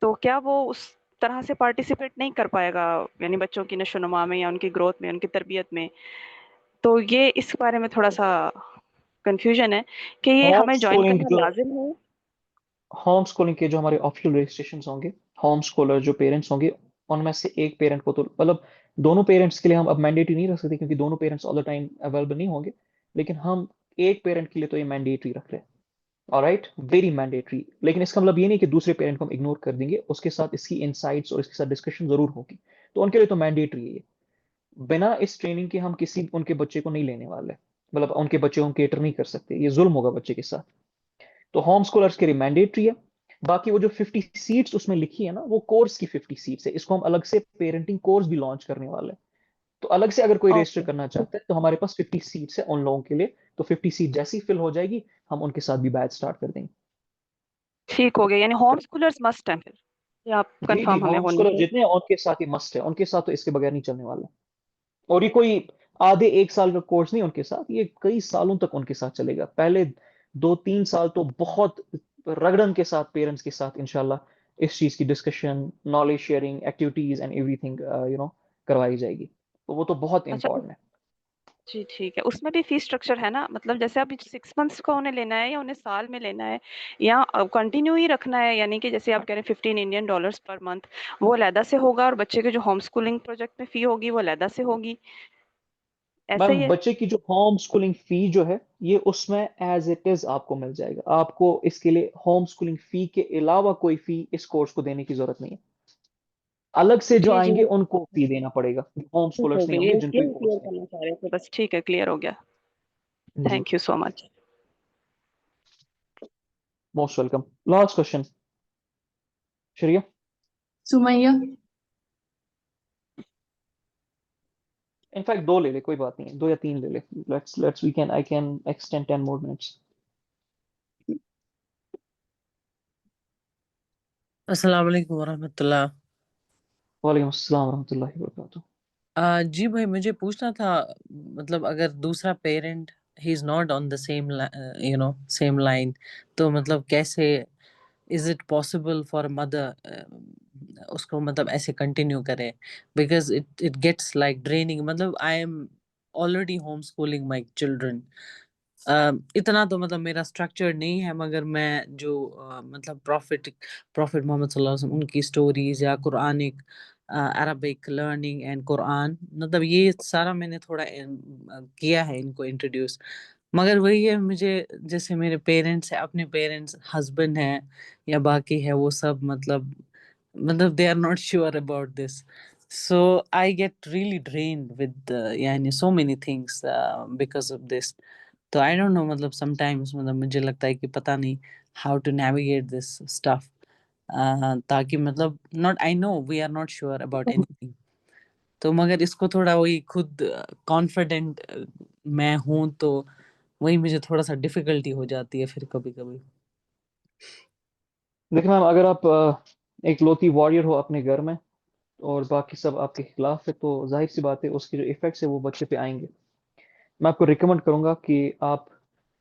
तो क्या वो उस तरह से पार्टिसिपेट नहीं कर पाएगा, यानी बच्चों की नशोनुमा में या उनकी ग्रोथ में, उनकी तरबियत में? तो ये इस बारे में थोड़ा सा कंफ्यूजन है कि ये होम हमें ज्वाइन स्कूलिंग करना जो लाजिम है। होम स्कूलिंग के जो हमारे ऑफिशियल रजिस्ट्रेशन होंगे, होम स्कूलर जो पेरेंट्स होंगे, उनमें से एक पेरेंट को तो मतलब दोनों पेरेंट्स के लिए हम अब मैंडेटरी नहीं रख सकते क्योंकि दोनों parents all the time available नहीं होंगे, लेकिन हम एक पेरेंट के लिए तो ये मैंडेटरी रख रहे हैं। Alright, very mandatory. लेकिन इसका मतलब ये नहीं कि दूसरे पेरेंट को हम इग्नोर कर देंगे, उसके साथ इसकी इनसाइट्स और इसके साथ डिस्कशन जरूर होगी। तो उनके लिए तो मैंडेटरी है ये। बिना इस ट्रेनिंग के हम किसी उनके बच्चे को नहीं लेने वाले, मतलब उनके बच्चे को हम केटर नहीं कर सकते, ये जुल्म होगा बच्चे के साथ। तो होम स्कूलर्स के लिए मैंडेटरी है। बाकी वो जो 50 सीट्स उसमें लिखी है ना, वो कोर्स की 50 सीट्स है। इसको हम अलग से पेरेंटिंग कोर्स भी लॉन्च करने वाले हैं। तो अलग से अगर कोई रजिस्टर ओके, करना चाहता है तो हमारे पास 50 सीट्स है उन लोगों के लिए। तो 50 सीट जैसी फिल हो जाएगी, हम उनके साथ भी बैच स्टार्ट कर देंगे। ठीक हो गया, यानी होम स्कूलर्स मस्ट हैं फिर, ये आप जी जी, कंफर्म हमें होम होने स्कूलर से। जितने हैं उनके साथ ही मस्ट है, उनके साथ तो इसके बगैर नहीं चलने वाला। और ये कोई आधे एक साल का कोर्स नहीं उनके साथ, ये कई सालों तक उनके साथ चलेगा। पहले 2-3 साल तो बहुत रगड़न के साथ पेरेंट्स के साथ इंशाल्लाह इस चीज की discussion, knowledge sharing, activities and everything करवाई जाएगी। तो वो तो बहुत अच्छा, इंपॉर्टेंट है। जी ठीक है, उसमें भी फीस स्ट्रक्चर है ना, मतलब जैसे अभी 6 मंथ्स का उन्हें लेना है या उन्हें साल में लेना है, या कंटिन्यू ही रखना है, यानी कि जैसे आप कह रहे हैं $15 पर मंथ, वो अलहदा से होगा, और बच्चे के जो होम स्कूलिंग प्रोजेक्ट में फी होगी वो अलहदा से होगी, ऐसा मैम ही है? बच्चे की जो होम स्कूलिंग फी जो है, ये उसमें एज इट इज आपको मिल जाएगा। आपको इसके लिए होम स्कूलिंग फी के अलावा कोई फी इस कोर्स को देने की जरूरत नहीं है। अलग से जो जी जी, आएंगे उनको फी देना पड़ेगा, होम ठीक हो स्कूलर्स नहीं गया, होंगे जिनको ये ये कोर्स क्लियर नहीं। करना चाह रहे थे बस, ठीक है, क्लियर हो गया। जी, thank you so much. Most welcome. Last question, Shreya. Sumaiya. In fact दो ले ले, कोई बात नहीं है, 2 या 3 ले ले। Let's we can I can extend 10 more minutes. अस्सलाम वालेकुम वरहमतुल्लाह। वालेकुम अस्सलाम वरहमतुल्लाहि वबरकातुह। जी भाई, मुझे पूछना था, मतलब अगर दूसरा पेरेंट ही is not on the same same line, तो मतलब कैसे is it possible for mother उसको मतलब ऐसे कंटिन्यू करे, because it gets like draining. मतलब I am already home schooling my children. इतना तो मतलब मेरा स्ट्रक्चर नहीं है, मगर मैं जो मतलब प्रॉफिट मोहम्मद सल्लल्लाहु अलैहि वसल्लम उनकी स्टोरीज या Quranic Arabic learning and Quran, मतलब ये सारा मैंने थोड़ा किया है इनको इंट्रोड्यूस। मगर वही है, मुझे जैसे मेरे पेरेंट्स है, अपने पेरेंट्स हस्बैंड है या बाकी है, वो सब मतलब they are not sure about this, so I get really drained with yani so many things because of this. तो आई डोंट नो, मतलब समटाइम्स मतलब मुझे लगता है कि पता नहीं how to navigate this stuff, ताकि मतलब not I know we are not sure about anything. तो मगर इसको थोड़ा वही खुद कॉन्फिडेंट मैं हूँ, तो वही मुझे थोड़ा सा डिफिकल्टी हो जाती है फिर कभी कभी। देखिए मैम, अगर आप एक लौती वॉरियर हो अपने घर में और बाकी सब आपके खिलाफ है, तो जाहिर सी बात है उसके जो इफेक्ट्स है वो बच्चे पे आएंगे। मैं आपको रिकमेंड करूंगा कि आप,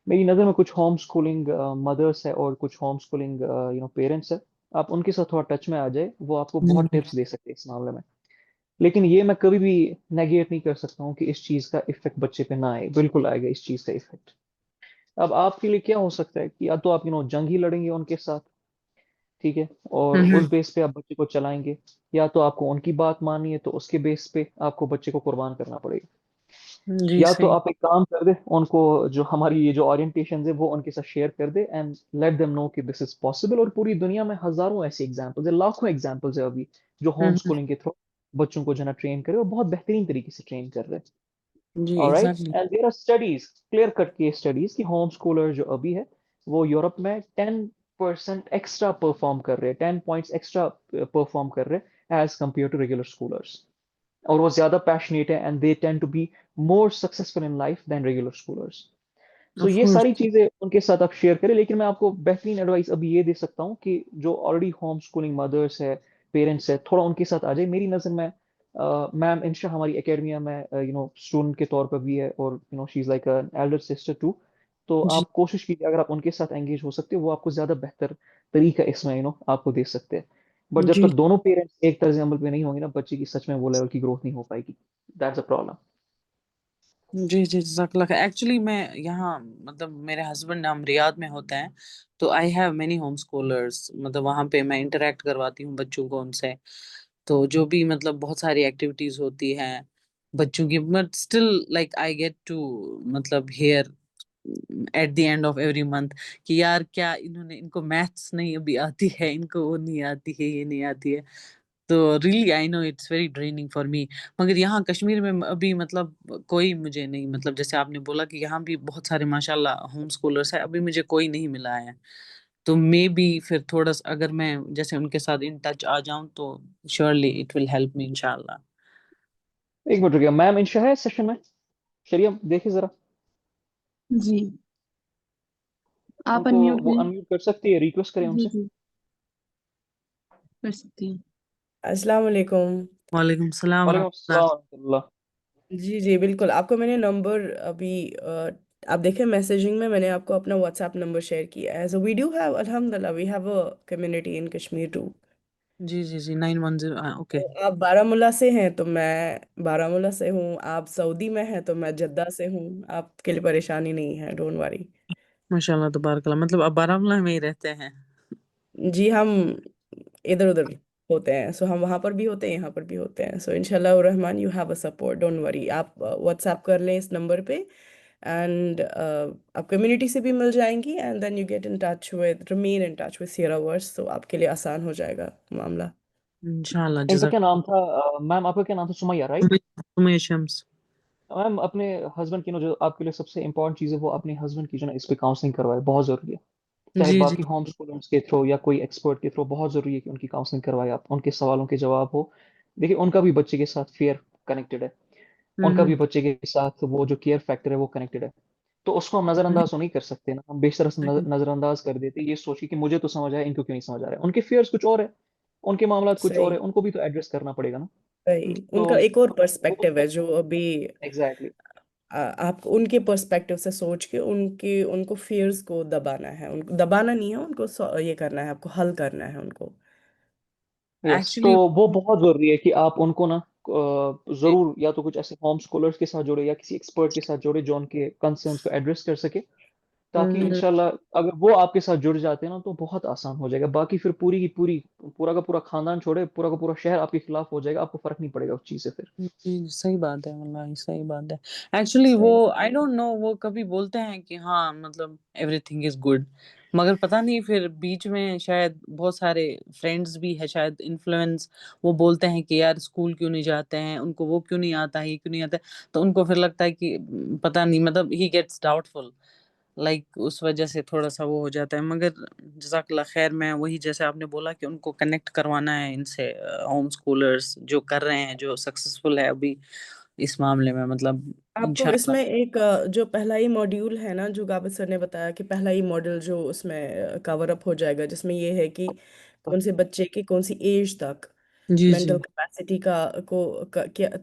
मेरी नज़र में कुछ होम स्कूलिंग मदर्स है और कुछ होम स्कूलिंग पेरेंट्स है, आप उनके साथ थोड़ा टच में आ जाए, वो आपको बहुत हम्म। टिप्स दे सकते हैं इस मामले में। लेकिन ये मैं कभी भी नेगेट नहीं कर सकता हूँ कि इस चीज़ का इफेक्ट बच्चे पे ना आए, बिल्कुल आएगा इस चीज़ का इफेक्ट। अब आपके लिए क्या हो सकता है कि या तो आप जंग ही लड़ेंगे उनके साथ, ठीक है, और हम्म। उस बेस पे आप बच्चे को चलाएंगे, या तो आपको उनकी बात माननी है तो उसके बेस पे आपको बच्चे को कुर्बान करना पड़ेगा। जी या तो सही। आप एक काम कर दे, उनको जो हमारी ये जो ओरिएंटेशन है वो उनके साथ शेयर कर दे एंड लेट देम नो कि दिस इज पॉसिबल। और पूरी दुनिया में हजारों ऐसे एग्जांपल्स है, लाखों एग्जांपल्स है अभी जो होम हम्म। स्कूलिंग के थ्रू बच्चों को ट्रेन करे और बहुत बेहतरीन तरीके से ट्रेन कर रहे हैं। जी alright, exactly. And there are studies, clear cut case studies कि होम स्कूलर जो अभी है वो यूरोप में 10% एक्स्ट्रा परफॉर्म कर रहे हैं, 10 पॉइंट्स एक्स्ट्रा परफॉर्म कर रहे हैं as compare to regular schoolers. और वो ज्यादा पैशनेट है and they tend to be more successful in life than regular schoolers. So of ये कोर्स। सारी चीजें उनके साथ आप शेयर करें। लेकिन मैं आपको बेहतरीन एडवाइस अभी ये दे सकता हूँ कि जो ऑलरेडी होम स्कूलिंग मदर्स है, पेरेंट्स है, थोड़ा उनके साथ आ जाए। मेरी नज़र में मैम इंशा हमारी एकेडमिया में स्टूडेंट के तौर पर भी है, और she is like an elder sister too. तो जी आप कोशिश कीजिए, अगर आप उनके साथ एंगेज हो सकते हो, वो आपको ज़्यादा बेहतर तरीका इसमें आपको दे सकते हैं। बट जब जी तक दोनों पेरेंट्स एक तर्ज अमल पे नहीं होंगे ना, बच्चे की सच में वो लेवल की ग्रोथ नहीं हो पाएगी। That's a problem. जी जी, जज़ाकल्लाह खैर। एक्चुअली मैं यहाँ मतलब मेरे हस्बैंड हम रियाद में होते हैं, तो I have many home schoolers, मतलब वहाँ पे मैं इंटरेक्ट करवाती हूँ बच्चों को उनसे। तो जो भी मतलब बहुत सारी एक्टिविटीज होती हैं बच्चों की, but still like I get to मतलब hear at the end of every month कि यार क्या इनको मैथ्स नहीं अभी आती है, इनको वो नहीं आती है, ये नहीं आती है। तो really I know it's very draining for me. मगर यहाँ कश्मीर में अभी मतलब कोई मुझे नहीं, मतलब जैसे आपने बोला कि यहाँ भी बहुत सारे माशाल्लाह होम स्कूलर्स है, अभी मुझे कोई नहीं मिला है। तो मे बी फिर थोड़ा सा अगर मैं जैसे उनके साथ इन टच आ जाऊं तो surely it will help me इंशाल्लाह। एक मिनट रुकिए, मैम इंशा है सेशन में? चलिए आप देखिए जरा, जी, आप उनको अनम्यूट वो करें। अनम्यूट कर सकती है, रिक्वेस्ट करें जी उनसे। जी, कर सकती हैं। अस्सलाम वालेकुम। वालेकुम सलाम वालेकुम रहमतुल्लाह। अस्सलाम वरहमतुल्लाह। जी जी बिल्कुल, आपको मैंने नंबर अभी आप देखें मैसेजिंग में मैंने आपको अपना व्हाट्सएप नंबर शेयर किया है। सो वी डू हैव अल्हम्दुलिल्लाह we have a community in Kashmir too. जी जी जी 910 ओके। तो आप बारामूला से हैं तो मैं बारामूला से हूँ, आप सऊदी में हैं तो मैं जद्दा से हूँ। आपके लिए परेशानी नहीं है, डोंट वरी। माशाल्लाह तबारकल्लाह, मतलब आप बारामूला में ही रहते हैं? जी हम इधर उधर होते हैं, सो हम वहाँ पर भी होते हैं, यहाँ पर भी होते हैं। सो इंशाल्लाह Rahman you have a support, don't worry. आप व्हाट्सएप कर लें इस नंबर पे एंड आप कम्युनिटी से भी मिल जाएंगी and then you get in touch with remain in touch with सियरा वर्स, तो आपके लिए आसान हो जाएगा मामला। इंशाल्लाह इनका जज़ाक। क्या नाम था? मैम आपका क्या नाम था? सुमैया, राइट? तुम्हें शम्स। मैम अपने हस्बैंड की जो आपके लिए सबसे इंपॉर्टेंट चीज़ है, वो अपने हस्बैंड की इस पे काउंसलिंग करवाए, बहुत ज़रूरी है। चाहे जी जी। बाकी होम स्टूडेंट्स के थ्रू या कोई एक्सपर्ट के थ्रू, बहुत ज़रूरी है कि उनकी काउंसलिंग करवाए आप, उनके सवालों के जवाब हो। देखिए उनका भी बच्चे के साथ फेयर कनेक्टेड है, उनका भी हम्म बच्चे के साथ वो जो केयर फैक्टर है वो कनेक्टेड है। तो उसको हम हम्म, नज़रअंदाज तो नहीं कर सकते ना, हम बेशरम से नज़रअंदाज कर देते ये सोच के कि मुझे तो समझ आया, इनको क्यों नहीं समझ आ रहा है। उनके फेयर्स कुछ और है, उनके मामला कुछ और सही है, उनको भी तो एड्रेस करना पड़ेगा ना। सही, तो उनका एक और वो पर्सपेक्टिव है जो अभी एग्जैक्टली आप उनके पर्सपेक्टिव से सोच के उनके उनको फियर्स को दबाना है, उनको दबाना नहीं है, उनको ये करना है, आपको हल करना है उनको। यस। तो एक्चुअली वो बहुत जरूरी है कि आप उनको ना जरूर या तो कुछ ऐसे होम स्कॉलर्स के साथ जोड़े या किसी एक्सपर्ट के साथ जोड़े जो उनके कंसर्न्स को एड्रेस कर सके, ताकि इंशाल्लाह अगर वो आपके साथ जुड़ जाते हैं ना, तो बहुत आसान हो जाएगा। बाकी फिर पूरी की पूरी, पूरा का पूरा खानदान छोड़े, पूरा का पूरा शहर आपके खिलाफ हो जाएगा, आपको फर्क नहीं पड़ेगा उस चीज से फिर। जी, सही बात है, वल्लाही सही बात है। एक्चुअली वो सही। आई डोंट नो, वो कभी बोलते हैं कि हाँ मतलब एवरीथिंग इज गुड, मगर पता नहीं फिर बीच में शायद बहुत सारे फ्रेंड्स भी है शायद इन्फ्लुएंस, वो बोलते हैं कि यार स्कूल क्यों नहीं जाते हैं, उनको वो क्यों नहीं आता है, ये क्यों नहीं आता है। तो उनको फिर लगता है कि पता नहीं, मतलब ही गेट्स डाउटफुल, लाइक उस वजह से थोड़ा सा वो हो जाता है। मगर जज़ाकल्लाह खैर, मैं वही जैसे आपने बोला कि उनको कनेक्ट करवाना है इनसे, होम स्कूलर्स जो कर रहे हैं, जो सक्सेसफुल है अभी इस मामले में, मतलब आपको इंशाल्लाह। इसमें एक जो पहला ही मॉड्यूल है ना, जो गाबित सर ने बताया कि पहला ही मॉड्यूल जो उसमें कवर अप हो जाएगा, जिसमें ये है कि कौन से बच्चे की कौन सी एज तक जी जी। मेंटल कैपेसिटी क्या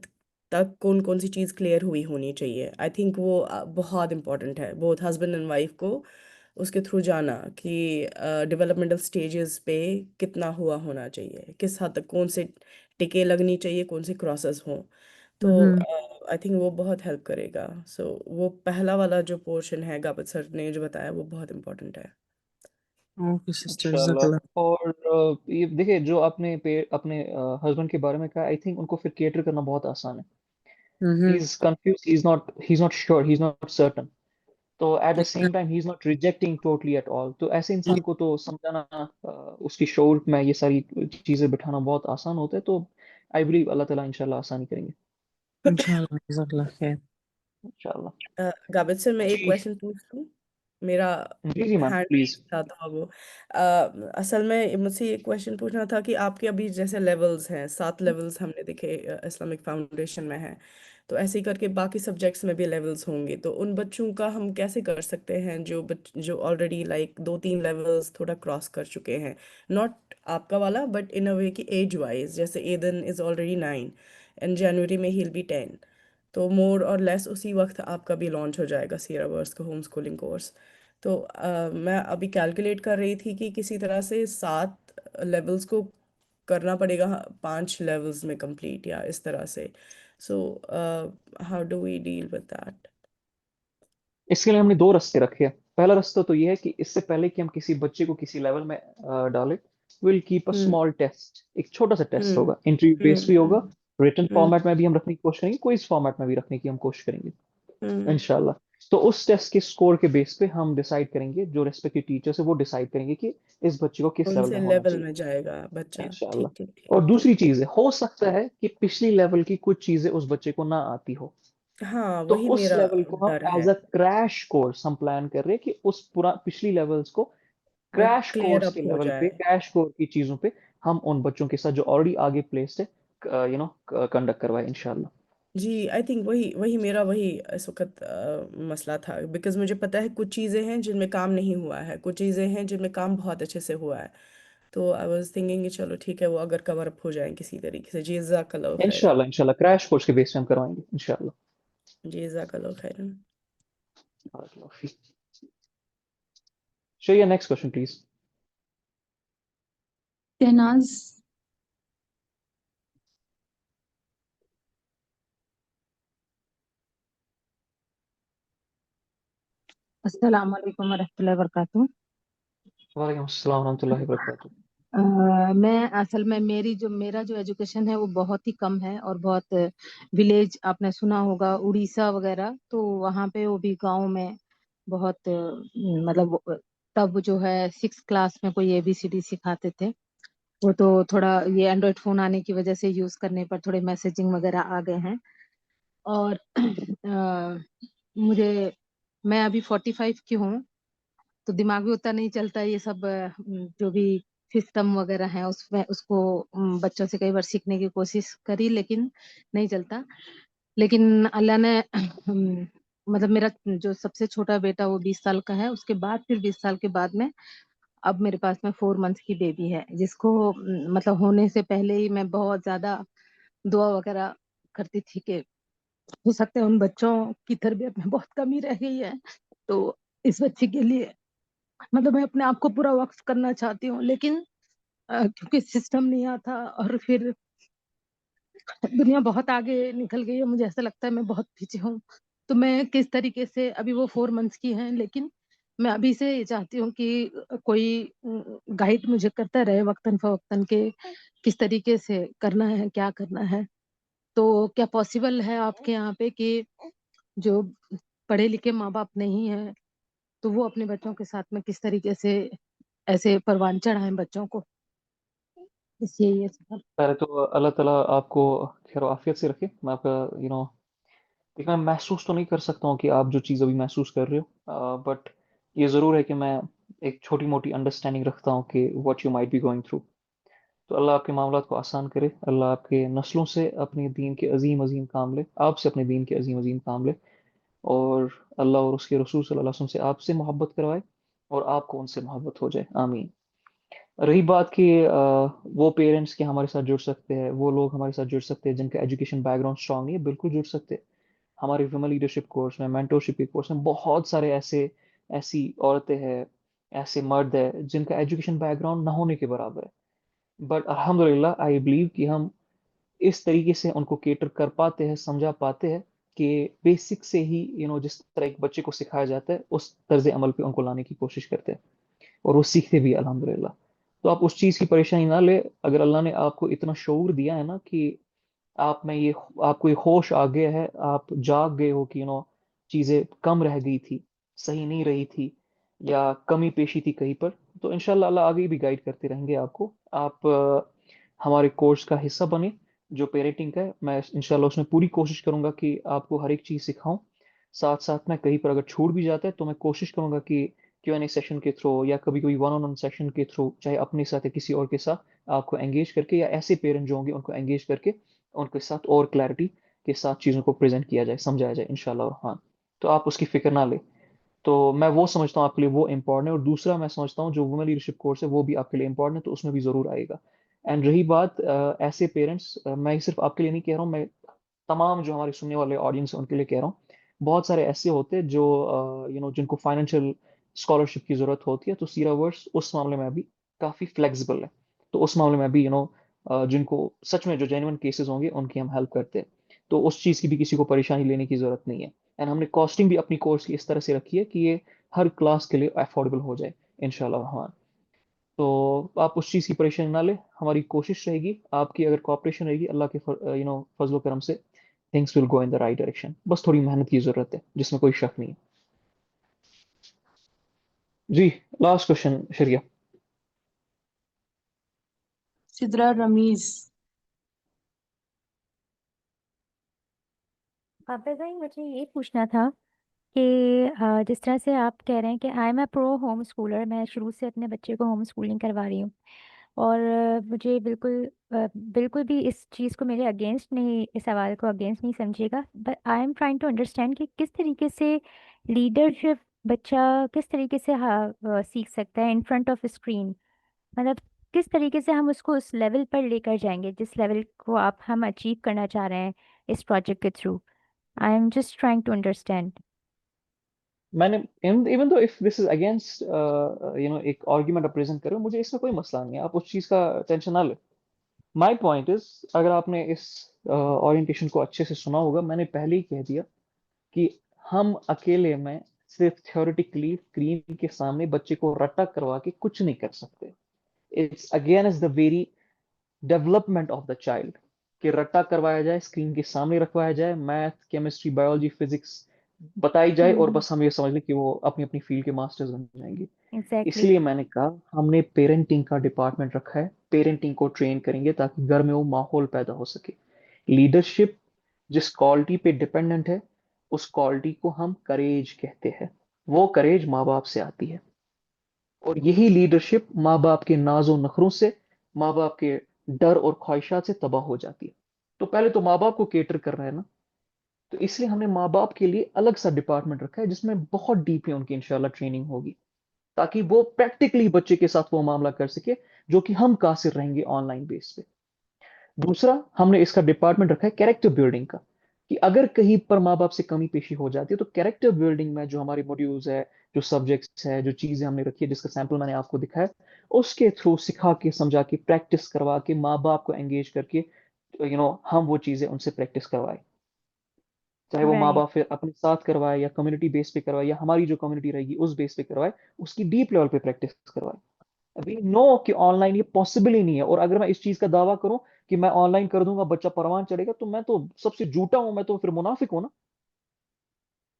तक कौन कौन सी चीज़ क्लियर हुई होनी चाहिए। आई थिंक वो बहुत इंपॉर्टेंट है बोथ हस्बैंड एंड वाइफ को उसके थ्रू जाना कि डेवलपमेंटल स्टेजेस पे कितना हुआ होना चाहिए, किस हद तक कौन से टिके लगनी चाहिए, कौन से क्रॉसेस हों। तो हम्म। आई थिंक वो बहुत हेल्प करेगा। सो वो पहला वाला जो पोर्शन है गाबित सर ने जो बताया वो बहुत इंपॉर्टेंट है। ओके सिस्टर, जज़ाकल्लाह। इंशाल्लाह। और ये देखिए जो आपने अपने हस्बैंड के बारे में कहा, आई थिंक उनको फिर केटर करना बहुत आसान है। He hmm. Is confuse, he is not sure, he is not certain. तो at the same time he is not rejecting totally at all. तो ऐसे इंसान को तो समझाना, उसकी शोर में ये सारी चीजें बिठाना बहुत आसान होता है। तो आई बिलीव अल्लाह ताला इंशाल्लाह आसानी करेंगे, इंशाल्लाह जज़ाकल्लाह खैर। इंशाल्लाह। गाबित सर मैं एक जी। क्वेश्चन पूछ लूँ? मेरा जी जी मैम हैंड प्लीज। रेज था तो वो असल में मुझसे ये क्वेश्चन पूछना था कि आपके अभी जैसे लेवल्स हैं, 7 लेवल्स हमने देखे इस्लामिक फाउंडेशन में हैं, तो ऐसे ही करके बाकी सब्जेक्ट्स में भी लेवल्स होंगे, तो उन बच्चों का हम कैसे कर सकते हैं जो ऑलरेडी लाइक 2-3 लेवल्स थोड़ा क्रॉस कर चुके हैं, नॉट आपका वाला बट इन अ वे कि एज वाइज, जैसे एदन इज ऑलरेडी 9 एंड जनवरी में ही बी 10, तो मोर और लेस उसी वक्त आपका भी लॉन्च हो जाएगा सियरावर्स का होम स्कूलिंग कोर्स। तो मैं अभी कैलकुलेट कर रही थी कि किसी तरह से 7 लेवल्स को करना पड़ेगा 5 लेवल्स में कंप्लीट या इस तरह से। So how do we deal with that? इसके लिए हमने दो रास्ते रखे हैं। पहला रास्ता तो ये है कि इससे पहले कि हम किसी बच्चे को किसी लेवल में डालें, will keep a hmm small test, एक छोटा सा टेस्ट हम्म होगा, इंटरव्यू बेस्ड भी होगा, हम्म रिटन हम्म फॉर्मेट में भी हम रखने की कोशिश करेंगे, क्विज फॉर्मेट में भी रखने की हम कोशिश करेंगे हम्म इंशाल्लाह। तो उस टेस्ट के स्कोर के बेस पे हम डिसाइड करेंगे, जो रेस्पेक्टिव टीचर्स है वो डिसाइड करेंगे कि इस बच्चे को किस कौन लेवल से में होना लेवल चाहिए में जाएगा बच्चा? इंशाल्लाह। ठीक ठीक ठीक और ठीक। दूसरी चीज है, हो सकता है कि पिछली लेवल की कुछ चीजें उस बच्चे को ना आती हो, हाँ तो वही उस मेरा लेवल को हम डर है, एज अ क्रैश कोर्स हम प्लान कर रहे हैं कि उस पूरा पिछली लेवल्स को वो क्रैश क्लियर कोर्स अप के हो लेवल पे, जाए। क्रैश कोर्स की चीजों पे हम उन बच्चों के साथ जो ऑलरेडी आगे प्लेस्ड है कंडक्ट करवाए इंशाल्लाह। जी आई थिंक वही वही मेरा वही इस वक्त मसला था, बिकॉज मुझे पता है कुछ चीज़ें हैं जिनमें काम नहीं हुआ है, कुछ चीज़ें हैं जिनमें काम बहुत अच्छे से हुआ है, तो आई वाज थिंकिंग कि चलो ठीक है वो अगर कवर अप हो जाए किसी तरीके से। जी जज़ाकल्लाह खैरन। इंशाल्लाह इंशाल्लाह क्रैश कोर्स के बेस पे हम करवाएंगे इंशाल्लाह। जी जज़ाकल्लाह खैरन। बारकाल्लाहु फीक। Share your next question please. Shahnaz. अस्सलाम वालेकुम वरहमतुल्लाहि वबरकातुहू। वालेकुम अस्सलाम रहमतुल्लाहि व बरकातुहू। मैं असल में मेरा जो एजुकेशन है वो बहुत ही कम है और बहुत विलेज, आपने सुना होगा उड़ीसा वगैरह, तो वहाँ पे वो भी गांव में बहुत मतलब तब जो है 6 क्लास में कोई ABCD सिखाते थे। वो तो थोड़ा ये एंड्रॉयड फोन आने की वजह से यूज करने पर थोड़े मैसेजिंग वगैरह आ गए हैं। और मुझे मैं अभी 45 की हूँ, तो दिमाग भी उतना नहीं चलता ये सब जो भी सिस्टम वगैरह है उसमें, उसको बच्चों से कई बार सीखने की कोशिश करी लेकिन नहीं चलता। लेकिन अल्लाह ने मतलब मेरा जो सबसे छोटा बेटा वो 20 साल का है, उसके बाद फिर 20 साल के बाद में अब मेरे पास में 4 मंथ की बेबी है, जिसको मतलब होने से पहले ही मैं बहुत ज्यादा दुआ वगैरह करती थी कि हो सकता है उन बच्चों की तरबियत में बहुत कमी रह गई है, तो इस बच्चे के लिए मतलब मैं अपने आप को पूरा वक्फ करना चाहती हूँ, लेकिन क्योंकि सिस्टम नहीं आता और फिर दुनिया बहुत आगे निकल गई है, मुझे ऐसा लगता है मैं बहुत पीछे हूँ। तो मैं किस तरीके से, अभी वो 4 मंथ्स की है लेकिन मैं अभी से ये चाहती हूँ कि कोई गाइड मुझे करता रहे वक्तन फवक्तन के किस तरीके से करना है, क्या करना है। तो क्या पॉसिबल है आपके यहाँ पे कि जो पढ़े लिखे माँ बाप नहीं है तो वो अपने बच्चों के साथ में किस तरीके से ऐसे परवान चढ़ाएं बच्चों को? बस यही है सवाल। पहले तो अल्लाह ताला आपको खैर आफियत से रखे। मैं आपका देखिए मैं महसूस तो नहीं कर सकता हूँ कि आप जो चीज़ अभी महसूस कर रहे हो, बट ये ज़रूर है कि मैं एक छोटी मोटी अंडरस्टैंडिंग रखता हूँ कि what you might be going through. तो अल्लाह आपके मामलात को आसान करे, अल्लाह आपके नस्लों से अपने दीन के अजीम अजीम काम ले, आपसे अपने दीन के अजीम अजीम काम ले, और अल्लाह और उसके रसूल सल्लल्लाहु अलैहि वसल्लम से आपसे मोहब्बत करवाए और आपको उनसे मोहब्बत हो जाए, आमीन। रही बात कि वो पेरेंट्स के हमारे साथ जुड़ सकते हैं, वो लोग हमारे साथ जुड़ सकते हैं जिनका एजुकेशन बैकग्राउंड स्ट्रांग नहीं है, बिल्कुल जुड़ सकते हैं। हमारे वुमेन लीडरशिप कोर्स में, मेंटोरशिप के कोर्स में बहुत सारे ऐसी औरतें हैं, ऐसे मर्द है जिनका एजुकेशन बैकग्राउंड ना होने के बराबर है, बट अल्हम्दुलिल्लाह आई बिलीव कि हम इस तरीके से उनको केटर कर पाते हैं, समझा पाते हैं कि बेसिक से ही जिस तरह एक बच्चे को सिखाया जाता है उस तर्ज अमल पे उनको लाने की कोशिश करते हैं, और वो सीखते भी हैं, अल्हम्दुलिल्लाह। तो आप उस चीज़ की परेशानी ना ले। अगर अल्लाह ने आपको इतना शऊर दिया है ना कि आप में ये आपको ये होश आ गया है, आप जाग गए हो कि चीज़ें कम रह गई थी, सही नहीं रही थी, या कमी पेशी थी कहीं पर, तो इंशाल्लाह अल्लाह आगे भी गाइड करते रहेंगे आपको। आप हमारे कोर्स का हिस्सा बने जो पेरेंटिंग का है। मैं इंशाल्लाह उसमें पूरी कोशिश करूंगा कि आपको हर एक चीज़ सिखाऊं, साथ साथ में कहीं पर अगर छूट भी जाता है तो मैं कोशिश करूंगा कि Q&A सेशन के थ्रू या कभी कभी वन ऑन वन सेशन के थ्रू, चाहे अपने साथ या किसी और के साथ आपको एंगेज करके, या ऐसे पेरेंट जो होंगे उनको एंगेज करके उनके साथ और क्लैरिटी के साथ चीज़ों को प्रेजेंट किया जाए, समझाया जाए इंशाल्लाह। और हाँ, तो आप उसकी फिक्र ना ले। तो मैं वो समझता हूँ आपके लिए वो इम्पोर्टेंट है। और दूसरा मैं समझता हूँ जो वुमेन लीडरशिप कोर्स है वो भी आपके लिए इम्पोर्टेंट है, तो उसमें भी ज़रूर आएगा। एंड रही बात ऐसे पेरेंट्स, मैं सिर्फ आपके लिए नहीं कह रहा हूँ, मैं तमाम जो हमारे सुनने वाले ऑडियंस है उनके लिए कह रहा हूँ। बहुत सारे ऐसे होते हैं जो जिनको फाइनेंशियल स्कॉलरशिप की ज़रूरत होती है, तो सीरा वर्स उस मामले में भी काफ़ी फ्लेक्सिबल है। तो उस मामले में भी जिनको सच में जो जेन्युइन केसेस होंगे उनकी हम हेल्प करते हैं। तो उस चीज़ की भी किसी को परेशानी लेने की ज़रूरत नहीं है। एंड हमने कॉस्टिंग भी अपनी कोर्स की इस तरह से रखी है कि ये हर क्लास के लिए अफोर्डेबल हो जाए इंशाल्लाह रहमान। तो आप उस चीज़ की परेशानी ना ले, हमारी कोशिश रहेगी, आपकी अगर कोऑपरेशन रहेगी अल्लाह के फजलो करम से things will go in the right direction. बस थोड़ी मेहनत की ज़रूरत है, जिसमें कोई शक नहीं है। जी, लास्ट क्वेश्चन शरिया। सिद्रा रमीज। पापा भाई मुझे ये पूछना था कि जिस तरह से आप कह रहे हैं कि I am a pro home Schuler, मैं शुरू से अपने बच्चे को होम स्कूलिंग करवा रही हूँ, और मुझे बिल्कुल भी इस चीज़ को मेरे अगेंस्ट नहीं, इस सवाल को अगेंस्ट नहीं समझिएगा, but I am trying to understand कि किस तरीके से लीडरशिप बच्चा किस तरीके से सीख सकता है इन फ्रंट ऑफ स्क्रीन। मतलब किस तरीके से हम उसको उस लेवल पर लेकर जाएंगे जिस लेवल को आप हम अचीव करना चाह रहे हैं इस प्रोजेक्ट के through. I am just trying to understand. मैंने even though if this is against एक आर्ग्यूमेंट आप प्रेजेंट कर रहे हो, मुझे इसमें कोई मसला नहीं है, आप उस चीज़ का टेंशन ना ले। माय पॉइंट इज, अगर आपने इस ओरिएंटेशन को अच्छे से सुना होगा, मैंने पहले ही कह दिया कि हम अकेले में सिर्फ थ्योरेटिकली स्क्रीन के सामने बच्चे को रट्टा करवा के कुछ नहीं कर सकते। It's again is the very development of the child, कि रट्टा करवाया जाए, स्क्रीन के सामने रखवाया जाए, मैथ केमिस्ट्री बायोलॉजी फिजिक्स बताई जाए, और बस हम ये समझ लें कि वो अपनी अपनी फील्ड के मास्टर्स बन जाएंगे। एग्जैक्टली। इसलिए मैंने कहा हमने पेरेंटिंग का डिपार्टमेंट रखा है, पेरेंटिंग को ट्रेन करेंगे ताकि घर में वो माहौल पैदा हो सके। लीडरशिप जिस क्वालिटी पे डिपेंडेंट है, उस क्वालिटी को हम करेज कहते हैं। वो करेज माँ बाप से आती है, और यही लीडरशिप माँ बाप के नाजो नखरों से, माँ बाप के डर और ख्वाहिशात से तबाह हो जाती है। तो पहले तो माँ बाप को केटर कर रहे हैं ना, तो इसलिए हमने माँ बाप के लिए अलग सा डिपार्टमेंट रखा है जिसमें बहुत डीपली उनकी इंशाल्लाह ट्रेनिंग होगी, ताकि वो प्रैक्टिकली बच्चे के साथ वो मामला कर सके जो कि हम कासिर रहेंगे ऑनलाइन बेस पे। दूसरा, हमने इसका डिपार्टमेंट रखा है कैरेक्टर बिल्डिंग का, कि अगर कहीं पर माँ बाप से कमी पेशी हो जाती है तो कैरेक्टर बिल्डिंग में जो हमारे मॉड्यूल्स है, जो सब्जेक्ट्स है, जो चीजें हमने रखी है, जिसका सैंपल मैंने आपको दिखाया, उसके थ्रू सिखा के, समझा के, प्रैक्टिस करवा के, माँ बाप को एंगेज करके हम वो चीजें उनसे प्रैक्टिस करवाए। चाहे वो माँ राइट। बाप फिर अपने साथ करवाए या कम्युनिटी बेस पे करवाए या हमारी जो कम्युनिटी रहेगी उस बेस पे करवाए, उसकी डीप लेवल पे प्रैक्टिस करवाए। वी नो कि ऑनलाइन ये पॉसिबल ही नहीं है, और अगर मैं इस चीज का दावा करूं कि मैं ऑनलाइन कर दूंगा बच्चा परवान चढ़ेगा, तो मैं तो सबसे झूठा हूं, मैं तो फिर मुनाफिक हूं ना।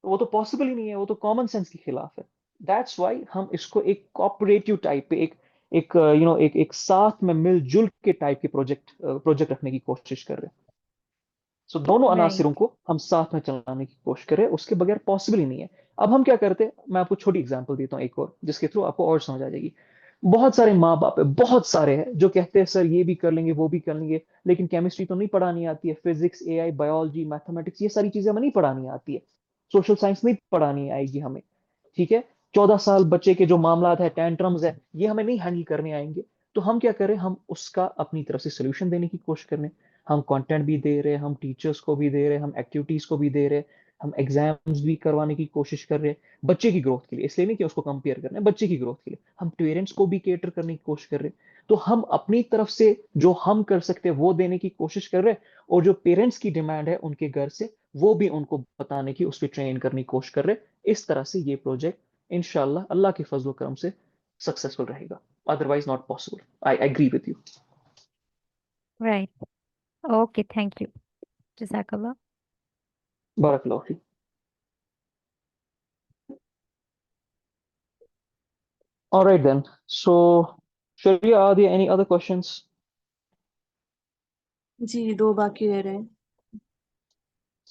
तो वो तो पॉसिबल ही नहीं है, वो तो कॉमन सेंस के खिलाफ है। दैट्स वाई हम इसको एक कोऑपरेटिव टाइप पे, एक एक एक साथ में मिलजुल के टाइप के प्रोजेक्ट रखने की कोशिश कर रहे हैं। सो दोनों अनासिरों राइट। को हम साथ में चलाने की कोशिश करें, उसके बगैर पॉसिबल ही नहीं है। अब हम क्या करते हैं, मैं आपको छोटी एग्जांपल देता हूँ एक और, जिसके थ्रू आपको और समझ आ जाएगी। बहुत सारे माँ बाप है, बहुत सारे हैं जो कहते हैं सर ये भी कर लेंगे वो भी कर लेंगे, लेकिन केमिस्ट्री तो नहीं पढ़ानी आती है, फिजिक्स एआई बायोलॉजी मैथमेटिक्स ये सारी चीजें हमें नहीं पढ़ानी आती है, सोशल साइंस नहीं पढ़ानी आएगी हमें। ठीक है, 14 साल बच्चे के जो मामला है, टेंट्रम्स है, ये हमें नहीं हैंडल करने आएंगे। तो हम क्या करें, हम उसका अपनी तरफ से सोल्यूशन देने की कोशिश करें। हम कंटेंट भी दे रहे हैं, हम टीचर्स को भी दे रहे हैं, हम एक्टिविटीज को भी दे रहे हैं, हम एग्जाम्स भी करवाने की कोशिश कर रहे हैं बच्चे की ग्रोथ के लिए। इसलिए नहीं कि उसको कंपेयर करना है, बच्चे की ग्रोथ के लिए हम पेरेंट्स को भी केटर करने की कोशिश कर रहे हैं। तो हम अपनी तरफ से जो हम कर सकते हैं वो देने की कोशिश कर रहे हैं, और जो पेरेंट्स की डिमांड है उनके घर से, वो भी उनको बताने की, उस पर ट्रेन करने की कोशिश कर रहे हैं। इस तरह से ये प्रोजेक्ट इंशाल्लाह अल्लाह के फजल करम से सक्सेसफुल रहेगा, otherwise not possible. I agree with you. Right. Okay, thank you. जज़ाकल्लाह। बारक फीक। All right then. So, Sharia, are there any other questions? जी 2 बाकी रह रहे हैं।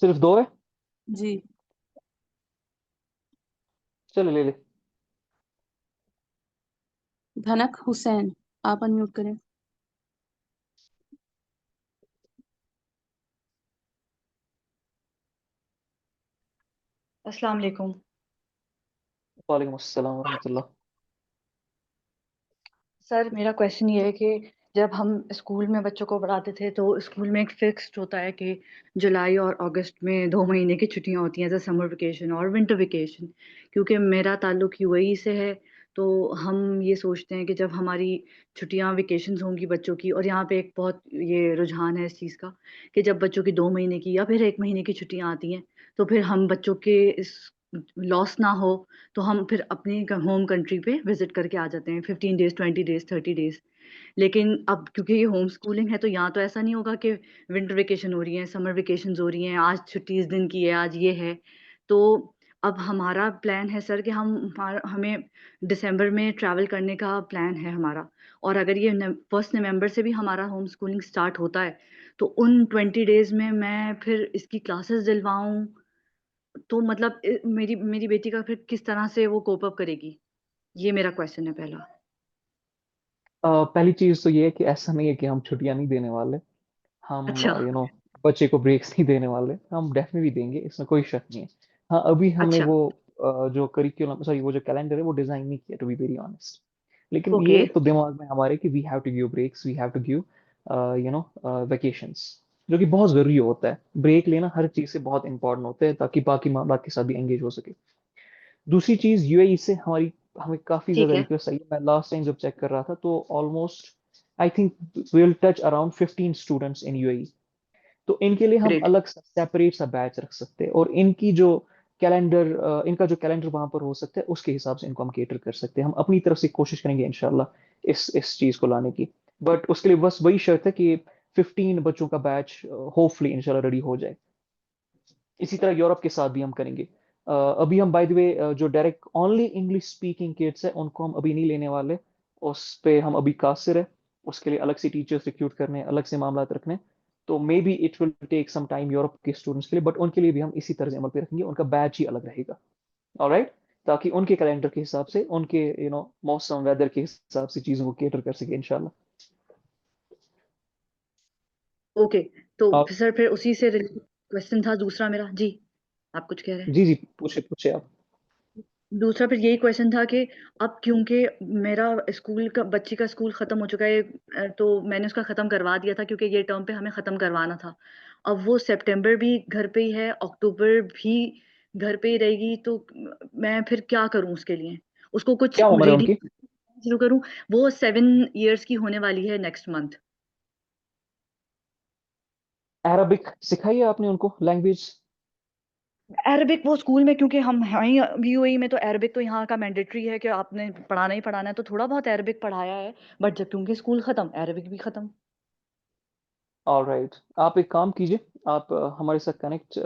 सिर्फ दो है? जी चलो ले ले। धनक हुसैन, आप अनम्यूट करें। अस्सलाम वालेकुम। वालेकुम अस्सलाम वरहमतुल्लाह। सर मेरा क्वेश्चन ये है कि जब हम स्कूल में बच्चों को पढ़ाते थे तो स्कूल में एक फिक्स्ड होता है कि जुलाई और अगस्त में 2 महीने की छुट्टियां होती हैं, जैसे समर वेकेशन और विंटर वेकेशन। क्योंकि मेरा ताल्लुक यूएई से है तो हम ये सोचते हैं कि जब हमारी छुट्टियां वेकेशंस होंगी बच्चों की, और यहाँ पे एक बहुत ये रुझान है इस चीज़ का कि जब बच्चों की 2 महीने की या फिर 1 महीने की छुट्टियां आती हैं तो फिर हम बच्चों के इस लॉस ना हो तो हम फिर अपनी होम कंट्री पे विजिट करके आ जाते हैं 15 डेज, 20 डेज, 30 डेज। लेकिन अब क्योंकि ये होम स्कूलिंग है तो यहाँ तो ऐसा नहीं होगा कि विंटर वेकेशन हो रही है, समर वेकेशन हो रही हैं, आज छुट्टी इस दिन की है, आज ये है। तो अब हमारा प्लान है सर कि हमें दिसंबर में ट्रैवल करने का प्लान है हमारा। और अगर ये 1 नवंबर से भी हमारा होम स्कूलिंग स्टार्ट होता है तो उन 20 डेज में मैं फिर इसकी क्लासेस दिलवाऊं, तो मतलब मेरी मेरी बेटी का फिर किस तरह से वो कोप अप करेगी, ये मेरा क्वेश्चन है पहला। पहली चीज तो ये है कि ऐसा नहीं है कि हम छुट्टियां नहीं देने वाले। हम अच्छा। बच्चे को ब्रेक्स नहीं देने वाले, हम डेफिनेटली देंगे, इसमें कोई शक नहीं है। हाँ, अभी हमने अच्छा। वो जो करिकुलम, सॉरी, वो जो कैलेंडर है वो डिजाइन नहीं किया, टू बी वेरी ऑनेस्ट। लेकिन ओके। ये तो दिमाग में हमारे कि we have to give breaks, we have to give vacations, जो कि बहुत जरूरी होता है। ब्रेक लेना हर चीज से बहुत इंपॉर्टेंट होता है ताकि बाकी माँ बाप के साथ भी एंगेज हो सके। दूसरी चीज, यूएई से हमें काफी ठीक ज्यादा है। रिक्वेस्ट आई है। मैं लास्ट टाइम जब चेक कर रहा था तो almost I think we will touch around 15 students in UAE. तो इनके लिए हम ग्रेट। अलग सा सेपरेट सा बैच रख सकते हैं, और इनका जो कैलेंडर वहां पर हो सकता है उसके हिसाब से इनको हम केटर कर सकते हैं। हम अपनी तरफ से कोशिश करेंगे इंशाल्लाह इस चीज को लाने की। बट उसके लिए बस वही शर्त है कि 15 बच्चों का बैच होपफुली इंशाल्लाह रेडी हो जाए। इसी तरह यूरोप के साथ भी हम करेंगे। अभी हम बाय द वे जो direct only English speaking kids है उनको हम अभी नहीं लेने वाले। उस पे हम अभी कासिर है, उसके लिए अलग से टीचर्स रिक्रूट करने, अलग से मामला रखने। तो maybe it will take some time Europe के स्टूडेंट्स के लिए, बट उनके लिए भी हम इसी तरह से अमल पे रखेंगे, उनका बैच ही अलग रहेगा। ऑलराइट, ताकि उनके कैलेंडर के हिसाब से, उनके मौसम वेदर के हिसाब से चीजों को केटर कर सके इंशाल्लाह। ओके। तो आप सर फिर उसी से क्वेश्चन था दूसरा मेरा जी, आप कुछ कह रहे हैं। जी जी, पूछे पूछे आप। दूसरा फिर यही क्वेश्चन था कि अब क्योंकि मेरा स्कूल का बच्ची का स्कूल खत्म हो चुका है, तो मैंने उसका खत्म करवा दिया था क्योंकि ये टर्म पे हमें खत्म करवाना था। अब वो सितंबर भी घर पे ही है, अक्टूबर भी घर पे ही रहेगी, तो मैं फिर क्या करूं उसके लिए, उसको कुछ क्या उम्र है रीडिंग उनकी? शुरू करूं। वो 7 इयर्स की होने वाली है नेक्स्ट मंथ। अरबिक सिखाई है आपने उनको लैंग्वेज? अरबिक वो स्कूल में, क्योंकि हम हैं ही यूएई में, तो अरबिक तो यहाँ का मैंडेटरी है कि आपने पढ़ाना ही पढ़ाना है, तो थोड़ा बहुत अरबिक पढ़ाया है। बट जब क्योंकि स्कूल खत्म, अरबिक भी खत्म। ऑलराइट, आप एक काम कीजिए, आप हमारे साथ कनेक्ट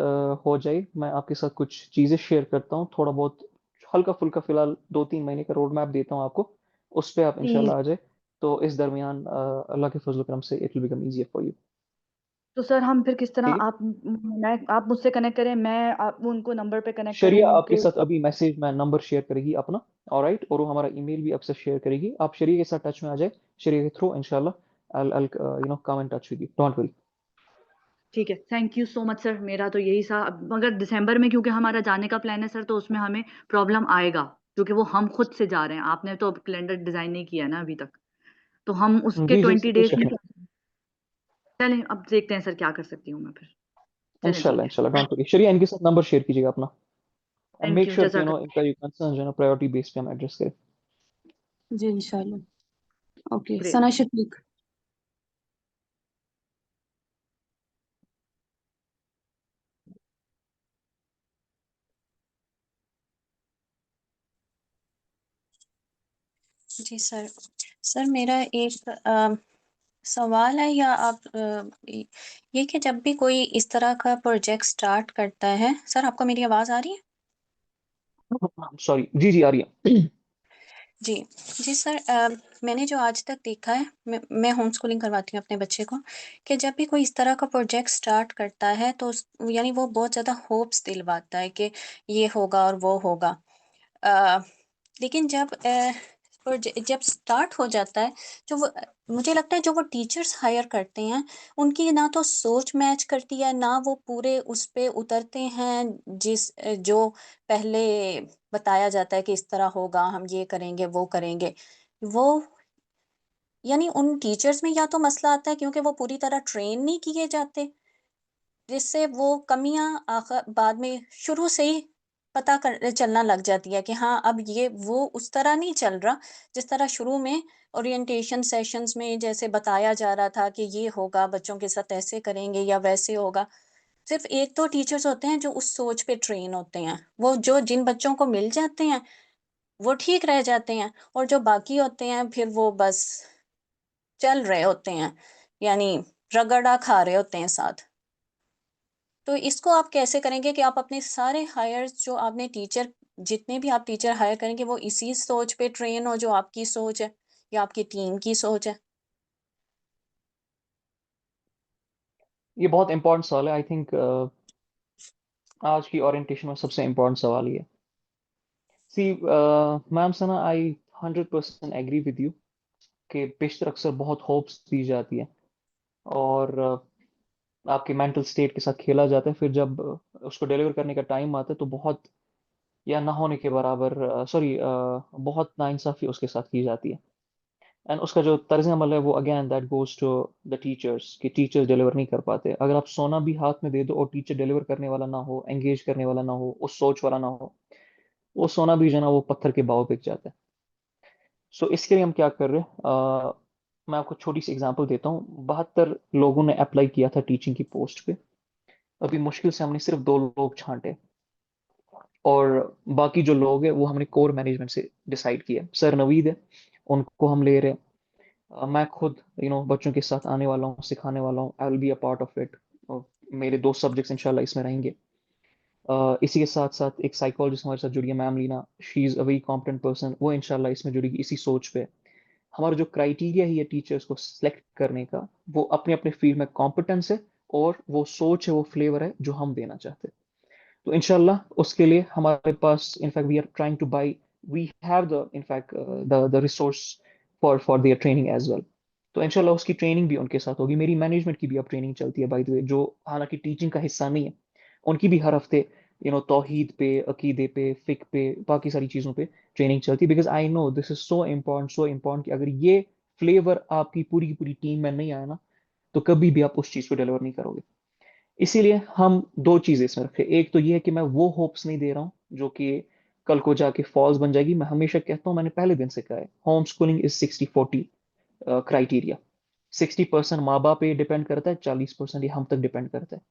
हो जाइए। मैं आपके साथ कुछ चीज़ें शेयर करता हूँ, थोड़ा बहुत हल्का फुल्का, फिलहाल 2-3 महीने का रोड मैप देता हूँ आपको। उस पे आप प्लीज। इंशाल्लाह आ जाए। तो इस दरमियान अल्लाह के फजल करम से it will become easier for you. तो सर हम फिर किस तरह, ठीक है। आप मुझसे कनेक्ट करें, मैं उनको नंबर पे कनेक्ट शरिया करूँ आपके कि। साथ अभी मैसेज में नंबर शेयर करेगी अपना। ऑलराइट, और वो हमारा ईमेल भी आपसे शेयर करेगी। आप शरिया के साथ टच में आ जाए, शरिया के थ्रू इंशाल्लाह I'll come in touch with you, don't worry। ठीक है, thank you so much sir. मेरा तो यही था, मगर दिसंबर में क्योंकि हमारा जाने का प्लान है सर, तो उसमें हमें प्रॉब्लम आएगा क्योंकि वो हम खुद से जा रहे हैं, आपने तो कैलेंडर डिजाइन नहीं किया है ना अभी तक। तो हम उसके जी जी, इससे 20 कोई डेज शक में, नहीं। चलें अब देखते हैं सर क्या कर सकती हूँ मैं फिर। चलें ठीक इंशाल्लाह है। इंशाल्लाह, डोंट वरी। शरिया इनके साथ नंबर शेयर कीजिएगा अपना, and thank make you, sure कि जजाक। इनका जो कंसर्न जो है ना प्रायोरिटी बेस पे हम एड्रेस करें। जी इंशाल्लाह। Okay, great. सना शफीक। जी सर। सर मेरा एक सवाल है, या आप ये कि जब भी कोई इस तरह का प्रोजेक्ट स्टार्ट करता है, सर आपको मेरी आवाज़ आ रही है? सॉरी, जी जी, आ रही है। जी। जी सर, मैंने जो आज तक देखा है, मैं होम स्कूलिंग करवाती हूँ अपने बच्चे को, कि जब भी कोई इस तरह का प्रोजेक्ट स्टार्ट करता है तो यानी वो बहुत ज़्यादा होप्स दिलवाता है कि ये होगा और वो होगा। लेकिन जब स्टार्ट हो जाता है, जो वो मुझे लगता है जो वो टीचर्स हायर करते हैं, उनकी ना तो सोच मैच करती है, ना वो पूरे उस पे उतरते हैं जो पहले बताया जाता है कि इस तरह होगा, हम ये करेंगे, वो करेंगे। वो यानी उन टीचर्स में या तो मसला आता है क्योंकि वो पूरी तरह ट्रेन नहीं किए जाते, जिससे वो कमियाँ बाद में शुरू से ही चलना लग जाती है कि हाँ, अब ये वो उस तरह नहीं चल रहा, जिस तरह शुरू में ओरिएंटेशन सेशंस में जैसे बताया जा रहा था कि ये होगा, बच्चों के साथ ऐसे करेंगे या वैसे होगा। सिर्फ़ 1-2 टीचर्स होते हैं जो उस सोच पे ट्रेन होते हैं। वो जो जिन बच्चों को मिल जाते हैं, वो ठीक रह जाते हैं, और जो बाकी होते हैं फिर वो बस चल रहे होते हैं, यानी रगड़ा खा रहे होते हैं साथ। तो इसको आप कैसे करेंगे कि आप अपने सारे हायर्स जो आपने टीचर जितने भी आप टीचर हायर करेंगे, वो इसी सोच पे ट्रेन हो जो आपकी सोच है या आपकी टीम की सोच है? ये बहुत इंपॉर्टेंट सवाल है। आई थिंक आज की ओरिएंटेशन में सबसे इम्पोर्टेंट सवाल ये है। See ma'am Sana, I 100% agree with you कि बेशतर अक्सर बहुत होप्स दी जाती है और आपके मेंटल स्टेट के साथ खेला जाता है। फिर जब उसको डिलीवर करने का टाइम आता है तो बहुत या ना होने के बराबर बहुत नाइंसाफ़ी उसके साथ की जाती है। एंड उसका जो तर्ज़ अमल है वो again that goes to the teachers कि टीचर्स डिलीवर नहीं कर पाते। अगर आप सोना भी हाथ में दे दो और टीचर डिलीवर करने वाला ना हो, एंगेज करने वाला ना हो, उस सोच वाला ना हो, वो सोना भी जो है ना वो पत्थर के भाव बिक जाता है। सो इसके लिए हम क्या कर रहे हैं, मैं आपको छोटी सी एग्जांपल देता हूँ। 72 लोगों ने अप्लाई किया था टीचिंग की पोस्ट पे। अभी मुश्किल से हमने सिर्फ 2 लोग छांटे और बाकी जो लोग हैं वो हमने कोर मैनेजमेंट से डिसाइड किया। सर नवीद है, उनको हम ले रहे हैं। मैं खुद बच्चों के साथ आने वाला हूँ, सिखाने वाला हूँ। I will be a part of it. मेरे 2 सब्जेक्ट्स इंशाल्लाह इसमें रहेंगे। इसी के साथ साथ एक साइकोलॉजिस्ट हमारे साथ जुड़ी है, ma'am Leena. She is a very competent person, वो इंशाल्लाह इसमें जुड़ेगी इसी सोच पे। हमारा जो क्राइटेरिया ही है टीचर्स को सिलेक्ट करने का, वो अपने अपने फील्ड में कॉम्पिटेंस है और वो सोच है, वो फ्लेवर है जो हम देना चाहते हैं। तो इंशाल्लाह उसके लिए हमारे पास in fact we are trying to buy, we have the in fact the resource for their training as well. तो इंशाल्लाह उसकी ट्रेनिंग भी उनके साथ होगी। मेरी मैनेजमेंट की भी अब ट्रेनिंग चलती है बाय द वे, जो हालांकि टीचिंग का हिस्सा नहीं है। उनकी भी हर हफ्ते तौहीद पे, अकीदे पे, फिक पे, बाकी सारी चीज़ों पे ट्रेनिंग चलती है। Because I know this is so important कि अगर ये फ्लेवर आपकी पूरी की पूरी टीम में नहीं आया ना, तो कभी भी आप उस चीज़ को डिलीवर नहीं करोगे। इसीलिए हम 2 चीज़ें इसमें रखे। एक तो ये है कि मैं वो होप्स नहीं दे रहा हूँ जो कि कल को जाके फॉल्स बन जाएगी। मैं हमेशा कहता हूँ, मैंने पहले दिन से कहा है, होम स्कूलिंग इज 60-40 क्राइटेरिया। 60% माँ बाप पे डिपेंड करता है, 40% ये हम तक डिपेंड करता है।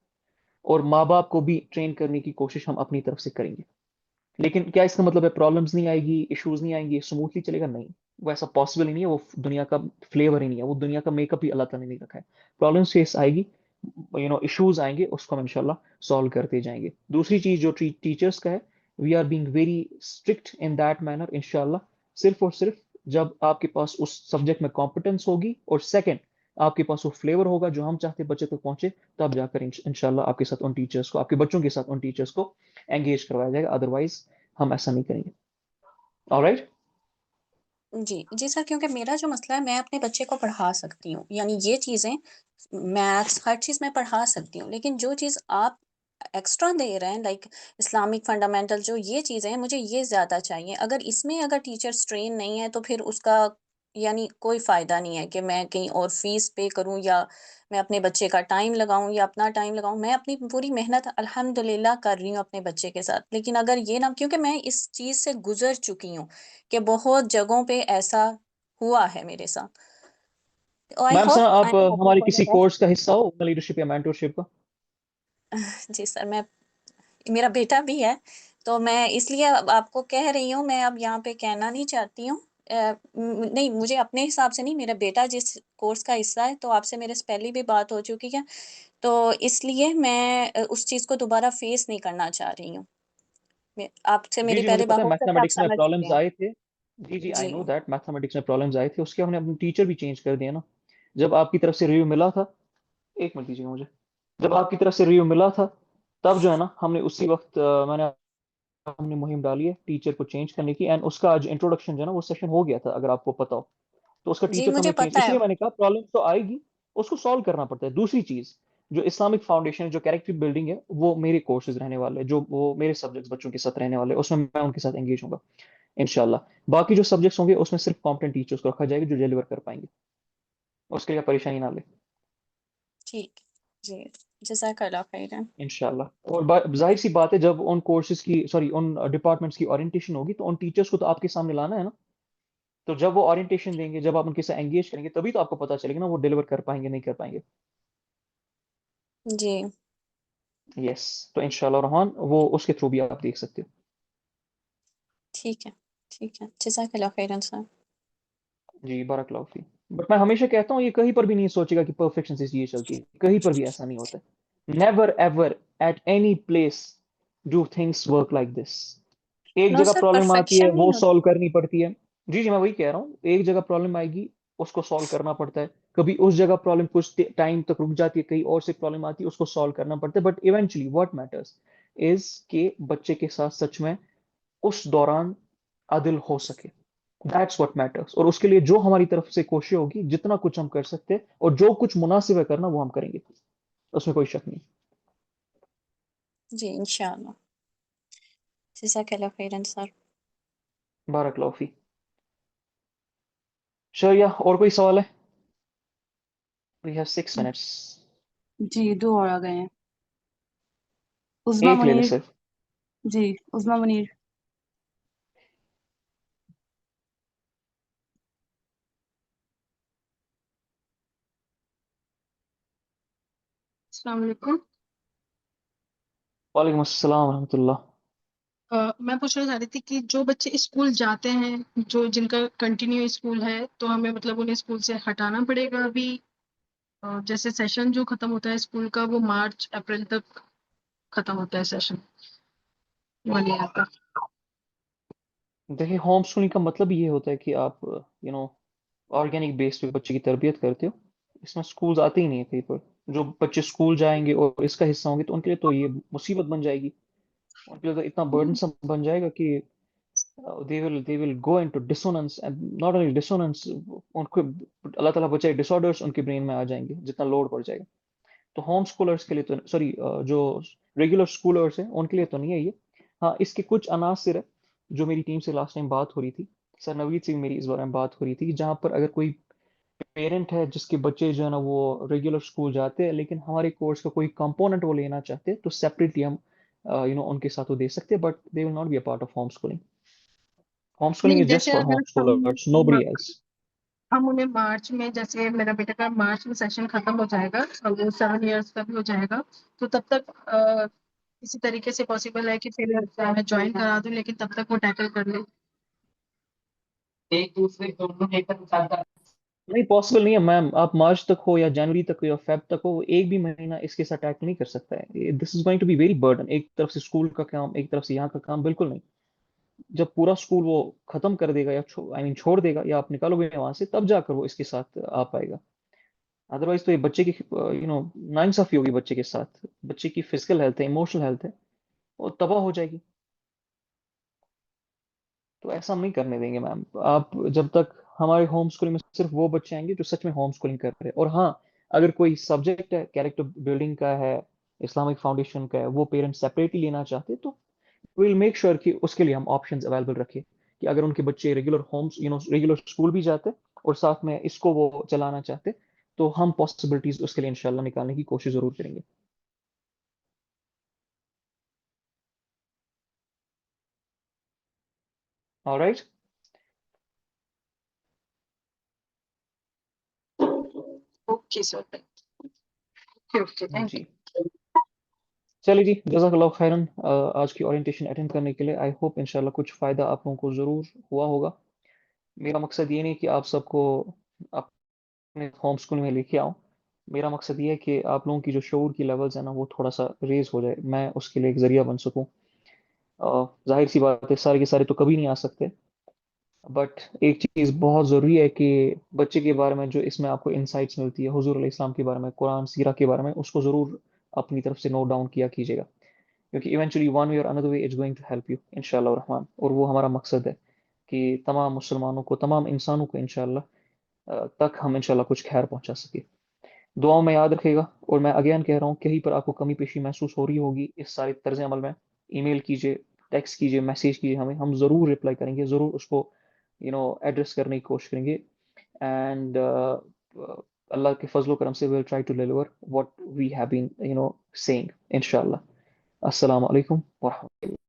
और माँ बाप को भी ट्रेन करने की कोशिश हम अपनी तरफ से करेंगे। लेकिन क्या इसका मतलब है प्रॉब्लम्स नहीं आएगी, इश्यूज नहीं आएंगे, स्मूथली चलेगा? नहीं, वो ऐसा पॉसिबल ही नहीं है। वो दुनिया का फ्लेवर ही नहीं है, वो दुनिया का मेकअप ही अल्लाह ताला ने नहीं रखा है। प्रॉब्लम्स फेस आएगी, इश्यूज आएंगे, उसको हम इंशाल्लाह सॉल्व करते जाएंगे। दूसरी चीज जो टीचर्स का है, we are being very strict in that manner इंशाल्लाह। सिर्फ और सिर्फ जब आपके पास उस सब्जेक्ट में कॉम्पिटेंस होगी और सेकंड आपके पास वो फ्लेवर होगा जो हम चाहते बच्चे तक पहुंचे, तब जाकर इंशाल्लाह आपके साथ उन टीचर्स को, आपके बच्चों के साथ उन टीचर्स को एंगेज करवाया जाएगा। अदरवाइज हम ऐसा नहीं करेंगे। ऑलराइट। जी, जी सर, क्योंकि मेरा जो मसला है, मैं अपने बच्चे को पढ़ा सकती हूँ, यानी ये चीज़ें मैथ्स हर चीज़ मैं पढ़ा सकती हूँ, लेकिन जो चीज़ आप एक्स्ट्रा दे रहे हैं लाइक इस्लामिक फंडामेंटल, जो ये चीज़ें हैं, मुझे ये ज़्यादा चाहिए। अगर टीचर्स ट्रेन नहीं है तो फिर उसका यानी कोई फ़ायदा नहीं है कि मैं कहीं और फ़ीस पे करूँ या मैं अपने बच्चे का टाइम लगाऊँ या अपना टाइम लगाऊँ। मैं अपनी पूरी मेहनत अल्हम्दुलिल्लाह कर रही हूँ अपने बच्चे के साथ। लेकिन अगर ये ना, क्योंकि मैं इस चीज़ से गुज़र चुकी हूँ कि बहुत जगहों पे ऐसा हुआ है मेरे साथ। तो आई मैम सर, होप आई आप एम होपिंग हमारे फॉर द किसी बेस्ट। कोर्स का हिस्सा हो, लीडरशिप या मेंटरशिप का? जी सर, मेरा बेटा भी है, तो मैं इसलिए अब आपको कह रही हूँ, मैं अब यहाँ पे कहना नहीं चाहती हूँ। नहीं, मुझे अपने हिसाब से नहीं, मेरा बेटा जिस कोर्स का हिस्सा है, तो आपसे मेरे से पहले भी बात हो चुकी है, तो इसलिए मैं उस चीज़ को दोबारा फेस नहीं करना चाह रही हूँ। आपसे जी मेरी जी, मुझे पहले पता बात है हो सकता है आप मैथमेटिक्स में समझ चुके प्रॉब्लम्स हैं। आए थे। जी जी, आई जी। नो दैट मैथमेटिक्स में प्रॉब्लम्स आए थे, उसके हमने अपने टीचर भी चेंज कर दिए ना। जब आपकी तरफ से रिव्यू मिला था, एक मिनट दीजिएगा मुझे। जब आपकी तरफ से रिव्यू मिला था, तब जो है ना हमने उसी वक्त मैंने हमने मुहिम डाली है टीचर को चेंज करने की, एंड उसका आज इंट्रोडक्शन जो है ना वो सेशन हो गया था, अगर आपको पता हो। तो उसका जी टीचर को मुझे हमने चेंज, पता है। इसलिए मैंने कहा प्रॉब्लम तो आएगी, उसको सॉल्व करना पड़ता है। दूसरी चीज, जो इस्लामिक फाउंडेशन, जो कैरेक्टर बिल्डिंग है, वो मेरे कोर्सेज रहने वाले हैं, जो वो मेरे सब्जेक्ट्स बच्चों के साथ रहने वाले हैं, उसमें मैं उनके साथ एंगेज होऊंगा इंशाल्लाह। बाकी जो सब्जेक्ट्स होंगे उसमें सिर्फ कॉम्पिटेंट टीचर्स को रखा जाएगा जो डिलीवर कर पाएंगे, उसके लिए आप परेशानी ना ले ठीक जी, जज़ाकल्लाह खैरन। इंशाल्लाह। और जाहिर सी बात है, जब उन कोर्सेज की, सॉरी, उन डिपार्टमेंट्स की ओरिएंटेशन होगी, तो उन टीचर्स को तो आपके सामने लाना है ना। तो जब वो ओरिएंटेशन देंगे, जब आप उनके साथ एंगेज करेंगे, तभी तो आपको पता चलेगा ना वो डिलीवर कर पाएंगे नहीं कर पाएंगे। जी यस, तो इंशाल्लाह रहमान वो उसके थ्रू भी आप देख सकते हो। ठीक है, जज़ाकल्लाह खैरन sir. Ji, Barak fee. But मैं हमेशा कहता हूँ, ये कहीं पर भी नहीं सोचेगा कि परफेक्शन से चीजें चलती है, कहीं पर भी ऐसा नहीं होता। Never ever at any place do things work like this. एक नो जगह सर, प्रॉब्लम आती है, परफेक्शन नहीं वो होता। सॉल्व करनी पड़ती है। जी जी, मैं वही कह रहा हूँ, एक जगह प्रॉब्लम आएगी, उसको सॉल्व करना पड़ता है। कभी उस जगह प्रॉब्लम कुछ टाइम तक रुक जाती है, कहीं और से प्रॉब्लम आती है, उसको सॉल्व करना पड़ता है। But eventually what matters is के बच्चे के साथ सच में उस दौरान अदिल हो सके। That's what matters. और उसके लिए जो हमारी तरफ से कोशिश होगी, जितना कुछ हम कर सकते हैं और जो कुछ मुनासिब है करना, वो हम करेंगे, उसमें कोई शक नहीं। जी इंशाल्लाह, जज़ाकल्लाह खैरन सर। बारक फी। शरिया, और कोई सवाल है? We have 6 minutes। जी, 2 और आ गए हैं। उज़मा एक ले ले मुनीर। सिर्फ। जी, उज़मा मुनीर। अस्सलाम वालेकुम। वालेकुम अस्सलाम रहमतुल्लाह। मैं पूछना चाह रही थी कि जो बच्चे स्कूल जाते हैं, जो जिनका कंटिन्यू स्कूल है, तो हमें मतलब उन्हें स्कूल से हटाना पड़ेगा अभी? जैसे सेशन जो खत्म होता है स्कूल का, वो मार्च अप्रैल तक खत्म होता है सेशन 1 ईयर का। देखिए, होम स्कूलिंग का मतलब ये होता है कि आप यू नो ऑर्गेनिक बेस पे बच्चे की तरबियत करते हो। इसमें स्कूल्स आते ही नहीं है कहीं पर। जो बच्चे स्कूल जाएंगे और इसका हिस्सा होंगे, तो उनके लिए तो ये मुसीबत बन जाएगी, उनके लिए तो इतना बर्डनसम बन जाएगा कि they will go into dissonance, and not only dissonance, उनको अल्लाह ताला बचाए, डिसऑर्डर्स उनके ब्रेन में आ जाएंगे जितना लोड पड़ जाएगा। तो होम स्कूलर्स के लिए तो, सॉरी, जो रेगुलर स्कूलर्स हैं उनके लिए तो नहीं है ये। हाँ, इसके कुछ अनासिर है जो मेरी टीम से लास्ट टाइम बात हो रही थी, सर नवीद से भी मेरी इस बारे में बात हो रही थी, कि जहाँ पर अगर कोई पेरेंट है जिसके बच्चे जो है ना वो रेगुलर स्कूल जाते हैं, लेकिन हमारे कोर्स का कोई कंपोनेंट वो लेना चाहते हैं, तो सेपरेटली हम उनके साथ वो दे सकते हैं, but they will not be a part of home schooling. Home schooling नहीं, इज जस्ट जैसे फॉर अगर होम स्कूलर्स, नोबडी एल्स। हम उन्हें मार्च में, जैसे मेरा बेटा का मार्च में सेशन खत्म हो जाएगा और वो 7 ईयर्स का भी हो जाएगा, तो तब तक किसी तरीके से पॉसिबल है कि फिर मैं ज्वाइन करा दूं, लेकिन तब तक वो टैकल कर ले। एक दूसरे दोनों लेकर चलता। नहीं, पॉसिबल नहीं है मैम। आप मार्च तक हो या जनवरी तक हो या फेब तक हो, वो एक भी महीना इसके साथ टैकल नहीं कर सकता है। This is going to be very burden, एक तरफ से स्कूल का काम, एक तरफ से यहाँ का काम, बिल्कुल नहीं। जब पूरा स्कूल वो खत्म कर देगा या आई मीन छोड़ देगा, या आप निकालोगे वहां से, तब जाकर वो इसके साथ आ पाएगा। अदरवाइज तो ये बच्चे की नाइंसाफी होगी बच्चे के साथ। बच्चे की फिजिकल हेल्थ है, इमोशनल हेल्थ है, वो तबाह हो जाएगी। तो ऐसा हम नहीं करने देंगे मैम। आप जब तक, हमारे होम स्कूलिंग में सिर्फ वो बच्चे आएंगे जो सच में होम स्कूलिंग कर रहे हैं। और हाँ, अगर कोई सब्जेक्ट है, कैरेक्टर बिल्डिंग का है, इस्लामिक फाउंडेशन का है, वो पेरेंट्स सेपरेटली लेना चाहते हैं, तो विल मेक श्योर कि उसके लिए हम ऑप्शंस अवेलेबल रखें, कि अगर उनके बच्चे रेगुलर होम्स रेगुलर स्कूल भी जाते और साथ में इसको वो चलाना चाहते, तो हम पॉसिबिलिटीज उसके लिए इंशाल्लाह निकालने की कोशिश जरूर करेंगे। Alright. Okay sir, okay okay, thank जी, चलिए जी, जज़ाकल्लाह खैरन आज की ओरिएंटेशन अटेंड करने के लिए। आई होप इंशाल्लाह कुछ फ़ायदा आप लोगों को ज़रूर हुआ होगा। मेरा मकसद ये नहीं कि आप सबको अपने होम स्कूल में लेके आऊँ। मेरा मकसद ये है कि आप लोगों की जो शऊर की लेवल्स है ना, वो थोड़ा सा रेज़ हो जाए, मैं उसके लिए एक ज़रिया बन सकूँ। ज़ाहिर सी बात है, सारे के सारे तो कभी नहीं आ सकते, बट एक चीज़ बहुत ज़रूरी है कि बच्चे के बारे में जो इसमें आपको इंसाइट्स मिलती है हुज़ूर अलैहिस्सलाम के बारे में, कुरान सीरा के बारे में, उसको ज़रूर अपनी तरफ से नोट डाउन किया कीजिएगा। क्योंकि इवेंचुअली वन वे और another way it's going to help you इंशाल्लाह रहमान। और वो हमारा मकसद है कि तमाम मुसलमानों को, तमाम इंसानों को इंशाल्लाह तक हम इंशाल्लाह कुछ खैर पहुंचा सके। दुआओं में याद रखिएगा। और मैं अगेन कह रहा हूँ, कहीं पर आपको कमी पेशी महसूस हो रही होगी इस सारे तर्ज अमल में, ईमेल कीजिए, टेक्स्ट कीजिए, मैसेज कीजिए हमें, हम ज़रूर रिप्लाई करेंगे, ज़रूर उसको एड्रेस करने की कोशिश करेंगे। एंड अल्लाह के फजल करम से will try to deliver what we have been saying इंशाल्लाह। अस्सलाम वालेकुम व रहमतुल्लाह।